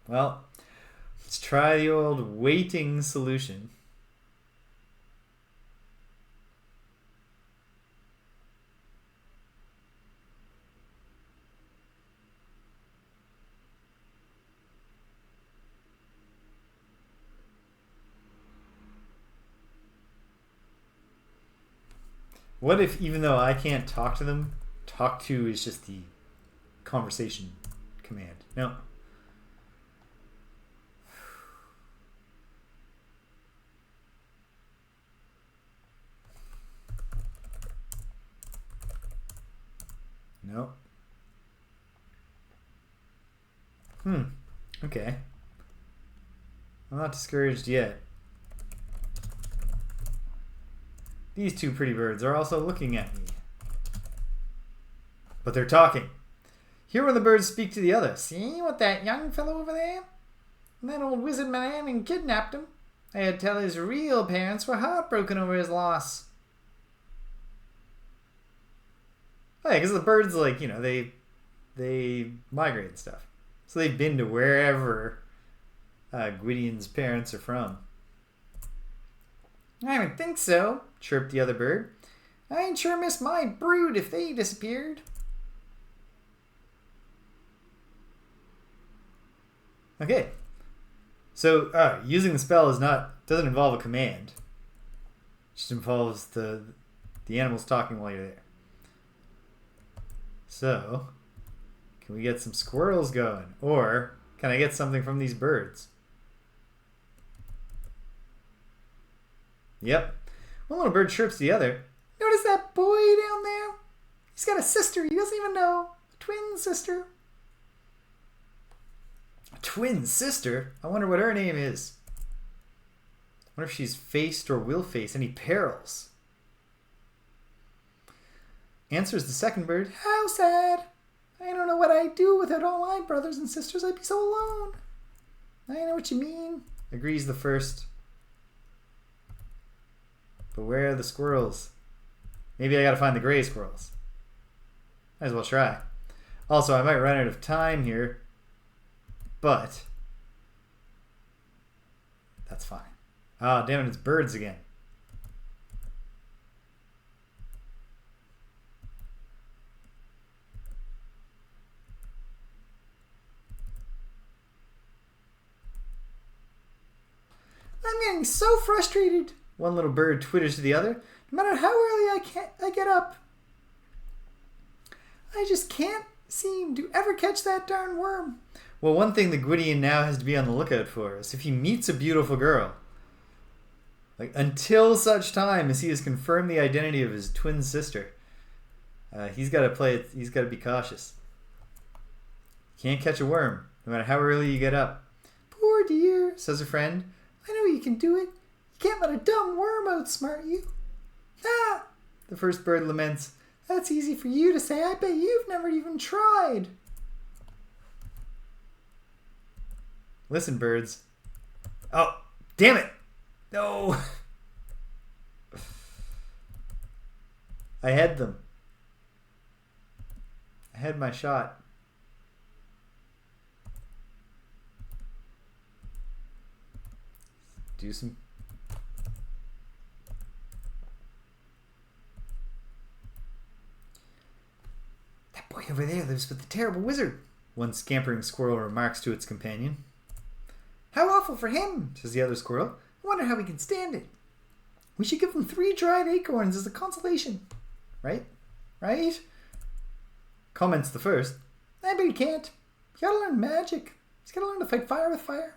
Well, let's try the old waiting solution. What if, even though I can't talk to them, talk to is just the conversation command? No. No. Okay. I'm not discouraged yet. These two pretty birds are also looking at me. But they're talking. Hear when the birds speak to the other. See what that young fellow over there? That old wizard Manannan kidnapped him. I had to tell his real parents were heartbroken over his loss. Oh yeah, because the birds, like, you know, they migrate and stuff. So they've been to wherever Gwydion's parents are from. I would think so, chirped the other bird. I'd sure miss my brood if they disappeared. Okay. So using the spell doesn't involve a command. It just involves the animals talking while you're there. So, can we get some squirrels going? Or can I get something from these birds? Yep. One little bird chirps the other. Notice that boy down there? He's got a sister he doesn't even know. A twin sister. A twin sister? I wonder what her name is. I wonder if she's faced or will face any perils. Answers the second bird. How sad. I don't know what I'd do without all my brothers and sisters. I'd be so alone. I know what you mean. Agrees the first. But where are the squirrels? Maybe I gotta find the gray squirrels. Might as well try. Also, I might run out of time here. But that's fine. Ah, damn it, it's birds again. I'm getting so frustrated. One little bird twitters to the other. No matter how early I get up, I just can't seem to ever catch that darn worm. Well, one thing the Gwydion now has to be on the lookout for is if he meets a beautiful girl. Like, until such time as he has confirmed the identity of his twin sister, he's got to play it. He's got to be cautious. Can't catch a worm, no matter how early you get up. Poor dear, says a friend. I know you can do it. You can't let a dumb worm outsmart you. Ah, the first bird laments. That's easy for you to say. I bet you've never even tried. Listen, birds. Oh, damn it. No. I had them. I had my shot. Do some. That boy over there lives with the terrible wizard, one scampering squirrel remarks to its companion. How awful for him, says the other squirrel. I wonder how he can stand it. We should give him 3 dried acorns as a consolation. Right? Right? Comments the first. I bet he can't. He's gotta learn magic. He's gotta learn to fight fire with fire.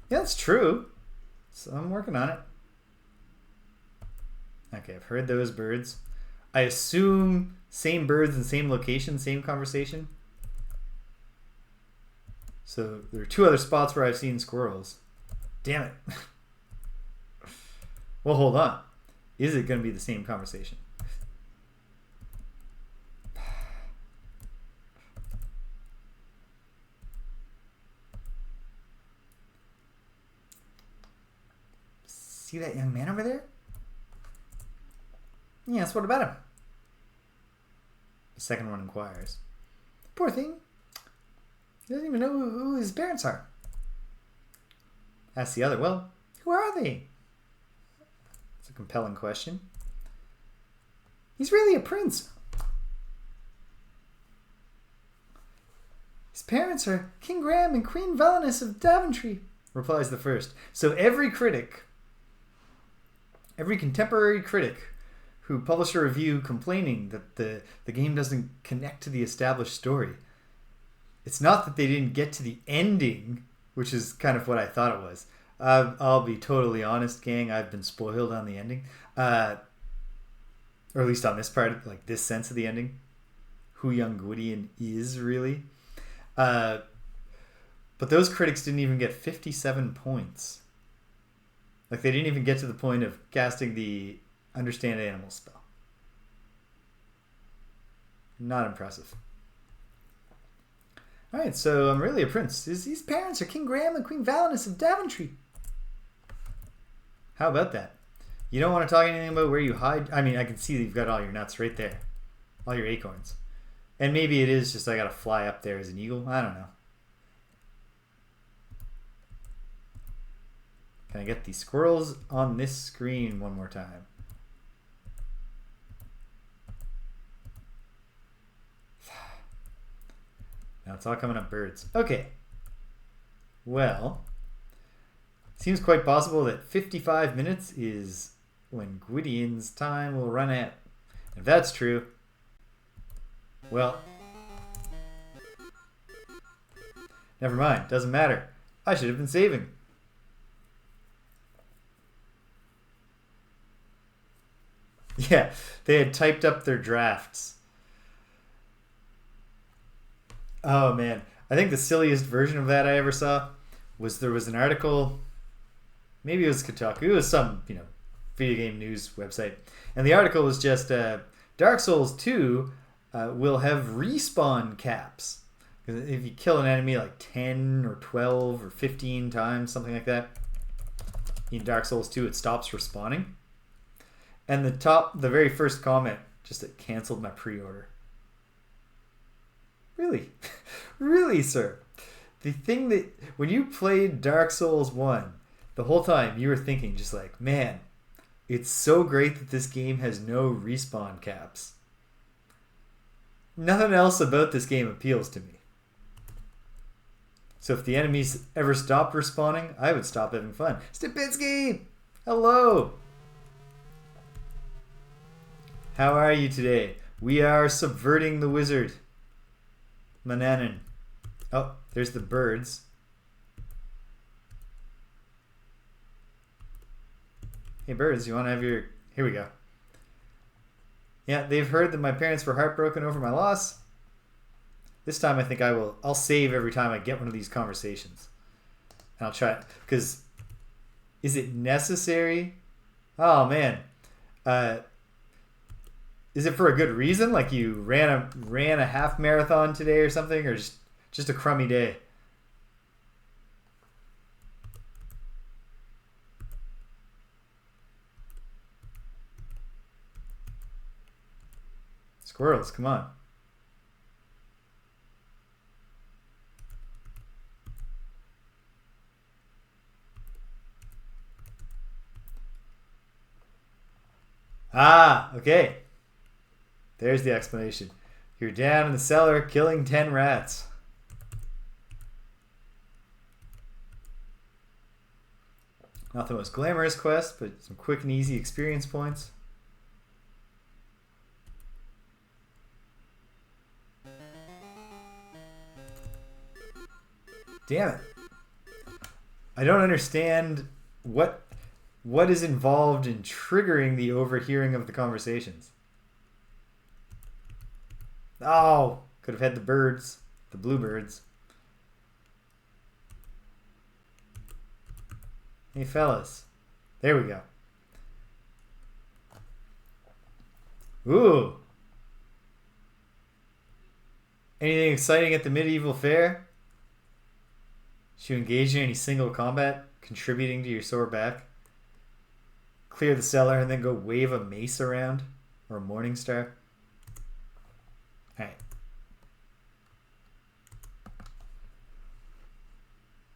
Yeah, that's true. So I'm working on it. Okay, I've heard those birds. I assume same birds and same location, same conversation. So there are 2 other spots where I've seen squirrels. Damn it. Well, hold on. Is it going to be the same conversation? See that young man over there? Yes, what about him? The second one inquires. Poor thing. He doesn't even know who his parents are. Asks the other, well, who are they? It's a compelling question. He's really a prince. His parents are King Graham and Queen Valenus of Daventry, replies the first. So every critic, every contemporary critic who published a review complaining that the game doesn't connect to the established story, it's not that they didn't get to the ending, which is kind of what I thought it was. I'll be totally honest, gang. I've been spoiled on the ending. Or at least on this part, like this sense of the ending. Who young Gwydion is, really. But those critics didn't even get 57 points. Like, they didn't even get to the point of casting the Understand Animals spell. Not impressive. Alright, so I'm really a prince. His parents are King Graham and Queen Valenus of Daventry. How about that? You don't want to talk anything about where you hide? I mean, I can see that you've got all your nuts right there. All your acorns. And maybe it is just I gotta fly up there as an eagle. I don't know. Can I get the squirrels on this screen one more time? Now it's all coming up birds. Okay. Well, seems quite possible that 55 minutes is when Gwydion's time will run out. If that's true, well, never mind. Doesn't matter. I should have been saving. Yeah, they had typed up their drafts. Oh man, I think the silliest version of that I ever saw was there was an article, maybe it was Kotaku, it was some video game news website, and the article was just Dark Souls 2 will have respawn caps. If you kill an enemy like 10 or 12 or 15 times, something like that, in Dark Souls 2 it stops respawning. And the very first comment just it canceled my pre-order. Really? Really, sir? The thing that, when you played Dark Souls 1, the whole time you were thinking just like, man, it's so great that this game has no respawn caps. Nothing else about this game appeals to me. So if the enemies ever stopped respawning, I would stop having fun. Stupinski! Hello! How are you today? We are subverting the wizard. Manannan. Oh, there's the birds. Hey birds, you want to have your... Here we go. Yeah, they've heard that my parents were heartbroken over my loss. This time I think I'll save every time I get one of these conversations. And I'll try it. Because, is it necessary? Oh man. Is it for a good reason? Like you ran a half marathon today or something? Or just a crummy day? Squirrels, come on. Ah, okay. There's the explanation. You're down in the cellar killing 10 rats. Not the most glamorous quest, but some quick and easy experience points. Damn it. I don't understand what is involved in triggering the overhearing of the conversations. Oh, could have had the birds, the bluebirds. Hey fellas. There we go. Ooh. Anything exciting at the medieval fair? Should you engage in any single combat, contributing to your sore back? Clear the cellar and then go wave a mace around? Or a morning star? Alright.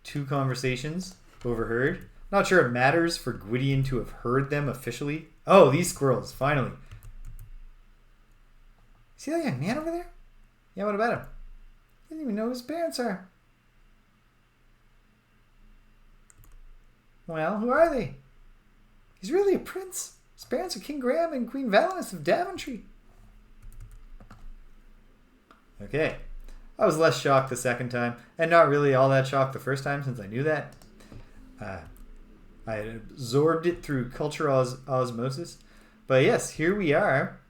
2 conversations overheard. Not sure it matters for Gwydion to have heard them officially. Oh, these squirrels, finally. See that young man over there? Yeah, what about him? He doesn't even know who his parents are. Well, who are they? He's really a prince. His parents are King Graham and Queen Valenus of Daventry. Okay. I was less shocked the second time, and not really all that shocked the first time since I knew that. I had absorbed it through cultural osmosis. But yes, here we are.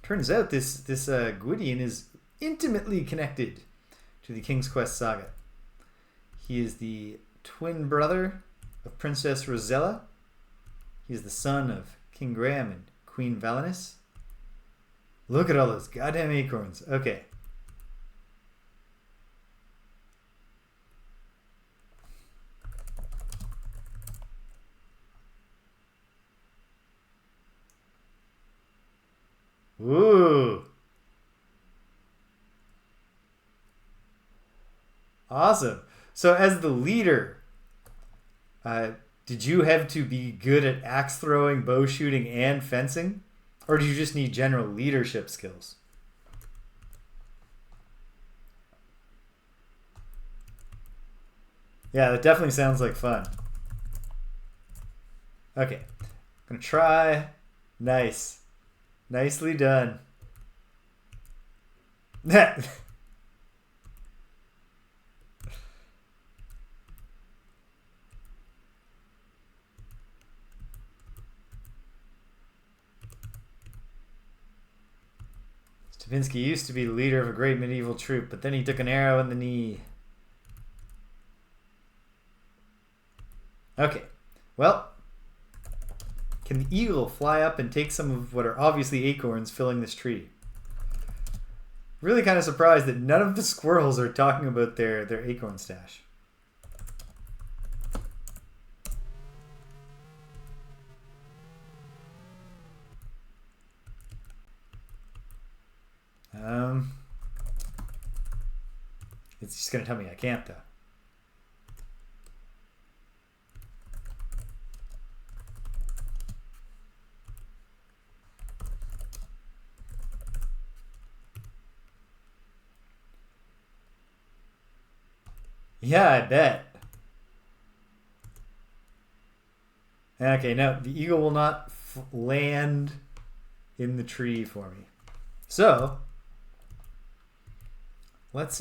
Turns out this Gwydion is intimately connected to the King's Quest saga. He is the twin brother of Princess Rosella. He is the son of King Graham and Queen Valenus. Look at all those goddamn acorns. Okay. Ooh. Awesome. So as the leader, did you have to be good at axe throwing, bow shooting, and fencing? Or do you just need general leadership skills? Yeah, that definitely sounds like fun. Okay. I'm going to try. Nice. Nicely done. Sapinski used to be the leader of a great medieval troop, but then he took an arrow in the knee. Okay, well, can the eagle fly up and take some of what are obviously acorns filling this tree? Really kind of surprised that none of the squirrels are talking about their acorn stash. It's just going to tell me I can't, though. Yeah, I bet. Okay, no, the eagle will not land in the tree for me. So, let's,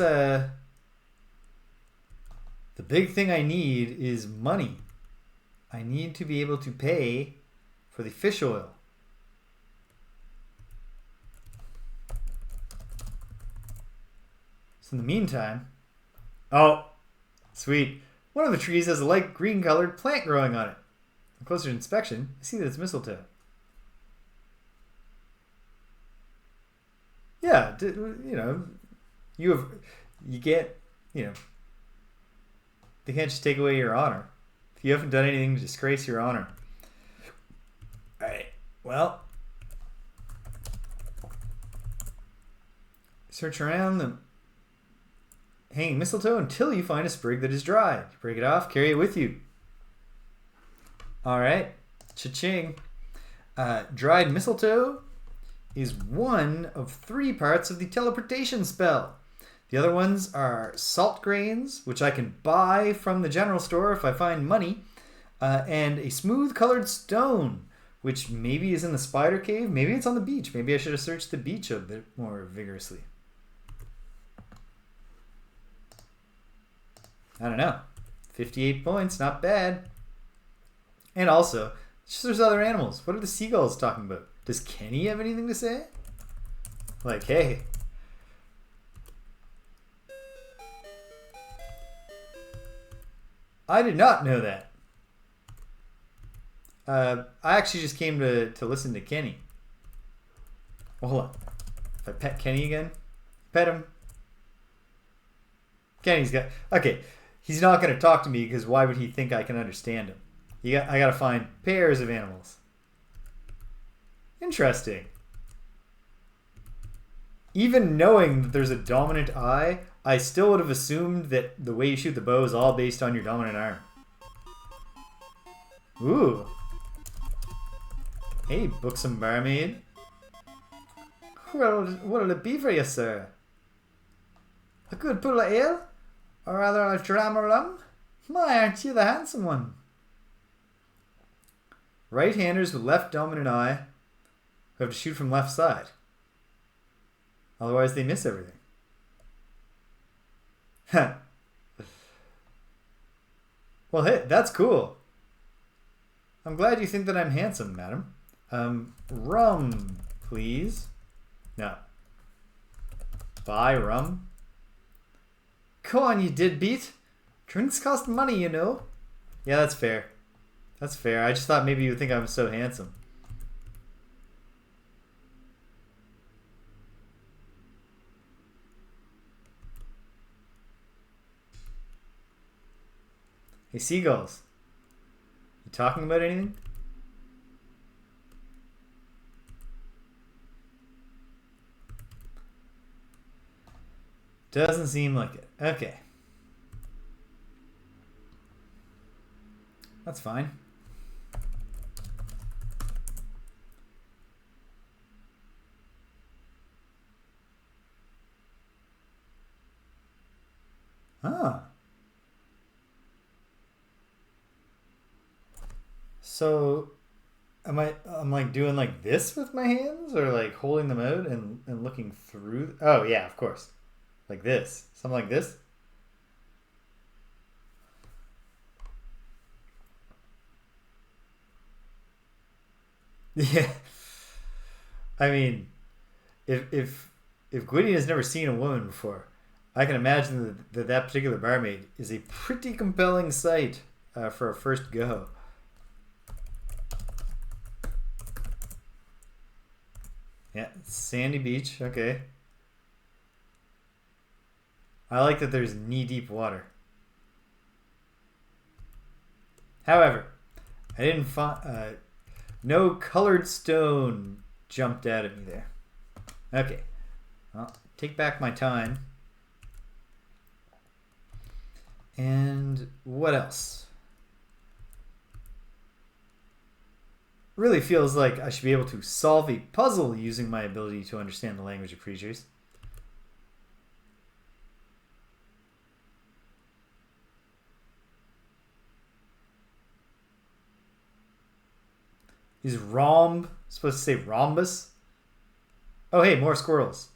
the big thing I need is money. I need to be able to pay for the fish oil. So in the meantime, oh, sweet. One of the trees has a light green colored plant growing on it. On closer inspection, I see that it's mistletoe. Yeah, you know, you get, you know, they can't just take away your honor. If you haven't done anything to disgrace your honor. Alright, well. Search around the hanging mistletoe until you find a sprig that is dry. Break it off, carry it with you. Alright, cha-ching. Dried mistletoe is one of 3 parts of the teleportation spell. The other ones are salt grains, which I can buy from the general store if I find money, and a smooth colored stone, which maybe is in the spider cave. Maybe it's on the beach. Maybe I should have searched the beach a bit more vigorously. I don't know. 58 points, not bad. And also, there's other animals. What are the seagulls talking about? Does Kenny have anything to say? Like, hey. I did not know that. I actually just came to listen to Kenny. Well, hold on. If I pet Kenny again, pet him. Kenny's got... Okay, he's not going to talk to me because why would he think I can understand him? I got to find pairs of animals. Interesting. Even knowing that there's a dominant eye, I still would have assumed that the way you shoot the bow is all based on your dominant arm. Ooh. Hey, buxom barmaid. What'll it be for you, sir? A good pull of ale? Or rather a dram of rum? My, aren't you the handsome one? Right-handers with left dominant eye who have to shoot from left side. Otherwise they miss everything. Well, hey, that's cool. I'm glad you think that I'm handsome, madam. Rum, please. No. Buy rum. Go on, you deadbeat. Drinks cost money, you know. Yeah, that's fair. That's fair. I just thought maybe you would think I'm so handsome. Hey, seagulls. You talking about anything? Doesn't seem like it. Okay. That's fine. Ah. So I'm like doing like this with my hands or like holding them out and looking through? Oh yeah, of course. Like this. Something like this. Yeah. I mean, if if Gwydion has never seen a woman before, I can imagine that particular barmaid is a pretty compelling sight for a first go. Yeah, sandy beach. Okay. I like that there's knee-deep water. However, I didn't find... no colored stone jumped out at me there. Okay. Well, take back my time. And what else? Really feels like I should be able to solve a puzzle using my ability to understand the language of creatures. Is rhomb supposed to say rhombus? Oh, hey, more squirrels.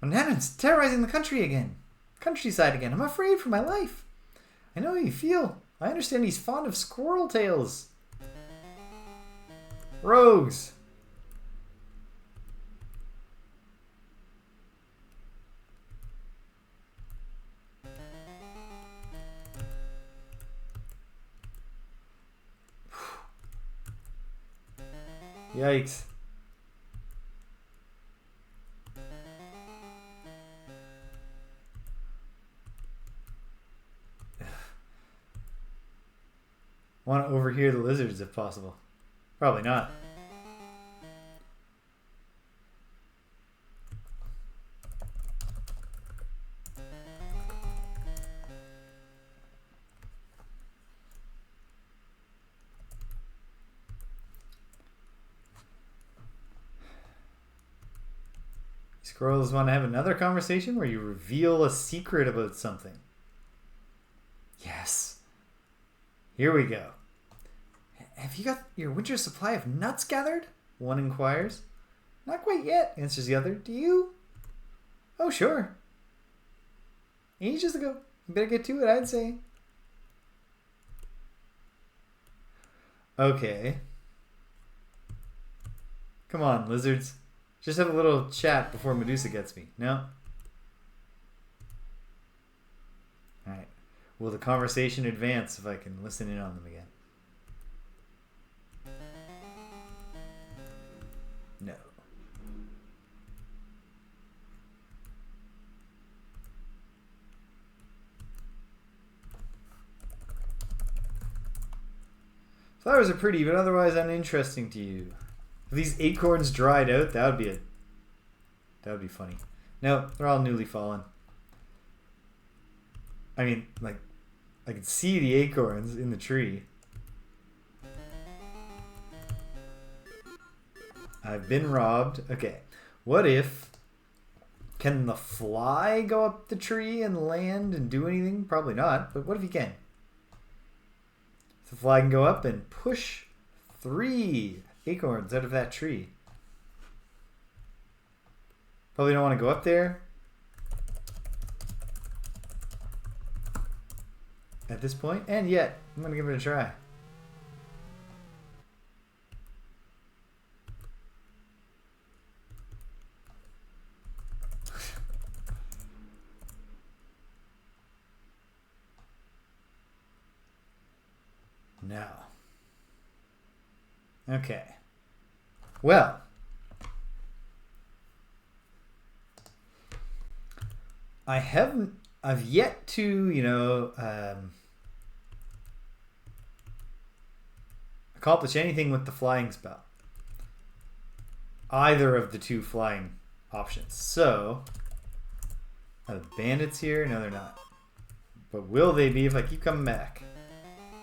Manannan's terrorizing the countryside again. I'm afraid for my life. I know how you feel. I understand he's fond of squirrel tails. Rogues. Yikes. Want to overhear the lizards if possible. Probably not. Squirrels want to have another conversation where you reveal a secret about something. Yes. Here we go. Have you got your winter supply of nuts gathered? One inquires. Not quite yet, answers the other. Do you? Oh, sure. Ages ago. You better get to it, I'd say. Okay. Come on, lizards. Just have a little chat before Medusa gets me. No? Alright. Will the conversation advance if I can listen in on them again? No. Flowers are pretty, but otherwise uninteresting to you. If these acorns dried out, that would be funny. No, they're all newly fallen. I mean, like, I can see the acorns in the tree. I've been robbed. Okay. What if... Can the fly go up the tree and land and do anything? Probably not. But what if he can? The fly can go up and push 3 acorns out of that tree. Probably don't want to go up there at this point. And yet, I'm going to give it a try. No. Okay. Well. I've yet to, accomplish anything with the flying spell. Either of the 2 flying options. So, are the bandits here? No, they're not. But will they be if I keep coming back?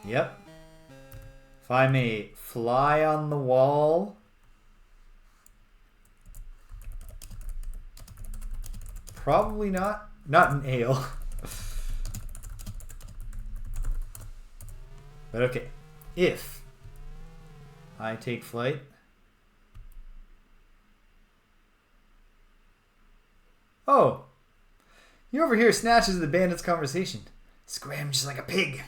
Yep. If I may fly on the wall. Probably not. Not an ale. But okay. If I take flight. Oh. You're over here snatches the bandits' conversation. Scram just like a pig.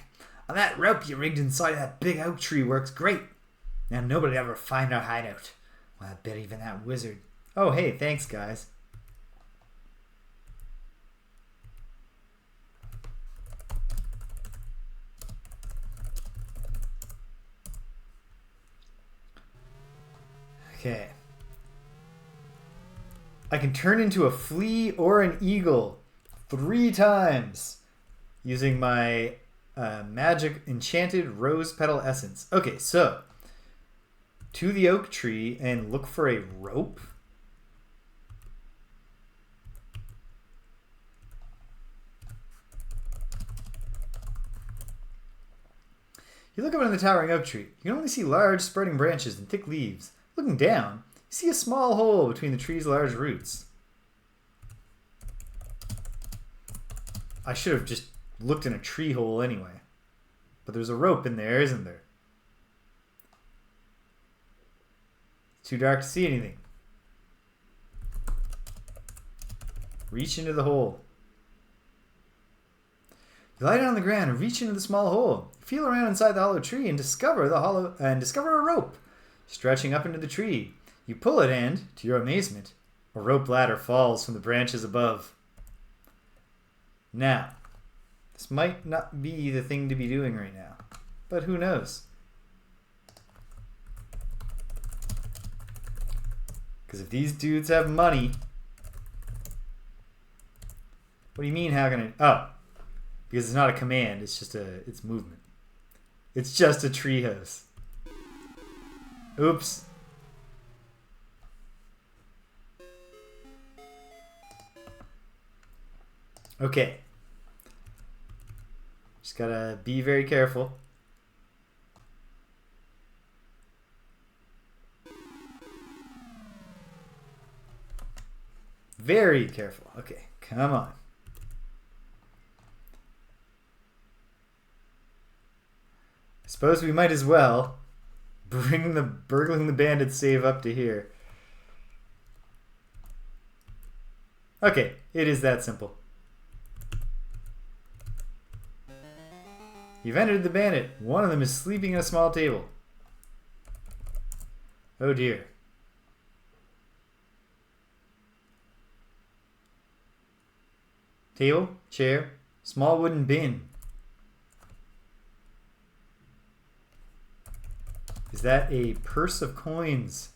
And that rope you rigged inside of that big oak tree works great. Now nobody'd ever find our hideout. Well, I bet even that wizard. Oh, hey, thanks, guys. Okay. I can turn into a flea or an eagle 3 times using my magic enchanted rose petal essence. Okay, so to the oak tree and look for a rope. You look up into the towering oak tree. You can only see large spreading branches and thick leaves. Looking down, you see a small hole between the tree's large roots. I should have just looked in a tree hole anyway. But there's a rope in there, isn't there? It's too dark to see anything. Reach into the hole. You lie down on the ground and reach into the small hole. Feel around inside the hollow tree and discover a rope stretching up into the tree. You pull it and, to your amazement, a rope ladder falls from the branches above. Now, this might not be the thing to be doing right now, but who knows? Because if these dudes have money... What do you mean, how can I... Oh, because it's not a command, it's just it's movement. It's just a treehouse. Oops. Okay. Just gotta be very careful. Very careful. Okay, come on. I suppose we might as well bring the Burgling the Bandit save up to here. Okay, it is that simple. You've entered the bandit. One of them is sleeping at a small table. Oh dear. Table, chair, small wooden bin. Is that a purse of coins?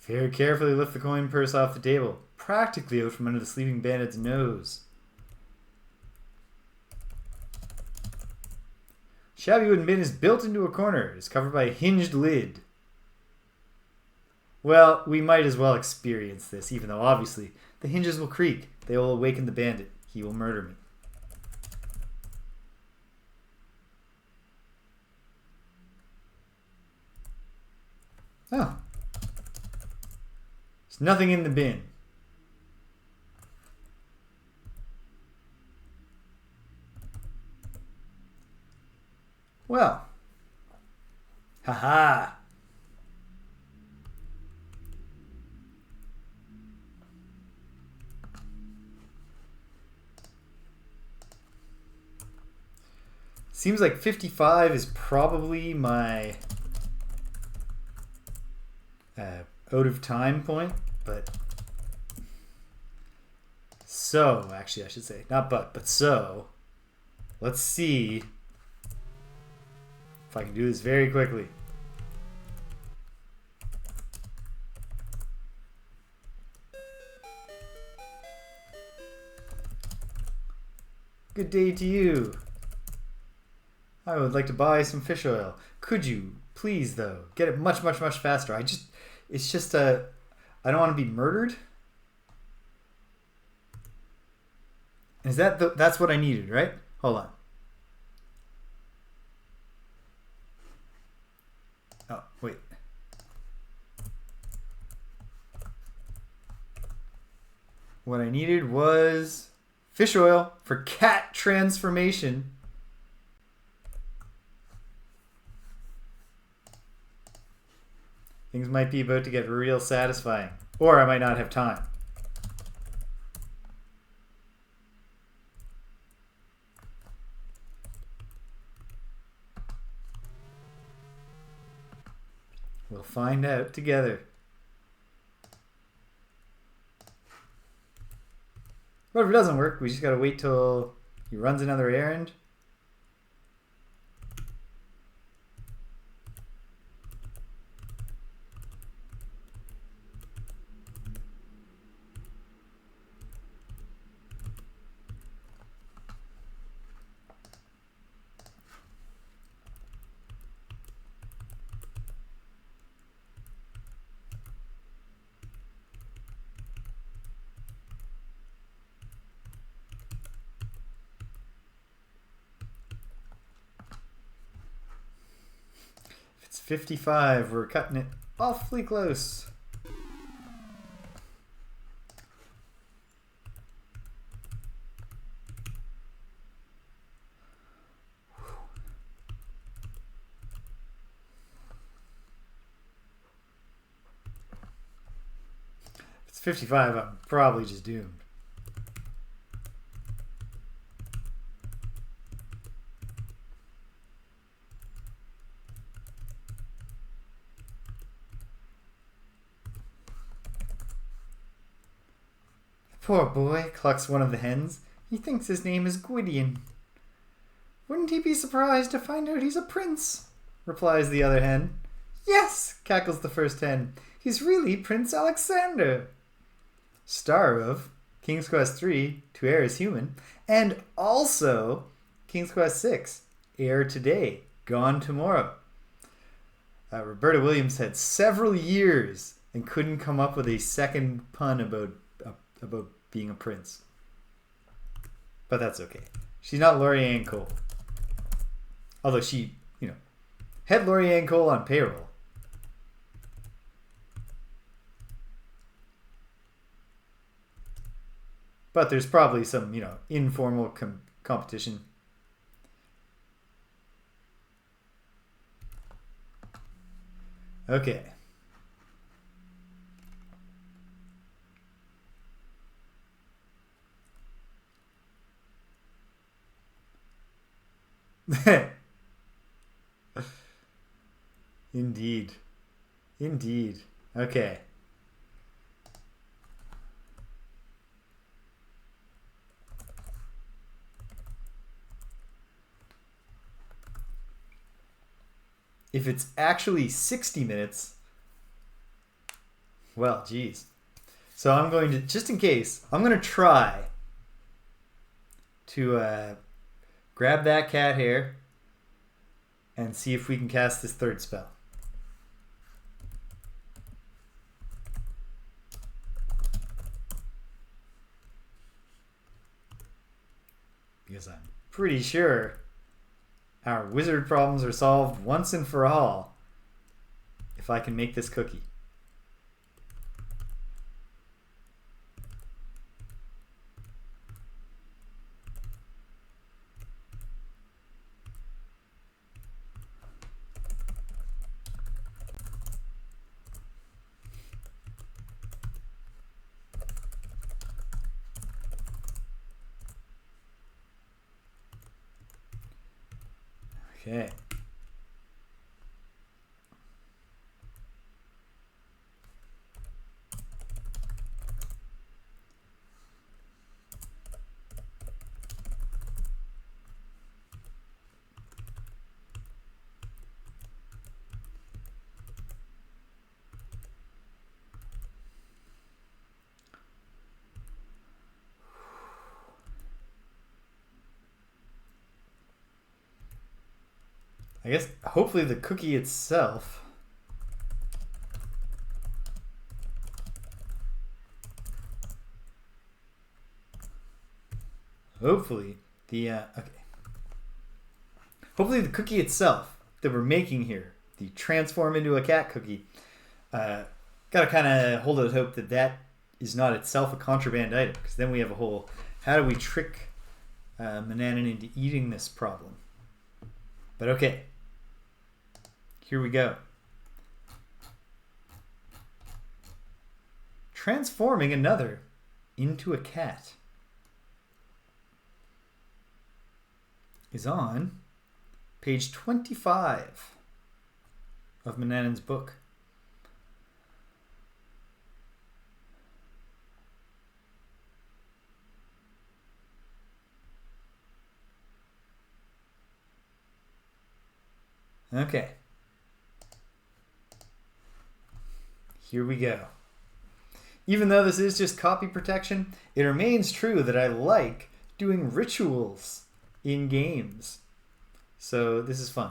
Very carefully lift the coin purse off the table, practically out from under the sleeping bandit's nose. Shabby wooden bin is built into a corner. It is covered by a hinged lid. Well, we might as well experience this, even though obviously the hinges will creak. They will awaken the bandit. He will murder me. Oh. There's nothing in the bin. Well. Haha. Seems like 55 is probably my out of time point, but so, actually I should say, not but so, let's see if I can do this very quickly. Good day to you. I would like to buy some fish oil. Could you, please, though, get it much, much, much faster? It's just I don't want to be murdered. Is that that's what I needed, right? Hold on. Oh, wait. What I needed was fish oil for cat transformation. Things might be about to get real satisfying. Or I might not have time. We'll find out together. But if it doesn't work, we just gotta wait till he runs another errand. It's 55. We're cutting it awfully close. If it's 55, I'm probably just doomed. Poor boy, clucks one of the hens. He thinks his name is Gwydion. Wouldn't he be surprised to find out he's a prince? Replies the other hen. Yes, cackles the first hen. He's really Prince Alexander. Star of King's Quest III, To Heir is Human, and also King's Quest VI, Heir Today, Gone Tomorrow. Roberta Williams had several years and couldn't come up with a second pun about being a prince. But that's okay. She's not Lorianne Cole. Although she, had Lorianne Cole on payroll. But there's probably some, informal competition. Okay. Indeed. Indeed. Okay. If it's actually 60 minutes, well, geez. So I'm going to, just in case, I'm going to try to grab that cat hair and see if we can cast this third spell. Because I'm pretty sure our wizard problems are solved once and for all if I can make this cookie. Okay. I guess hopefully the cookie itself hopefully the cookie itself that we're making here, the transform into a cat cookie, gotta kind of hold out hope that that is not itself a contraband item, because then we have a whole how do we trick Manannan into eating this problem. But okay, here we go. Transforming another into a cat is on page 25 of Manannan's book. Okay. Here we go. Even though this is just copy protection, it remains true that I like doing rituals in games. So this is fun.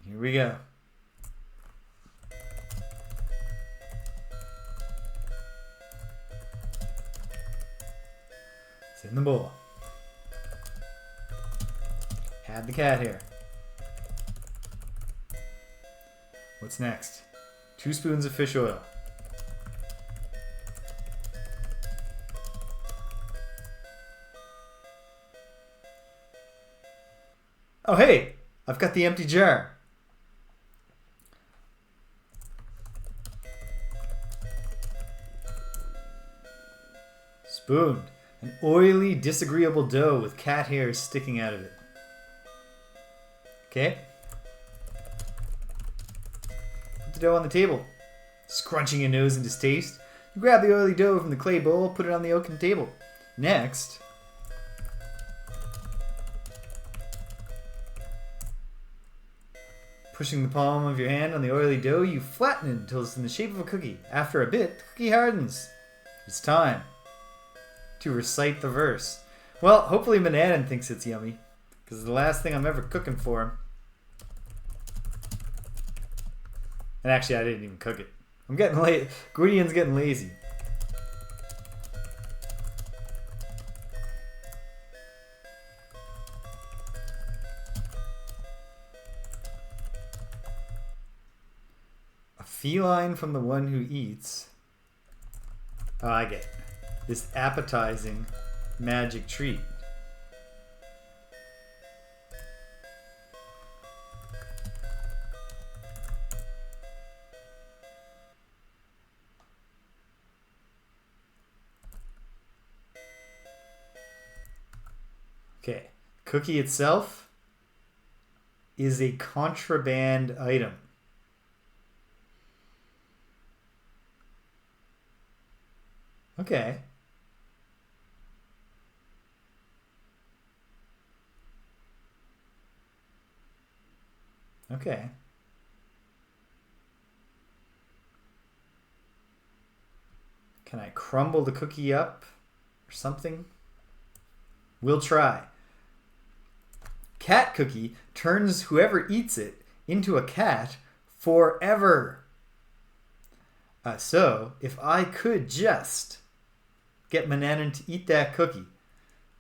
Here we go. It's in the bowl. Had the cat hair. What's next? 2 spoons of fish oil. Oh hey, I've got the empty jar. Spooned. An oily, disagreeable dough with cat hairs sticking out of it. Okay. Put the dough on the table. Scrunching your nose in distaste, you grab the oily dough from the clay bowl, put it on the oaken table. Next, pushing the palm of your hand on the oily dough, you flatten it until it's in the shape of a cookie. After a bit, the cookie hardens. It's time to recite the verse. Well, hopefully Manannan thinks it's yummy, because it's the last thing I'm ever cooking for him. And actually, I didn't even cook it. I'm getting late. Gwydion's getting lazy. A feline from the one who eats. Oh, I get it. This appetizing magic treat. Okay, cookie itself is a contraband item. Okay. Okay. Can I crumble the cookie up or something? We'll try. Cat cookie turns whoever eats it into a cat forever. So, if I could just get Manannan to eat that cookie,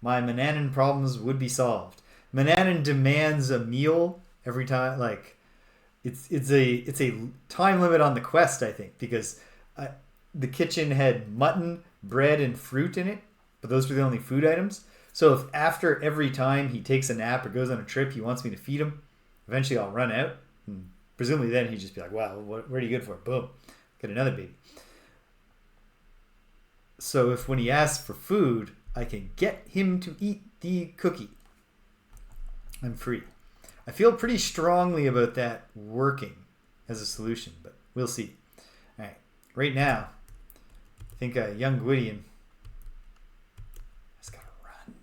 my Manannan problems would be solved. Manannan demands a meal every time. Like, it's a time limit on the quest, I think, because the kitchen had mutton, bread, and fruit in it, but those were the only food items. So if after every time he takes a nap or goes on a trip, he wants me to feed him, eventually I'll run out. And presumably then he'd just be like, wow, what are you good for? Boom. Get another baby. So if when he asks for food, I can get him to eat the cookie, I'm free. I feel pretty strongly about that working as a solution, but we'll see. All right. Right now, I think young Gwydion has got to run.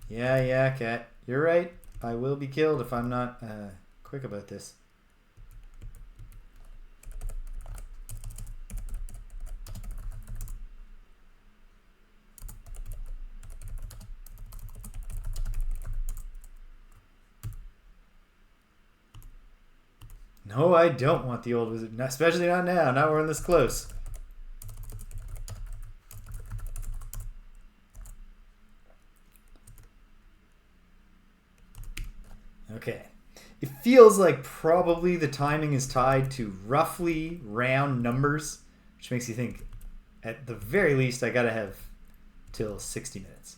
Yeah, cat. You're right. I will be killed if I'm not quick about this. No, I don't want the old wizard. Especially not now. Not when we're this close. Okay. It feels like probably the timing is tied to roughly round numbers, which makes you think at the very least I gotta have till 60 minutes.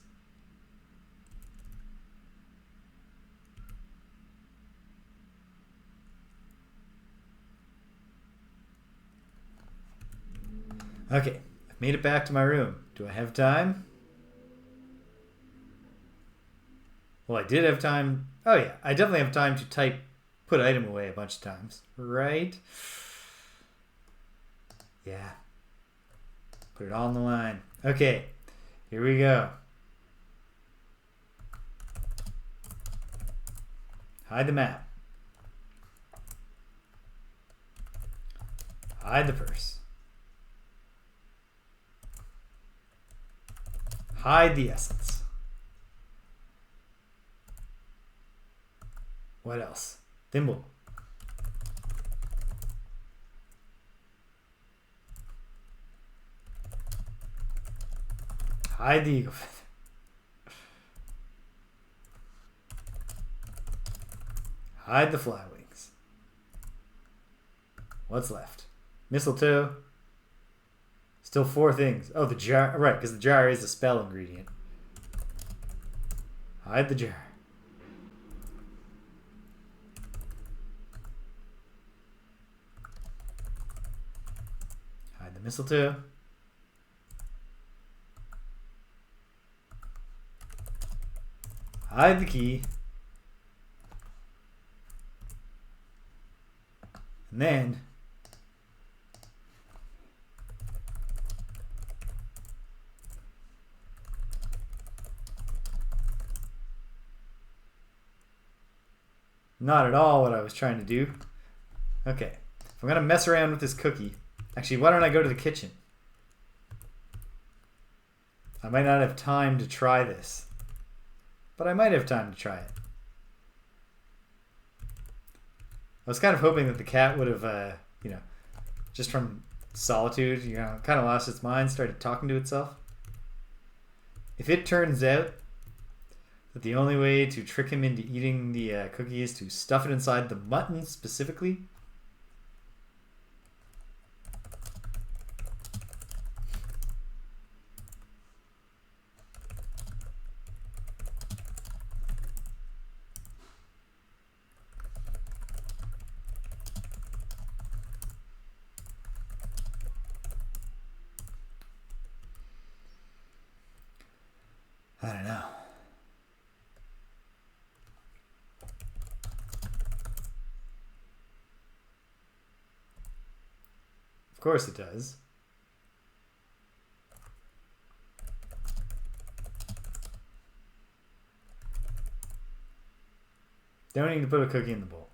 Okay, I've made it back to my room. Do I have time? Well, I did have time. Oh yeah, I definitely have time to put item away a bunch of times, right? Yeah. Put it all on the line. Okay. Here we go. Hide the map. Hide the purse. Hide the essence. What else? Thimble. Hide the eagle feather. Hide the fly wings. What's left? Mistletoe. Still 4 things. Oh, the jar. Right, because the jar is a spell ingredient. Hide the jar. Hide the mistletoe. Hide the key. And then not at all what I was trying to do. Okay. If I'm going to mess around with this cookie, actually, why don't I go to the kitchen? I might not have time to try this, but I might have time to try it. I was kind of hoping that the cat would have, just from solitude, kind of lost its mind, started talking to itself. If it turns out that the only way to trick him into eating the cookie is to stuff it inside the mutton specifically, I don't know. Of course it does. Don't need to put a cookie in the bowl.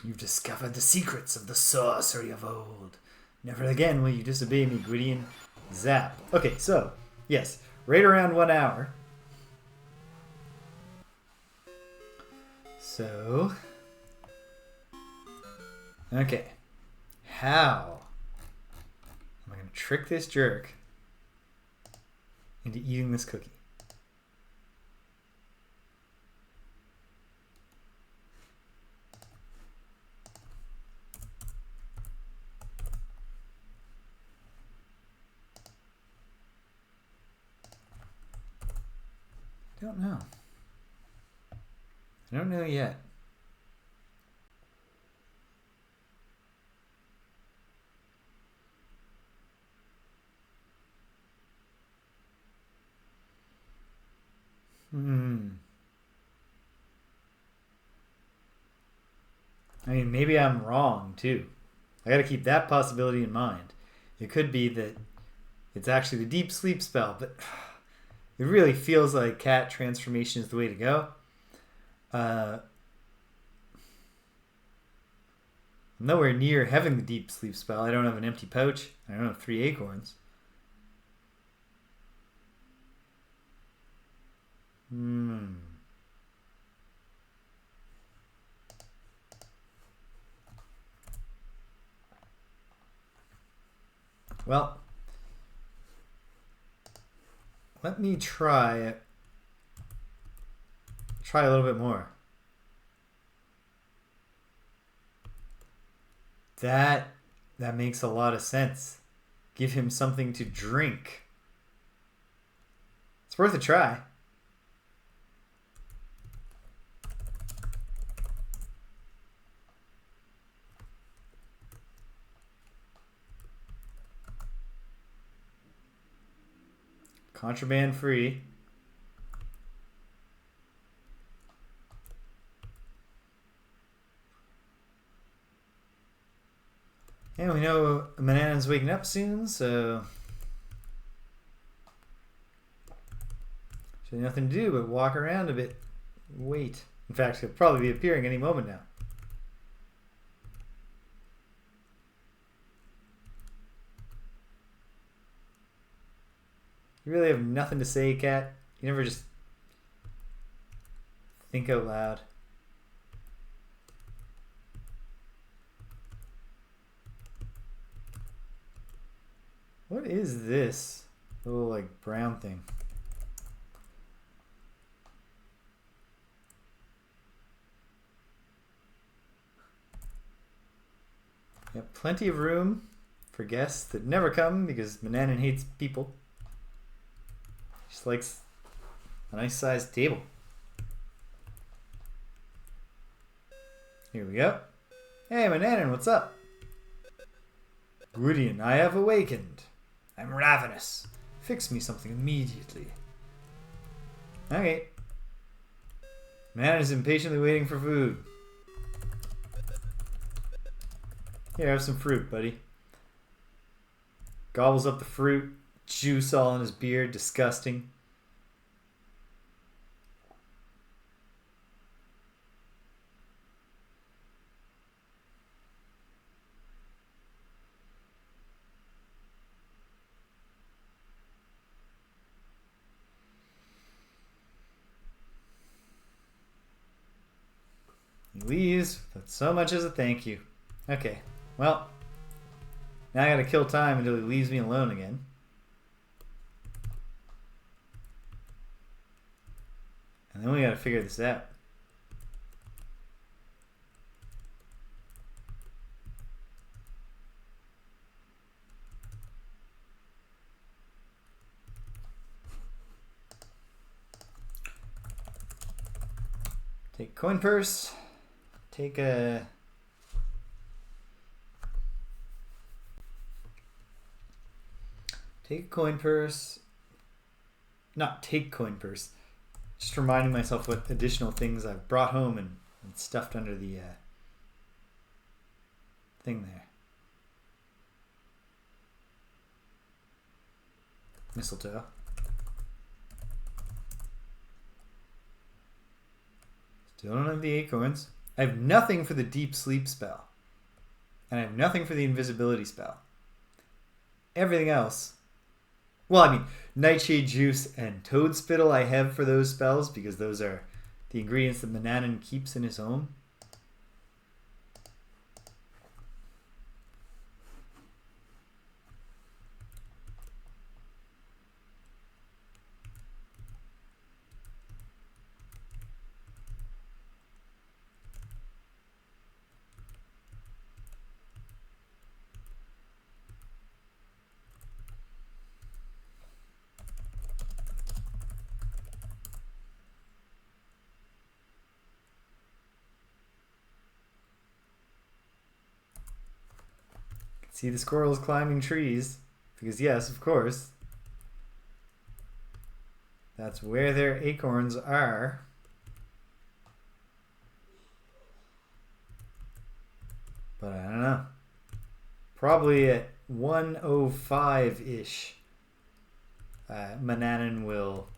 You've discovered the secrets of the sorcery of old. Never again will you disobey me, Gwydion. Zap. Okay, so, yes, right around 1 hour. So, okay. How am I going to trick this jerk into eating this cookie? I don't know. I don't know yet. I mean, maybe I'm wrong too. I got to keep that possibility in mind. It could be that it's actually the deep sleep spell, but it really feels like cat transformation is the way to go. I'm nowhere near having the deep sleep spell. I don't have an empty pouch. I don't have 3 acorns. Well, let me try a little bit more. That makes a lot of sense. Give him something to drink. It's worth a try. Contraband free. And we know Manannan's waking up soon, so there's nothing to do but walk around a bit. Wait. In fact, he'll probably be appearing any moment now. You really have nothing to say, Cat? You never just think out loud? What is this little, like, brown thing? Yeah, plenty of room for guests that never come because Manannan hates people. Just likes a nice sized table. Here we go. Hey, Manannan, what's up? Gwydion, I have awakened. I'm ravenous. Fix me something immediately. Okay. Manannan is impatiently waiting for food. Here, have some fruit, buddy. Gobbles up the fruit. Juice all in his beard. Disgusting. He leaves without so much as a thank you. Okay, well, now I gotta kill time until he leaves me alone again. And then we gotta figure this out. Take coin purse. Take a coin purse. Not take coin purse. Just reminding myself what additional things I've brought home and stuffed under the thing there. Mistletoe. Still don't have the acorns. I have nothing for the deep sleep spell. And I have nothing for the invisibility spell. Everything else. Well, I mean, nightshade juice and toad spittle I have for those spells because those are the ingredients that Manannan keeps in his home. See the squirrels climbing trees, because yes, of course, that's where their acorns are. But I don't know. Probably at 1:05-ish, Manannan will,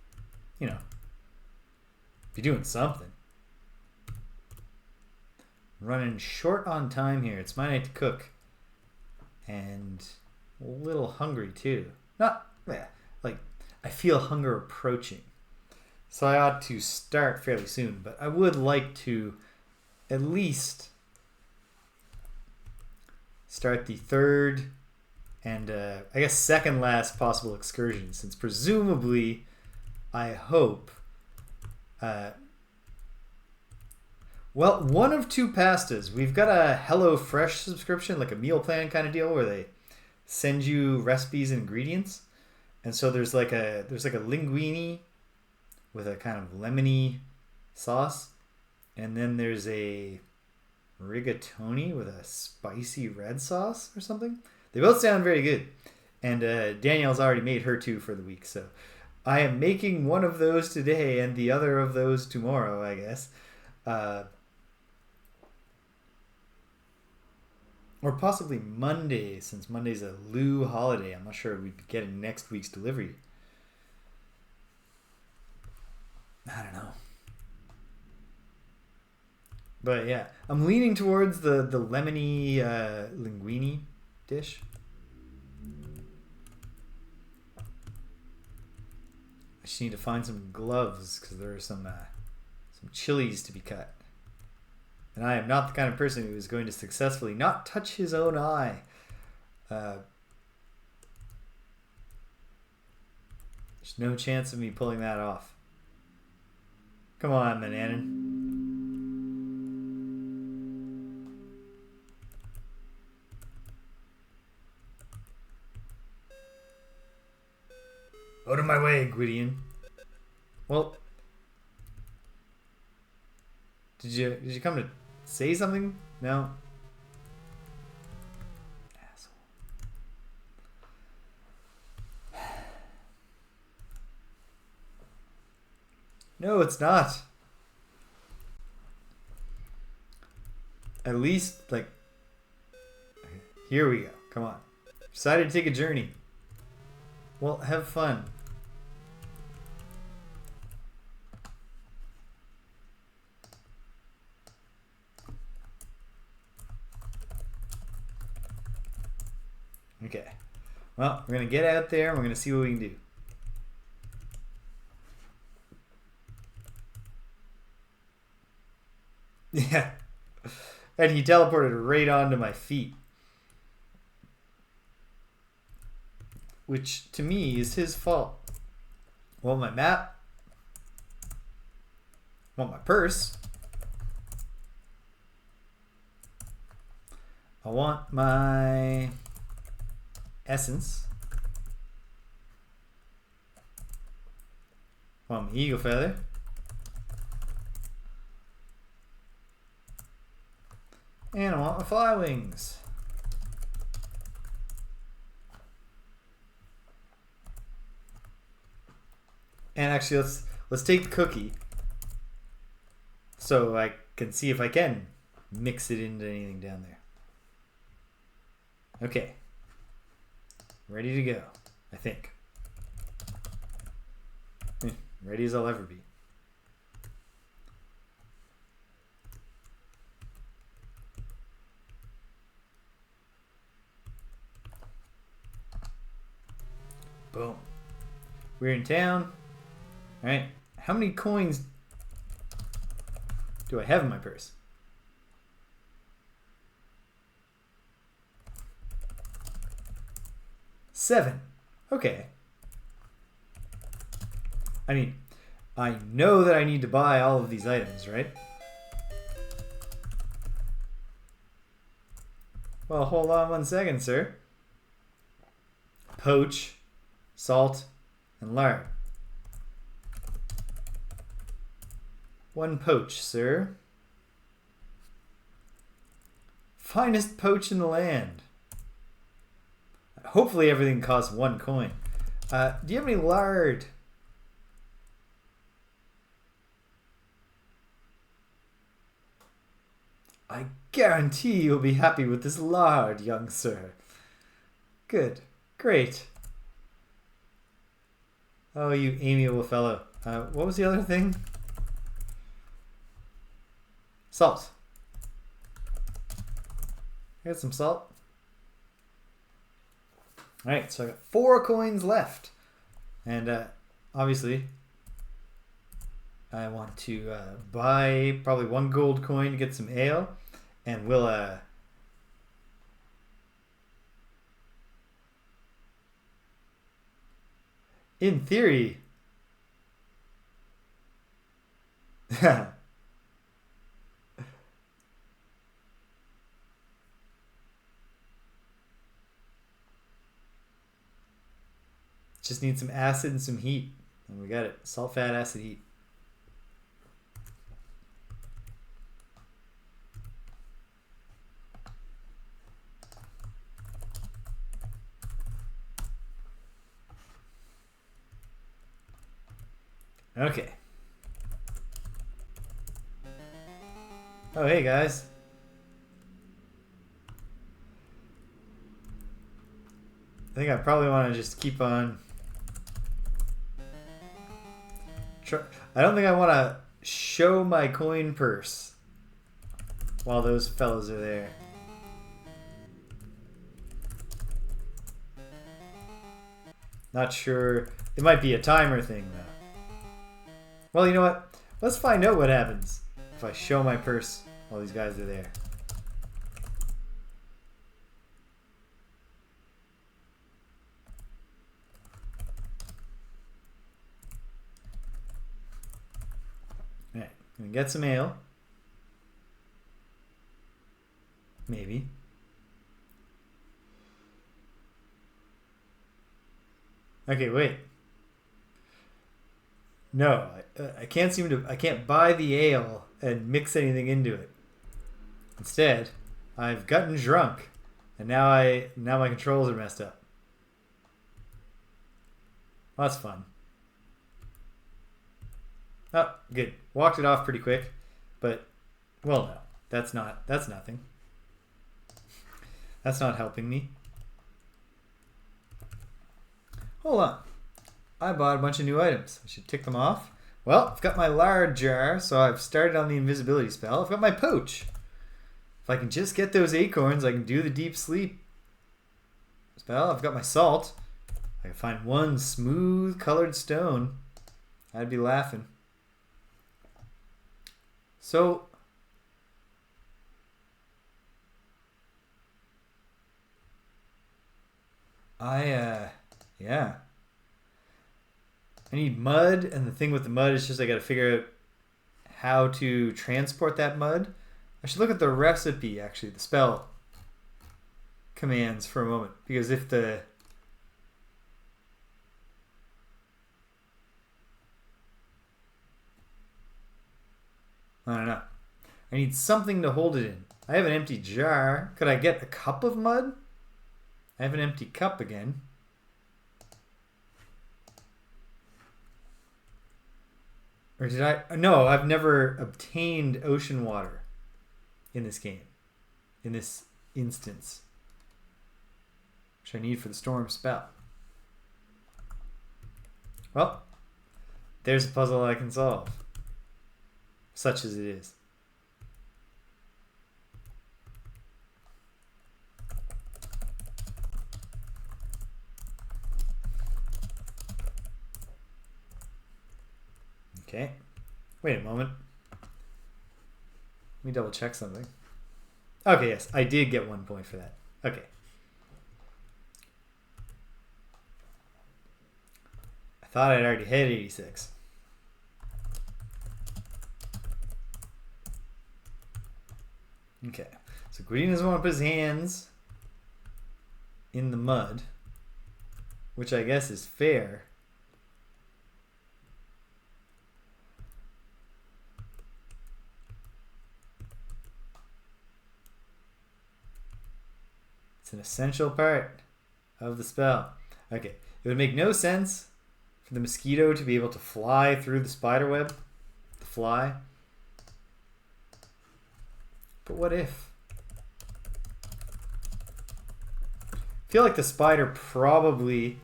be doing something. Running short on time here. It's my night to cook. And a little hungry too. I feel hunger approaching. So I ought to start fairly soon, but I would like to at least start the third and I guess second last possible excursion, since presumably, I hope, well, one of two pastas. We've got a HelloFresh subscription, like a meal plan kind of deal, where they send you recipes and ingredients. And so there's like a linguine with a kind of lemony sauce, and then there's a rigatoni with a spicy red sauce or something. They both sound very good, and Danielle's already made her two for the week, so I am making one of those today and the other of those tomorrow, I guess. Or possibly Monday, since Monday's a Lou holiday. I'm not sure we'd be getting next week's delivery. I don't know. But yeah, I'm leaning towards the lemony linguine dish. I just need to find some gloves because there are some chilies to be cut. And I am not the kind of person who is going to successfully not touch his own eye. There's no chance of me pulling that off. Come on, Manannan. Out of my way, Gwydion. Well, did you come to say something? No. Asshole. No, it's not. At least, like, here we go. Come on. Decided to take a journey. Well, have fun. Okay. Well, we're going to get out there and we're going to see what we can do. Yeah. And he teleported right onto my feet. Which, to me, is his fault. I want my map. I want my purse. I want my essence. I want my eagle feather. And I want my fly wings. And actually, let's take the cookie, so I can see if I can mix it into anything down there. Okay, ready to go. I think ready as I'll ever be. Boom. We're in town. Alright, how many coins do I have in my purse? 7. Okay. I mean, I know that I need to buy all of these items, right? Well, hold on 1 second, sir. Poach, salt, and lard. 1 poach, sir. Finest poach in the land. Hopefully everything costs 1 coin. Do you have any lard? I guarantee you'll be happy with this lard, young sir. Good. Great. Oh, you amiable fellow. What was the other thing? Salt. I got some salt. Alright, so I got 4 coins left. And obviously, I want to buy probably 1 gold coin to get some ale. And we'll... in theory... just need some acid and some heat. And we got it. Salt, fat, acid, heat. Okay. Oh, hey guys. I think I probably want to just keep on. I don't think I want to show my coin purse while those fellows are there. Not sure. It might be a timer thing, though. Well, you know what? Let's find out what happens if I show my purse while these guys are there. Alright, I'm gonna get some ale. Maybe. Okay, wait. No, I can't seem to. I can't buy the ale and mix anything into it. Instead, I've gotten drunk, and now my controls are messed up. Well, that's fun. Oh, good. Walked it off pretty quick, but well, no, that's nothing. That's not helping me. Hold on. I bought a bunch of new items. I should tick them off. Well, I've got my lard jar, so I've started on the invisibility spell. I've got my pouch. If I can just get those acorns, I can do the deep sleep spell. I've got my salt. I can find one smooth colored stone. I'd be laughing. So, yeah. I need mud, and the thing with the mud is just I gotta figure out how to transport that mud. I should look at the recipe, actually, the spell commands for a moment, because if the... I don't know. I need something to hold it in. I have an empty jar. Could I get a cup of mud? I have an empty cup again. Or did I? No, I've never obtained ocean water in this game. In this instance. Which I need for the storm spell. Well, there's a puzzle I can solve. Such as it is. Okay. Wait a moment. Let me double check something. Okay, yes. I did get 1 point for that. Okay. I thought I'd already hit 86. Okay. So Gwydion doesn't want to put his hands in the mud, which I guess is fair. It's an essential part of the spell. Okay, it would make no sense for the mosquito to be able to fly through the spider web. The fly. But what if? I feel like the spider probably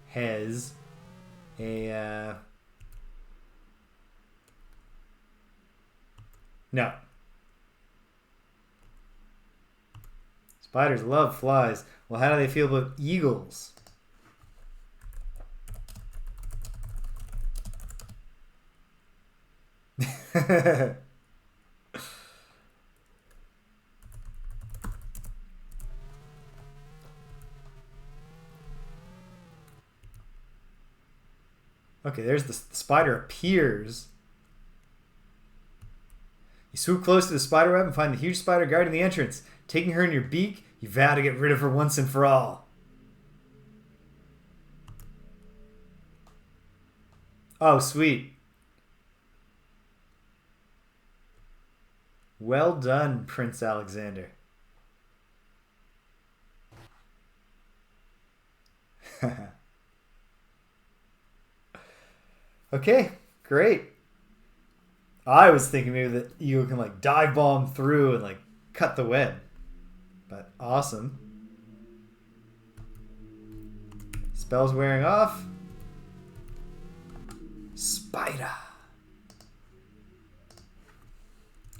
has a... No. Spiders love flies. Well, how do they feel about eagles? Okay, there's the spider appears. You swoop close to the spider web and find the huge spider guarding the entrance. Taking her in your beak, you vow to get rid of her once and for all. Oh, sweet. Well done, Prince Alexander. Okay, great. I was thinking maybe that you can like dive bomb through and like cut the web. But awesome. Spell's wearing off. Spider.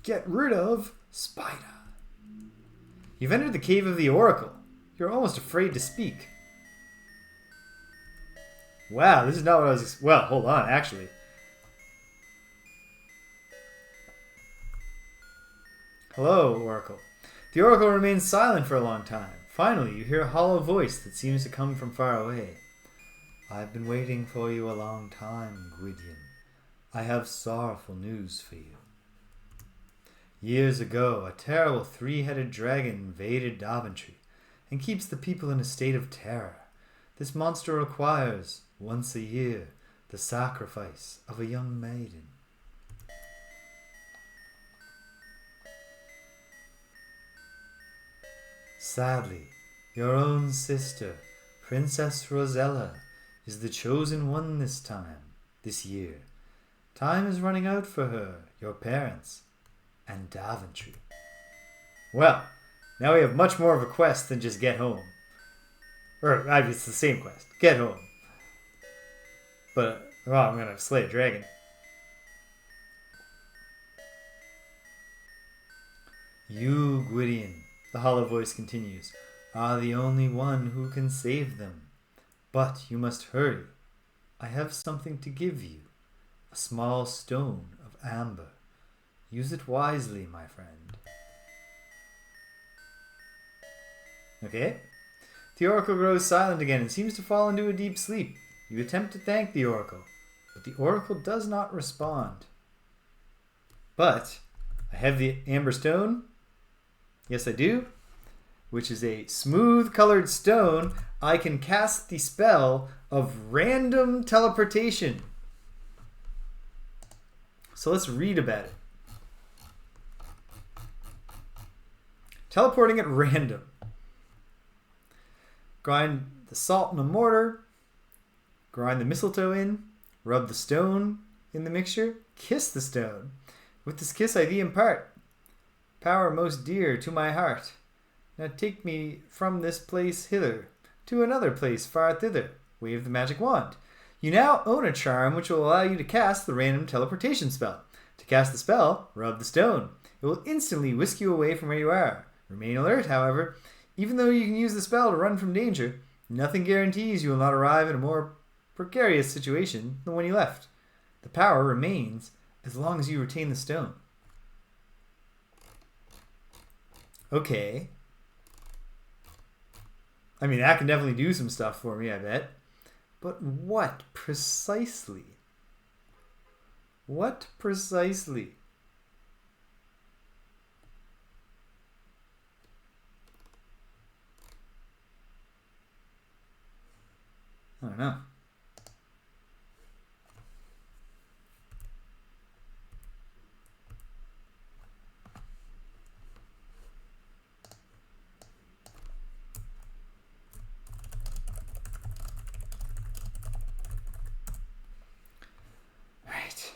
Get rid of Spider. You've entered the cave of the Oracle. You're almost afraid to speak. Wow, this is not what I was... Well, hold on, actually. Hello, Oracle. The Oracle remains silent for a long time. Finally, you hear a hollow voice that seems to come from far away. I've been waiting for you a long time, Gwydion. I have sorrowful news for you. Years ago, a terrible three-headed dragon invaded Daventry and keeps the people in a state of terror. This monster requires, once a year, the sacrifice of a young maiden. Sadly, your own sister, Princess Rosella, is the chosen one this year. Time is running out for her, your parents, and Daventry. Well, now we have much more of a quest than just get home. Or, it's the same quest. Get home. But, well, I'm gonna slay a dragon. You, Gwydion, the hollow voice continues, are the only one who can save them. But you must hurry. I have something to give you. A small stone of amber. Use it wisely, my friend. Okay. The Oracle grows silent again and seems to fall into a deep sleep. You attempt to thank the Oracle, but the Oracle does not respond. But I have the amber stone. Yes, I do. Which is a smooth colored stone. I can cast the spell of random teleportation. So let's read about it. Teleporting at random. Grind the salt in a mortar. Grind the mistletoe in. Rub the stone in the mixture. Kiss the stone. With this kiss I thee impart power most dear to my heart. Now take me from this place hither, to another place far thither. Wave the magic wand. You now own a charm which will allow you to cast the random teleportation spell. To cast the spell, rub the stone. It will instantly whisk you away from where you are. Remain alert, however. Even though you can use the spell to run from danger, nothing guarantees you will not arrive in a more precarious situation than when you left. The power remains as long as you retain the stone. Okay. I mean, that can definitely do some stuff for me, I bet. But what precisely? What precisely? I don't know. Right.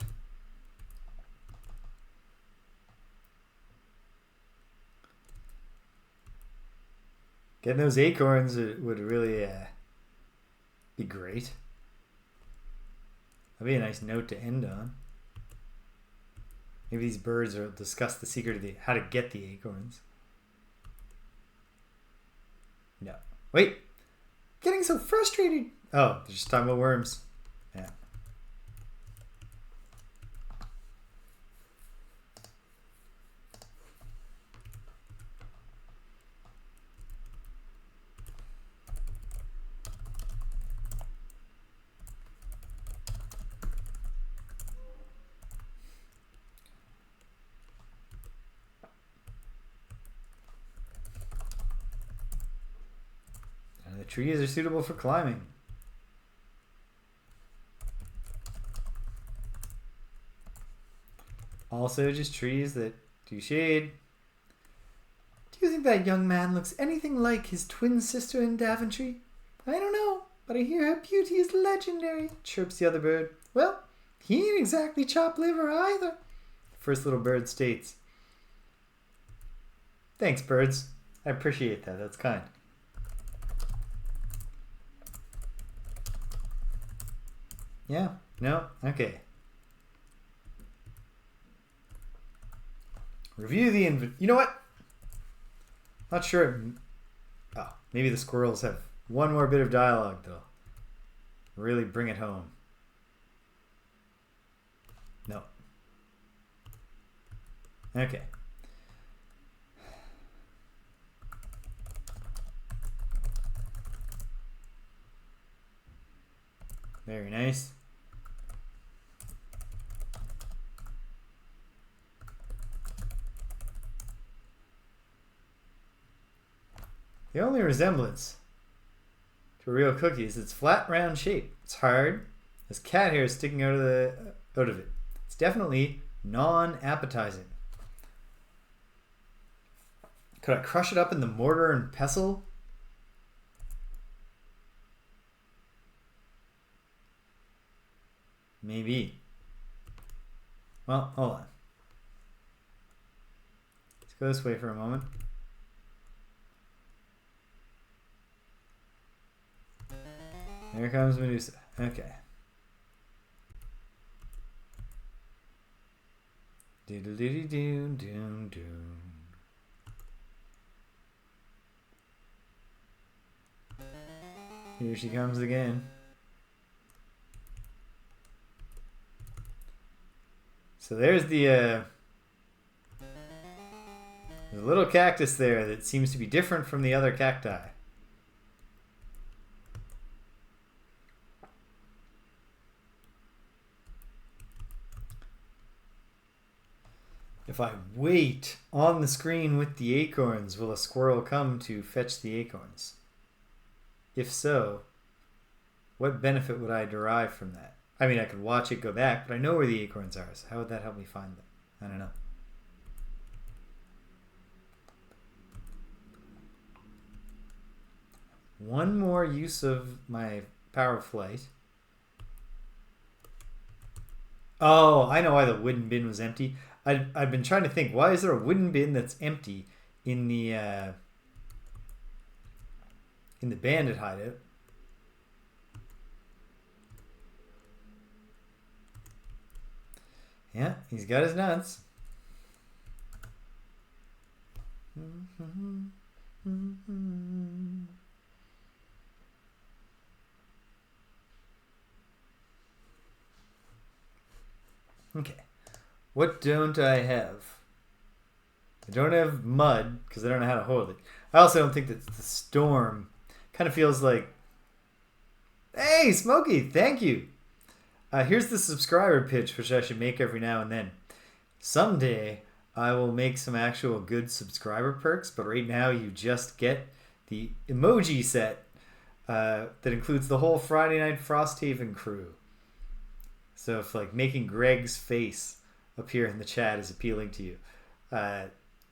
Getting those acorns would really be great. That'd be a nice note to end on. Maybe these birds will discuss the secret of how to get the acorns. No. Wait. Getting so frustrated. Oh, they're just talking about worms. Yeah. The trees are suitable for climbing. Also just trees that do shade. Do you think that young man looks anything like his twin sister in Daventry? I don't know, but I hear her beauty is legendary, chirps the other bird. Well, He ain't exactly chopped liver either. First little bird states. Thanks, birds. I appreciate that. That's kind. Yeah? No? Okay. Review the you know what? Not sure. Oh, maybe the squirrels have one more bit of dialogue, though. Really bring it home. No. Okay. Very nice. The only resemblance to a real cookie is its flat, round shape. It's hard. There's cat hair sticking out of it. It's definitely non-appetizing. Could I crush it up in the mortar and pestle? Maybe. Well, hold on. Let's go this way for a moment. Here comes Medusa. Okay. Doodle-doo-doo-doom-doom. Here she comes again. So there's the little cactus there that seems to be different from the other cacti. If I wait on the screen with the acorns, will a squirrel come to fetch the acorns? If so, what benefit would I derive from that? I mean, I could watch it go back, but I know where the acorns are, so how would that help me find them? I don't know. One more use of my power of flight. Oh, I know why the wooden bin was empty. I've been trying to think, why is there a wooden bin that's empty in the bandit hideout? Yeah, he's got his nuts. Okay. What don't I have? I don't have mud because I don't know how to hold it. I also don't think that the storm kind of feels like... Hey, Smokey, thank you. Here's the subscriber pitch, which I should make every now and then. Someday, I will make some actual good subscriber perks, but right now you just get the emoji set that includes the whole Friday Night Frosthaven crew. So if like making Greg's face appear in the chat is appealing to you,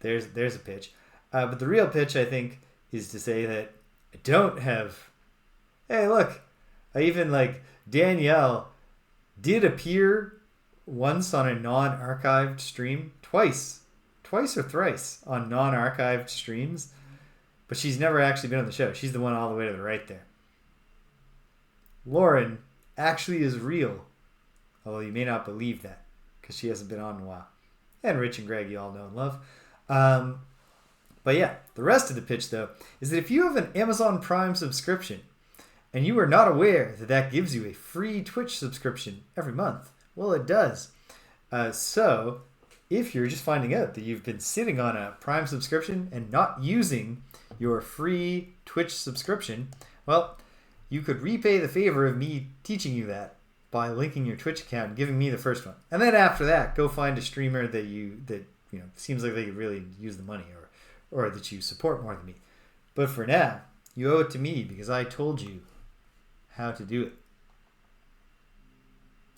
there's a pitch. But the real pitch, I think, is to say that I don't have... Hey, look, I even like Danielle did appear once on a non-archived stream, twice or thrice on non-archived streams, but she's never actually been on the show. She's the one all the way to the right there. Lauren actually is real, although you may not believe that because she hasn't been on in a while. And Rich and Greg, you all know and love. But yeah, the rest of the pitch, though, is that if you have an Amazon Prime subscription and you are not aware that that gives you a free Twitch subscription every month, well, it does. So if you're just finding out that you've been sitting on a Prime subscription and not using your free Twitch subscription, well, you could repay the favor of me teaching you that by linking your Twitch account and giving me the first one. And then after that, go find a streamer that you know seems like they could really use the money or that you support more than me. But for now, you owe it to me because I told you how to do it.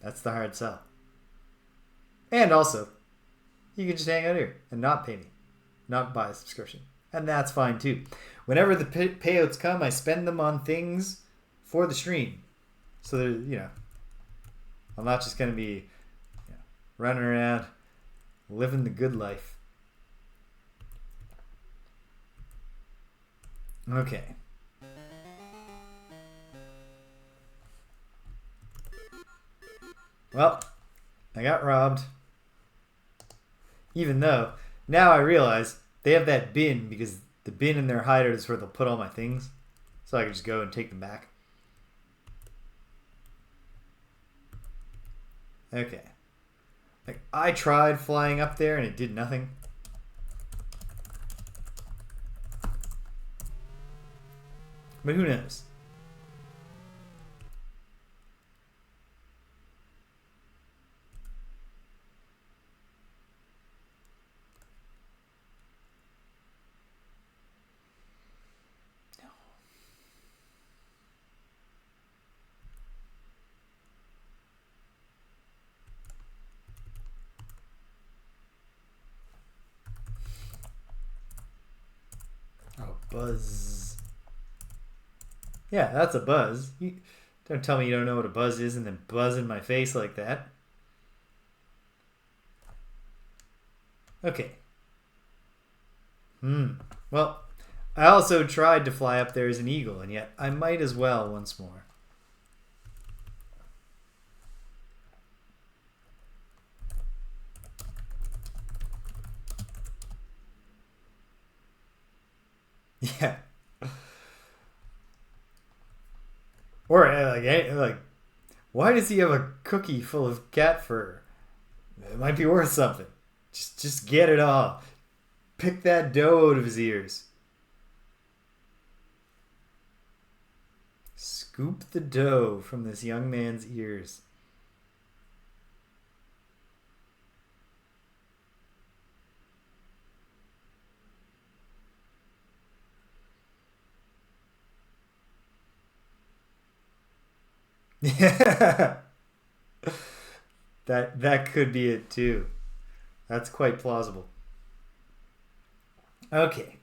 That's the hard sell. And also, you can just hang out here and not pay me, not buy a subscription. And that's fine too. Whenever the payouts come, I spend them on things for the stream. So that, you know, I'm not just going to be running around living the good life. Okay. Well, I got robbed. Even though, now I realize they have that bin because the bin in their hideout is where they'll put all my things. So I can just go and take them back. Okay. Like, I tried flying up there and it did nothing. But who knows? Oh, buzz. Yeah, that's a buzz. Don't tell me you don't know what a buzz is and then buzz in my face like that. Okay. Well, I also tried to fly up there as an eagle, and yet I might as well once more. Yeah. Or like, why does he have a cookie full of cat fur? It might be worth something. Just get it all. Pick that dough out of his ears. Scoop the dough from this young man's ears. Yeah. That could be it too. That's quite plausible. Okay.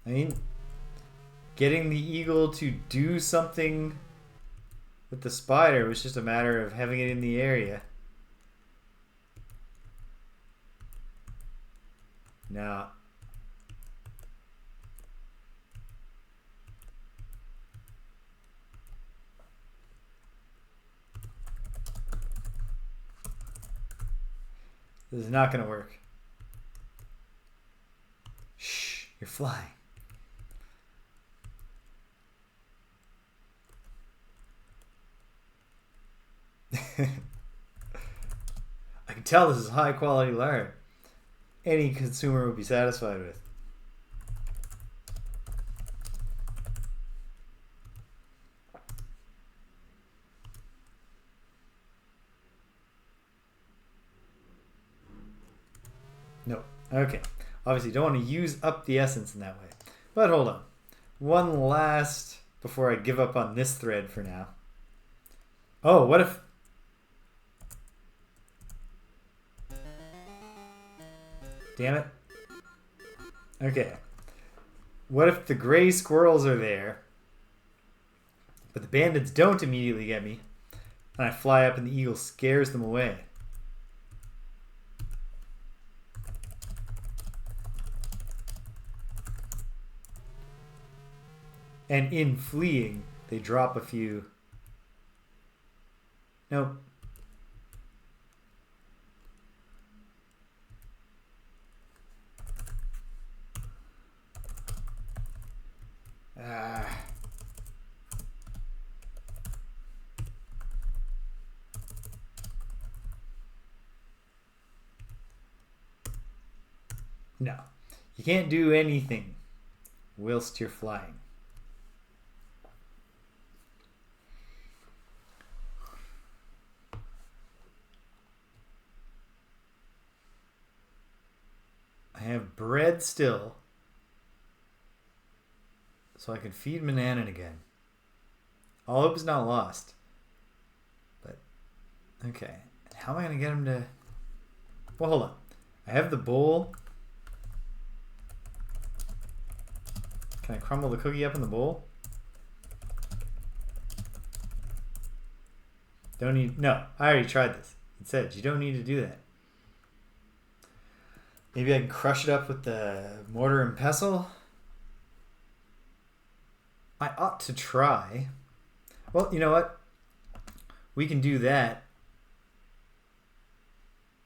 I mean, getting the eagle to do something with the spider was just a matter of having it in the area. Now, this is not going to work. Shh, you're flying. I can tell this is high quality lard. Any consumer would be satisfied with. No. Okay. Obviously, don't want to use up the essence in that way. But hold on. One last before I give up on this thread for now. Oh, what if... Damn it. Okay. What if the gray squirrels are there, but the bandits don't immediately get me, and I fly up and the eagle scares them away? And in fleeing, they drop a few... Nope. No. You can't do anything whilst you're flying. I have bread still, so I can feed Manannan again. All hope is not lost. But, okay. How am I going to get him to... Well, hold on. I have the bowl. Can I crumble the cookie up in the bowl? Don't need... No, I already tried this. It said you don't need to do that. Maybe I can crush it up with the mortar and pestle? I ought to try. Well, you know what? We can do that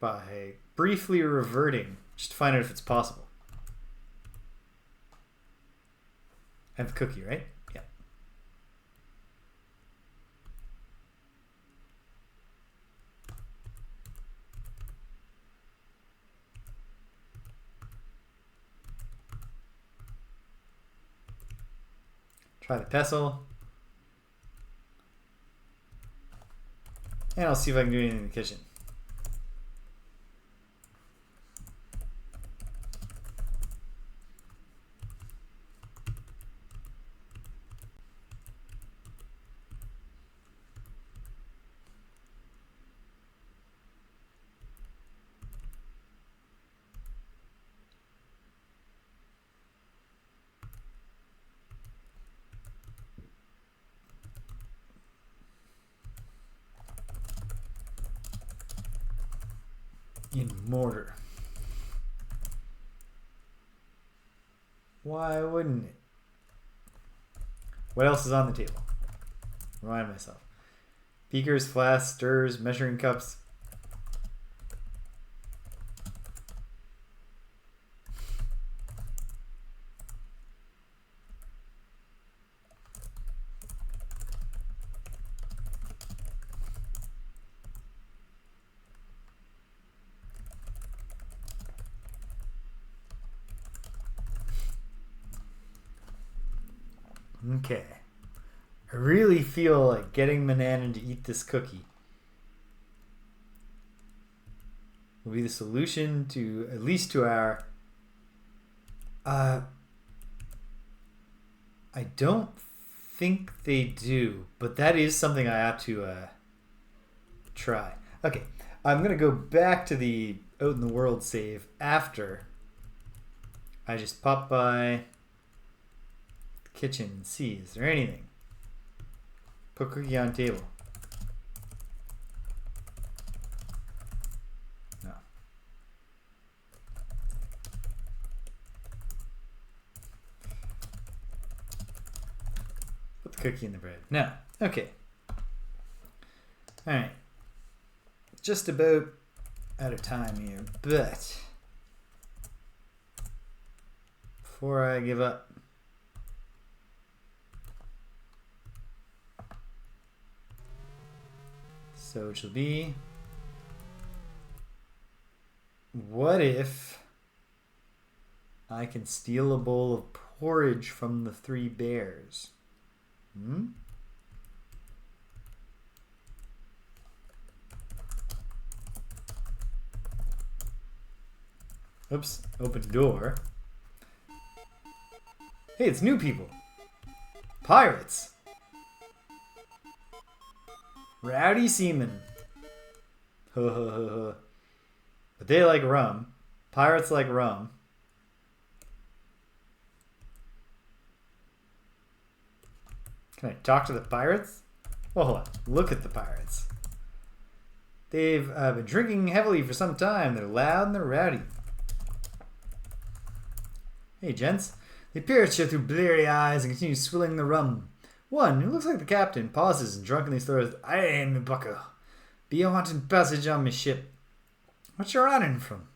by briefly reverting, just to find out if it's possible. I have a cookie, right? Yeah. Try the pestle. And I'll see if I can do anything in the kitchen. In mortar. Why wouldn't it? What else is on the table? Remind myself. Beakers, flasks, stirrers, measuring cups. Okay. I really feel like getting Manannan to eat this cookie will be the solution to, at least to our... I don't think they do, but that is something I ought to try. Okay, I'm going to go back to the out in the world save after I just pop by kitchen and see, is there anything? Put cookie on table. No. Put the cookie in the bread. No. Okay. Alright. Just about out of time here, but before I give up, so it shall be, what if I can steal a bowl of porridge from the three bears? Oops, open door. Hey, it's new people. Pirates. Rowdy seamen. But they like rum. Pirates like rum. Can I talk to the pirates? Well, hold on. Look at the pirates. They've been drinking heavily for some time. They're loud and they're rowdy. Hey, gents. They peer at you through bleary eyes and continue swilling the rum. One, who looks like the captain, pauses and drunkenly throws, "Aye, me bucko. Be a wanting passage on me ship. What you running from?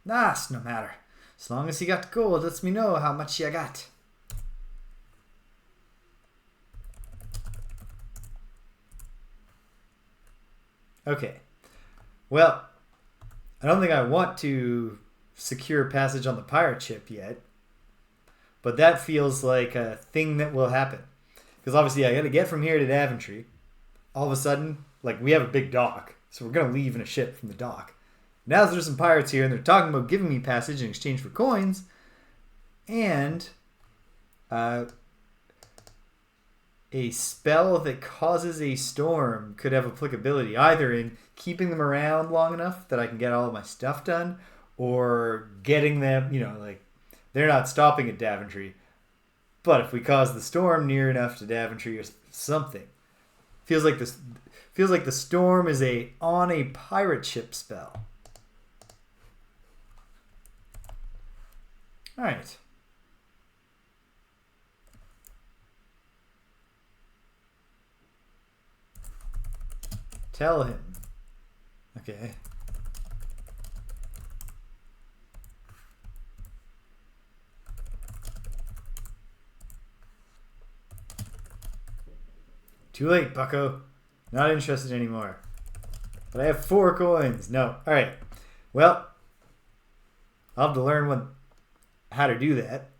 Nas, no matter. As long as you got gold, lets me know how much you got." Okay. Well, I don't think I want to secure passage on the pirate ship yet, but that feels like a thing that will happen. Because obviously I got to get from here to Daventry. All of a sudden, like, we have a big dock, so we're going to leave in a ship from the dock. Now there's some pirates here, and they're talking about giving me passage in exchange for coins, and a spell that causes a storm could have applicability, either in keeping them around long enough that I can get all of my stuff done, or getting them, like, they're not stopping at Daventry, But if we cause the storm near enough to Daventry or something, feels like the storm is on a pirate ship spell. All right. Tell him. Okay. Too late, bucko. Not interested anymore. But I have 4 coins. No. All right. Well, I'll have to learn how to do that.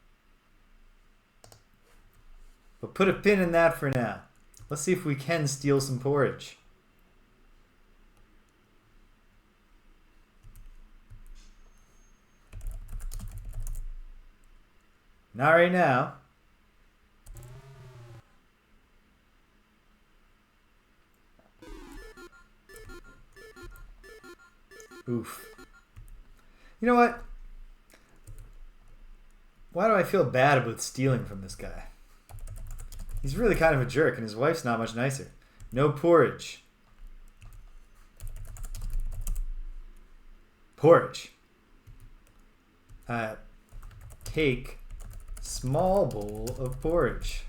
But put a pin in that for now. Let's see if we can steal some porridge. Not right now. Oof. You know what? Why do I feel bad about stealing from this guy? He's really kind of a jerk, and his wife's not much nicer. No porridge. Porridge. Take small bowl of porridge.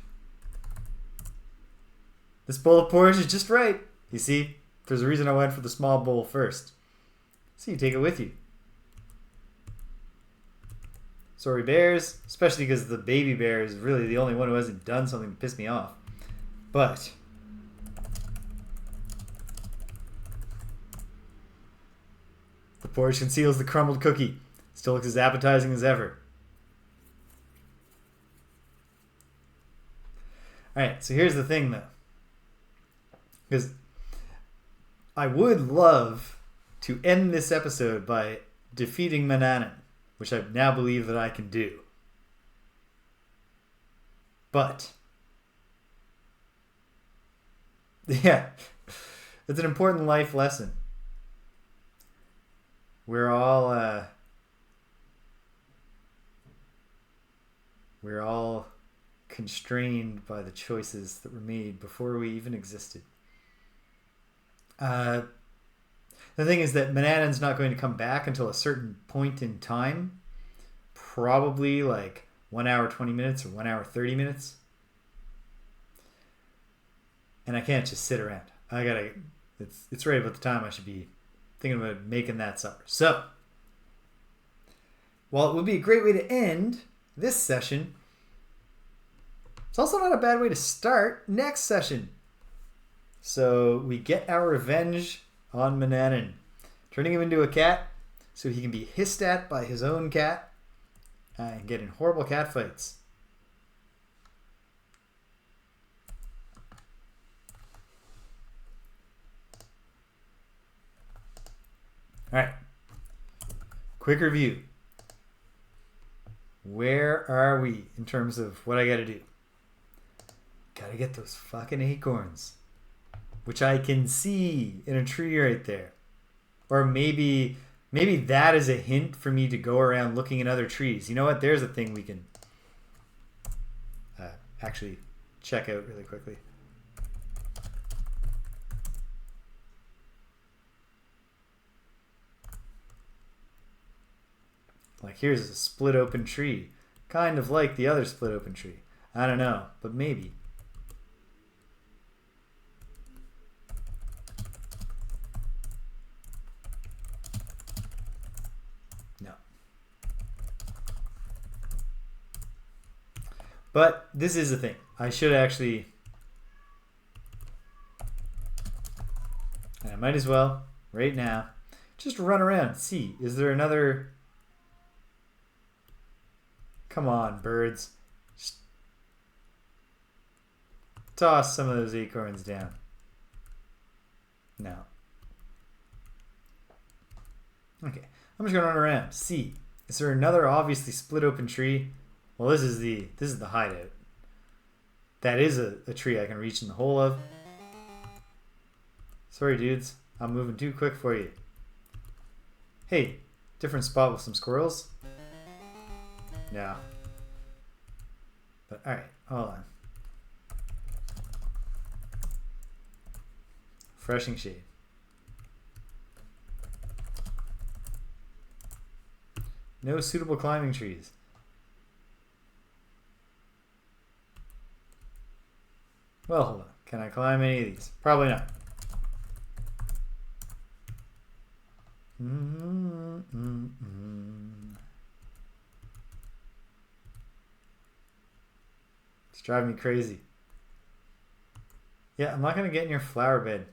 This bowl of porridge is just right. You see, there's a reason I went for the small bowl first. So you take it with you. Sorry, bears, especially because the baby bear is really the only one who hasn't done something to piss me off. But the porridge conceals the crumbled cookie. Still looks as appetizing as ever. Alright, so here's the thing though. Because I would love to end this episode by defeating Manannan, which I now believe that I can do. But yeah, it's an important life lesson. We're all constrained by the choices that were made before we even existed. The thing is that Manannan's not going to come back until a certain point in time. Probably like 1 hour 20 minutes or 1 hour 30 minutes. And I can't just sit around. It's right about the time I should be thinking about making that supper. So, while it would be a great way to end this session, it's also not a bad way to start next session. So we get our revenge on Manannan, turning him into a cat so he can be hissed at by his own cat and get in horrible cat fights. Alright, quick review. Where are we in terms of what I gotta do? Gotta get those fucking acorns, which I can see in a tree right there. Or maybe that is a hint for me to go around looking in other trees. You know what? There's a thing we can actually check out really quickly. Like here's a split open tree. Kind of like the other split open tree. I don't know, but maybe. But this is the thing. I should actually... And I might as well, right now, just run around. See, is there another... Come on, birds. Just toss some of those acorns down. No. Okay. I'm just going to run around. See, is there another obviously split open tree? Well, this is the hideout. That is a tree I can reach in the hole of. Sorry, dudes. I'm moving too quick for you. Hey, different spot with some squirrels? No. But all right, hold on. Refreshing shade. No suitable climbing trees. Well, hold on. Can I climb any of these? Probably not. It's driving me crazy. Yeah, I'm not going to get in your flower bed.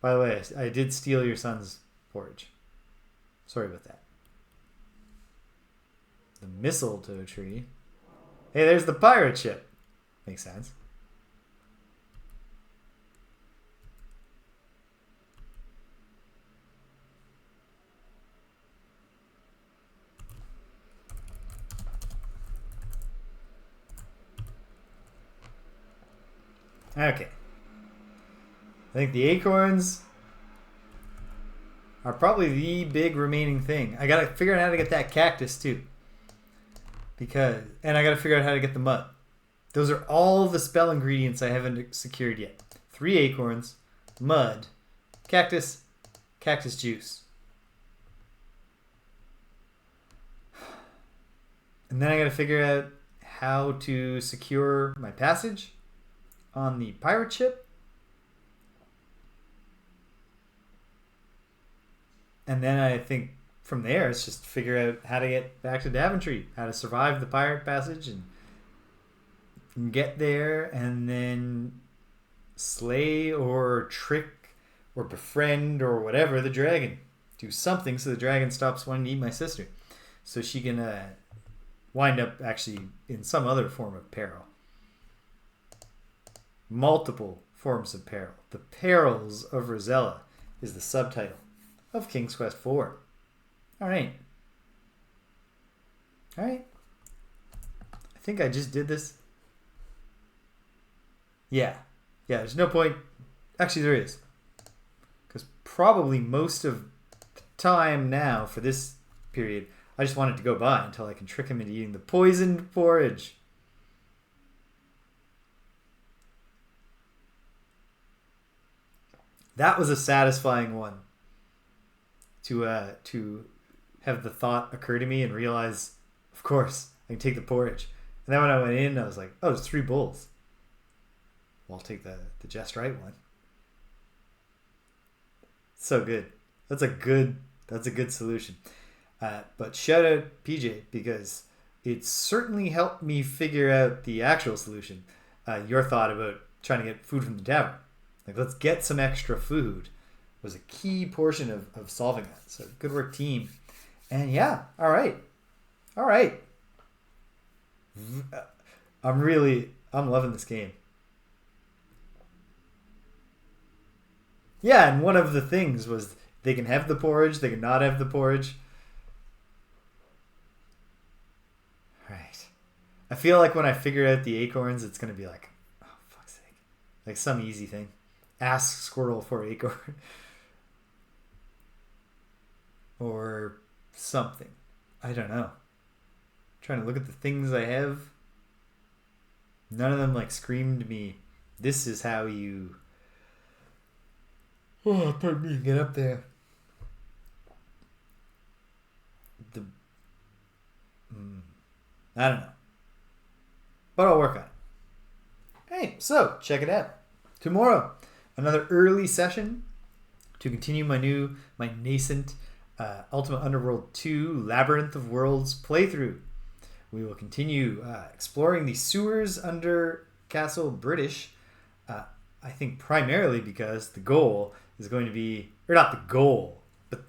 By the way, I did steal your son's porridge. Sorry about that. The mistletoe tree. Hey, there's the pirate ship. Makes sense. Okay. I think the acorns are probably the big remaining thing. I gotta figure out how to get that cactus too. And I gotta figure out how to get the mud. Those are all the spell ingredients I haven't secured yet. 3 acorns, mud, cactus, cactus juice. And then I gotta figure out how to secure my passage on the pirate ship. And then I think from there it's just figure out how to get back to Daventry, how to survive the pirate passage and get there, and then slay or trick or befriend or whatever the dragon. Do something so the dragon stops wanting to eat my sister, so she can wind up actually in some other form of peril. Multiple forms of peril. The Perils of Rosella is the subtitle of King's Quest IV. All right. I think I just did this. Yeah, there's no point. Actually, there is. Because probably most of the time now for this period, I just want it to go by until I can trick him into eating the poisoned porridge. That was a satisfying one. To have the thought occur to me and realize, of course, I can take the porridge. And then when I went in, I was like, oh, there's 3 bowls. Well, I'll take the just right one. So good. That's a good solution. But shout out PJ, because it certainly helped me figure out the actual solution. Your thought about trying to get food from the tavern. Like, let's get some extra food was a key portion of solving that. So good work, team. And yeah, all right. I'm loving this game. Yeah, and one of the things was they can have the porridge, they can not have the porridge. Right. I feel like when I figure out the acorns, it's going to be like, oh, fuck's sake. Like some easy thing. Ask squirrel for acorn. Or something. I don't know. I'm trying to look at the things I have. None of them like screamed me, this is how you... Oh, pardon me, get up there. I don't know. But I'll work on it. Hey, so check it out. Tomorrow, another early session to continue my nascent Ultimate Underworld 2 Labyrinth of Worlds playthrough. We will continue exploring the sewers under Castle British. I think primarily because the goal is going to be, or not the goal, but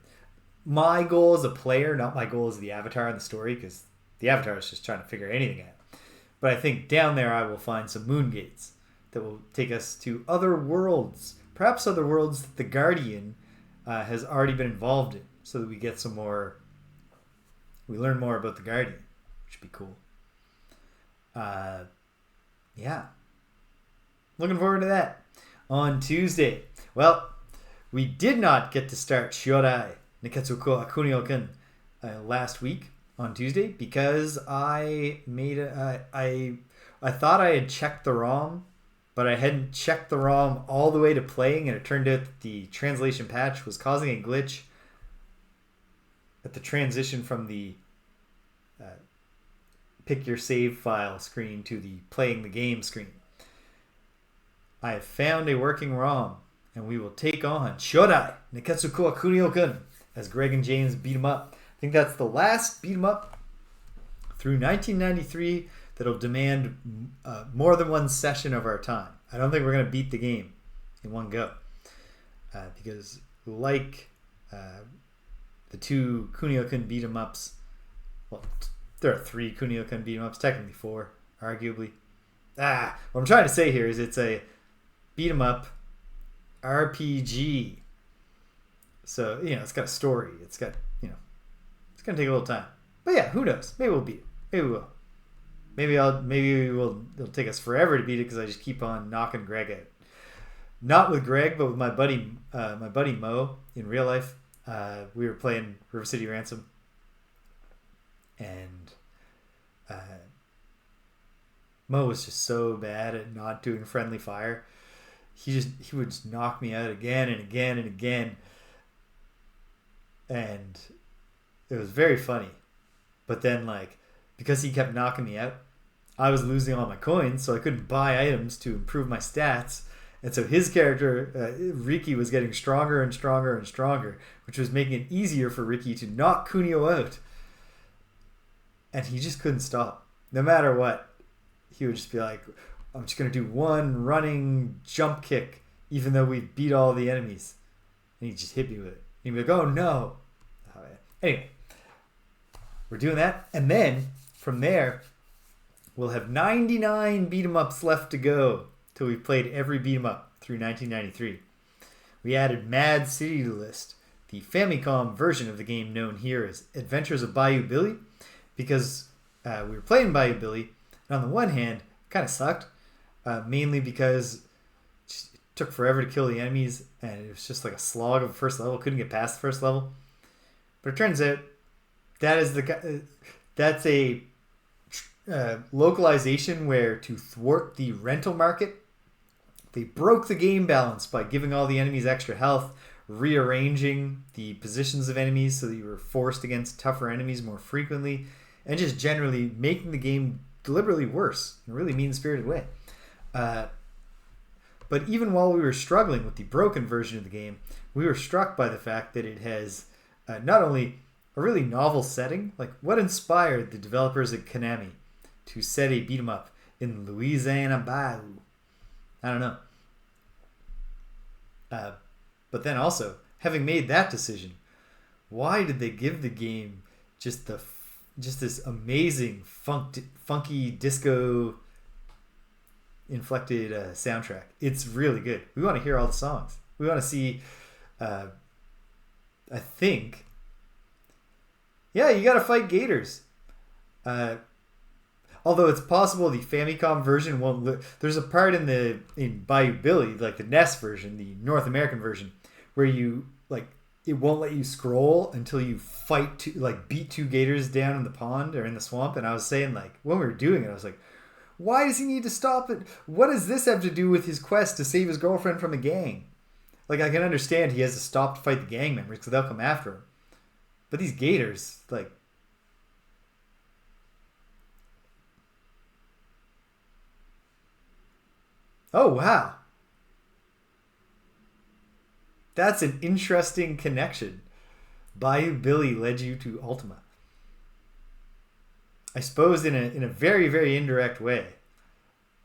my goal as a player, not my goal as the avatar in the story, because the avatar is just trying to figure anything out. But I think down there I will find some moon gates that will take us to other worlds, perhaps other worlds that the Guardian has already been involved in, so that we get some more, we learn more about the Guardian, which would be cool. Yeah. Looking forward to that. On Tuesday, well, we did not get to start Shiodai Niketsuko Akunio-kun last week on Tuesday because I made I thought I had checked the ROM, but I hadn't checked the ROM all the way to playing, and it turned out that the translation patch was causing a glitch at the transition from the pick your save file screen to the playing the game screen. I have found a working ROM, and we will take on Shodai Neketsuko wa Kunio-kun as Greg and James beat him up. I think that's the last beat him up through 1993 that'll demand more than one session of our time. I don't think we're going to beat the game in one go because like the two Kunio-kun beat 'em ups, well, there are 3 Kunio-kun beat 'em ups, technically 4, arguably. What I'm trying to say here is it's a beat 'em up RPG. So, it's got a story. It's got, it's going to take a little time. But yeah, who knows? Maybe we'll beat it. Maybe we will. It'll take us forever to beat it because I just keep on knocking Greg out. Not with Greg, but with my buddy Mo in real life. We were playing River City Ransom, and Mo was just so bad at not doing friendly fire. He would just knock me out again and again and again, and it was very funny. But then, because he kept knocking me out, I was losing all my coins, so I couldn't buy items to improve my stats. And so his character, Riki, was getting stronger and stronger and stronger, which was making it easier for Riki to knock Kunio out. And he just couldn't stop. No matter what, he would just be like, I'm just going to do one running jump kick, even though we beat all the enemies. And he'd just hit me with it. He'd be like, oh no. Anyway, we're doing that. And then, from there, we'll have 99 beat-em-ups left to go till we've played every beat-em-up through 1993. We added Mad City to the list, the Famicom version of the game known here as Adventures of Bayou Billy, because we were playing Bayou Billy, and on the one hand, it kind of sucked, mainly because it took forever to kill the enemies, and it was just like a slog of the first level. Couldn't get past the first level. But it turns out that's a localization where, to thwart the rental market, they broke the game balance by giving all the enemies extra health, rearranging the positions of enemies so that you were forced against tougher enemies more frequently, and just generally making the game deliberately worse in a really mean-spirited way. But even while we were struggling with the broken version of the game, we were struck by the fact that it has not only a really novel setting, like what inspired the developers at Konami to set a beat 'em up in Louisiana Bayou? I don't know. But then also, having made that decision, why did they give the game just this amazing funky disco inflected soundtrack? It's really good. We want to hear all the songs. We want to see. I think. Yeah, you got to fight gators. Although it's possible the Famicom version won't. There's a part in Bayou Billy, like the NES version, the North American version, where you it won't let you scroll until you beat 2 gators down in the pond or in the swamp. And I was saying, when we were doing it, I was like, why does he need to stop it? What does this have to do with his quest to save his girlfriend from a gang? I can understand he has to stop to fight the gang members because they'll come after him. But these gators, oh, wow. That's an interesting connection. Bayou Billy led you to Ultima. I suppose in a very, very indirect way.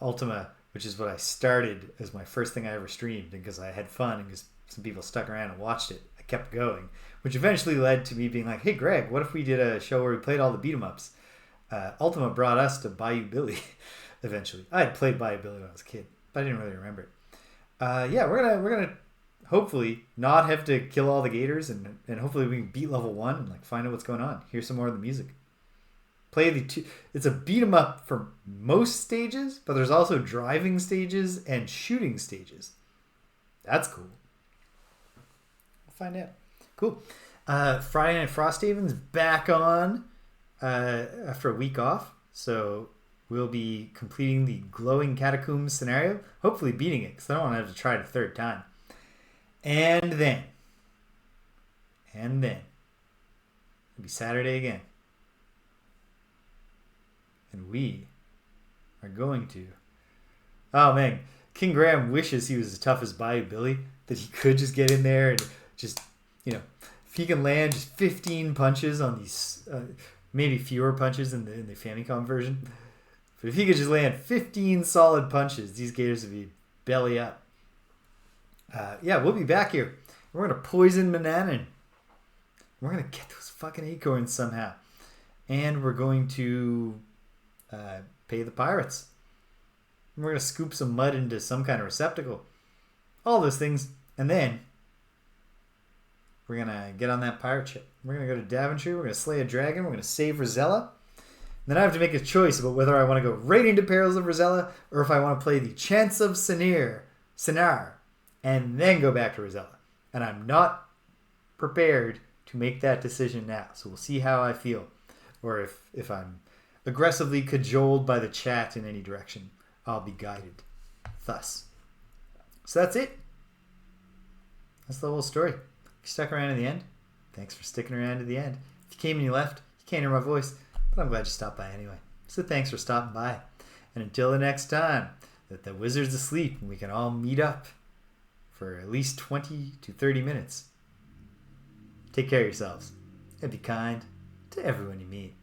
Ultima, which is what I started as my first thing I ever streamed, and because I had fun and because some people stuck around and watched it, I kept going, which eventually led to me being like, hey Greg, what if we did a show where we played all the beat-em-ups? Ultima brought us to Bayou Billy eventually. I had played Bayou Billy when I was a kid, but I didn't really remember it. We're gonna hopefully not have to kill all the gators, and hopefully we can beat level 1 and find out what's going on. Hear some more of the music. Play it's a beat 'em up for most stages, but there's also driving stages and shooting stages. That's cool. We'll find out. Cool. Friday Night Frosthaven's back on. after a week off. So we'll be completing the glowing catacombs scenario. Hopefully beating it, because I don't want to have to try it a third time. And then it'll be Saturday again. And we are going to... Oh, man. King Graham wishes he was as tough as Bayou Billy, that he could just get in there and just, if he can land just 15 punches on these, maybe fewer punches in the Famicom version. But if he could just land 15 solid punches, these gators would be belly up. We'll be back here. We're going to poison Manannan. We're going to get those fucking acorns somehow. And we're going to pay the pirates. And we're going to scoop some mud into some kind of receptacle. All those things. And then we're going to get on that pirate ship. We're going to go to Daventry. We're going to slay a dragon. We're going to save Rosella. Then I have to make a choice about whether I want to go right into Perils of Rosella or if I want to play the Chance of Sinar, and then go back to Rosella. And I'm not prepared to make that decision now. So we'll see how I feel. Or if I'm aggressively cajoled by the chat in any direction, I'll be guided thus. So that's it. That's the whole story. If you stuck around to the end, thanks for sticking around to the end. If you came and you left, you can't hear my voice, but I'm glad you stopped by anyway. So thanks for stopping by. And until the next time that the wizard's asleep and we can all meet up for at least 20 to 30 minutes, take care of yourselves and be kind to everyone you meet.